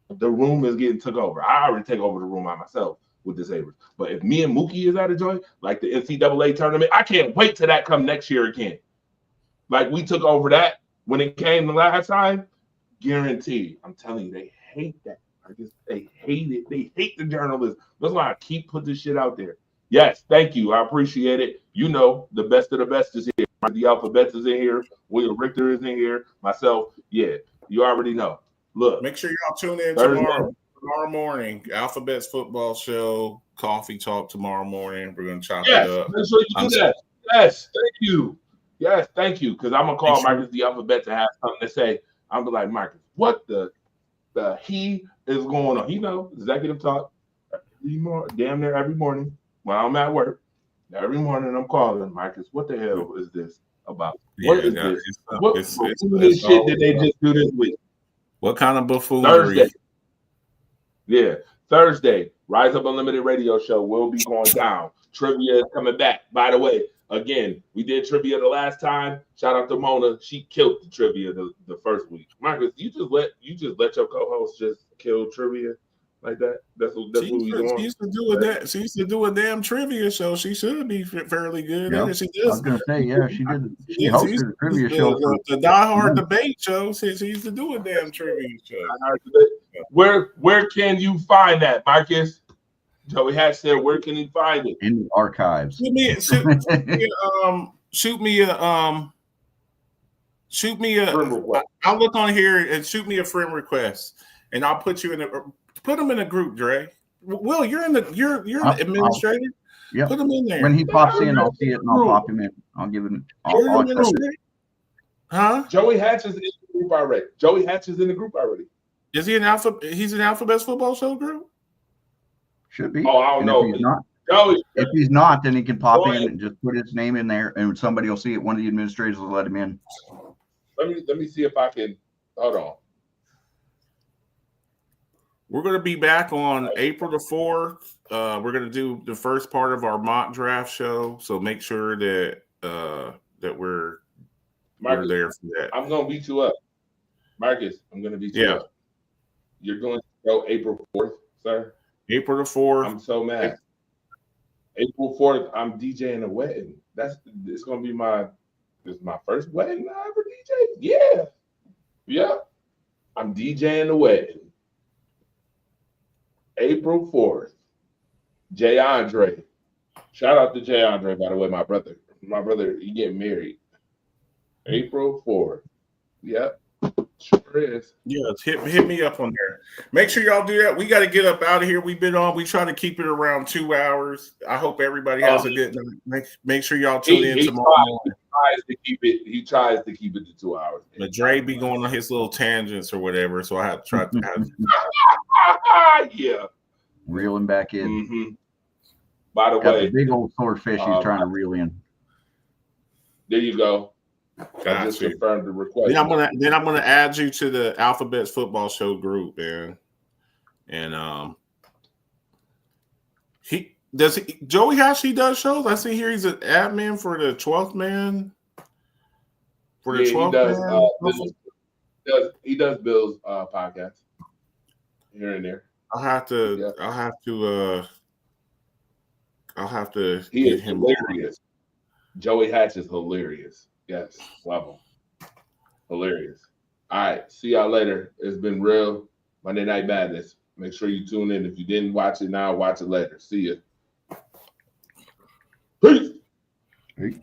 the room is getting took over. I already take over the room by myself with the Sabres. But if me and Mookie is at a joint, like the NCAA tournament, I can't wait till that come next year again. Like we took over that when it came the last time, guaranteed. I'm telling you, they hate that. They hate it. They hate the journalists. That's why I keep putting this shit out there. Yes, thank you. I appreciate it. You know, the best of the best is here. The Alphabets is in here. William Richter is in here. Myself, yeah, you already know. Look, make sure y'all tune in tomorrow morning. Alphabets football show, coffee talk tomorrow morning. We're gonna chop it up. Make sure you do that. Yes, thank you. Yes, thank you. Because I'm gonna call Marcus the Alphabet to have something to say. I'm gonna be like, Marcus, what the he is going on? You know, executive talk damn near every morning when I'm at work. Every morning I'm calling Marcus. What the hell is this about? What is this? What shit did they just do this week? What kind of buffoonery? Thursday. Rise Up Unlimited radio show will be going down. Trivia is coming back. By the way, again, we did trivia the last time. Shout out to Mona. She killed the trivia the first week. Marcus, you just let your co-host just kill trivia like that. That's what we doing. She used to do that. She used to do a damn trivia show. She should be fairly good. Yep. She I was gonna say, yeah, she did. She hosted a trivia show. The Die Hard debate show. She used to do a damn trivia show. Where can you find that, Marcus? Joey Hatch said, where can you find it? In the archives. Shoot me a. I'll look on here and shoot me a friend request, and I'll put you in put them in a group, Dre. Will, you're an administrator. Yeah. Put him in there. When he pops in, I'll see it and I'll pop him in. I'll give him. Huh? Joey Hatch is in the group already. Is he He's an Alphabets football show group? Should be. Oh, I don't know. If he's not, then he can pop in and just put his name in there, and somebody will see it. One of the administrators will let him in. Let me see if I can. Hold on. We're going to be back on April the 4th. We're going to do the first part of our mock draft show, so make sure that we're there for that. I'm going to beat you up, Marcus. I'm going to beat you up. You're going to go April 4th, sir. April the 4th. I'm so mad. April 4th, I'm DJing a wedding. It's gonna be my first wedding I ever DJ. Yeah. I'm DJing the wedding. April 4th. Jay Andre. Shout out to Jay Andre, by the way, my brother. My brother, he getting married. April 4th. Yep. Sure is. Yeah, hit me up on there. Make sure y'all do that. We got to get up out of here. We've been on. We try to keep it around 2 hours. I hope everybody has a good night. Make sure y'all tune in tomorrow morning. He tries to keep it to 2 hours. But Dre be going on his little tangents or whatever, so I have to try to. Yeah. Reel him back in. Mm-hmm. By the Got way, the big old swordfish he's trying to reel in. There you go. I just confirmed the request. Then I'm gonna add you to the Alphabets football show group, man. And Joey actually does shows. I see here he's an admin for the 12th Man. For the 12th Man. He does Bill's podcast here and there. I'll have to He get is him. hilarious. Joey Hatch is hilarious. Yes, love him. Hilarious. All right, see y'all later. It's been real. Monday Night Madness. Make sure you tune in. If you didn't watch it now, watch it later. See ya. Peace. Hey.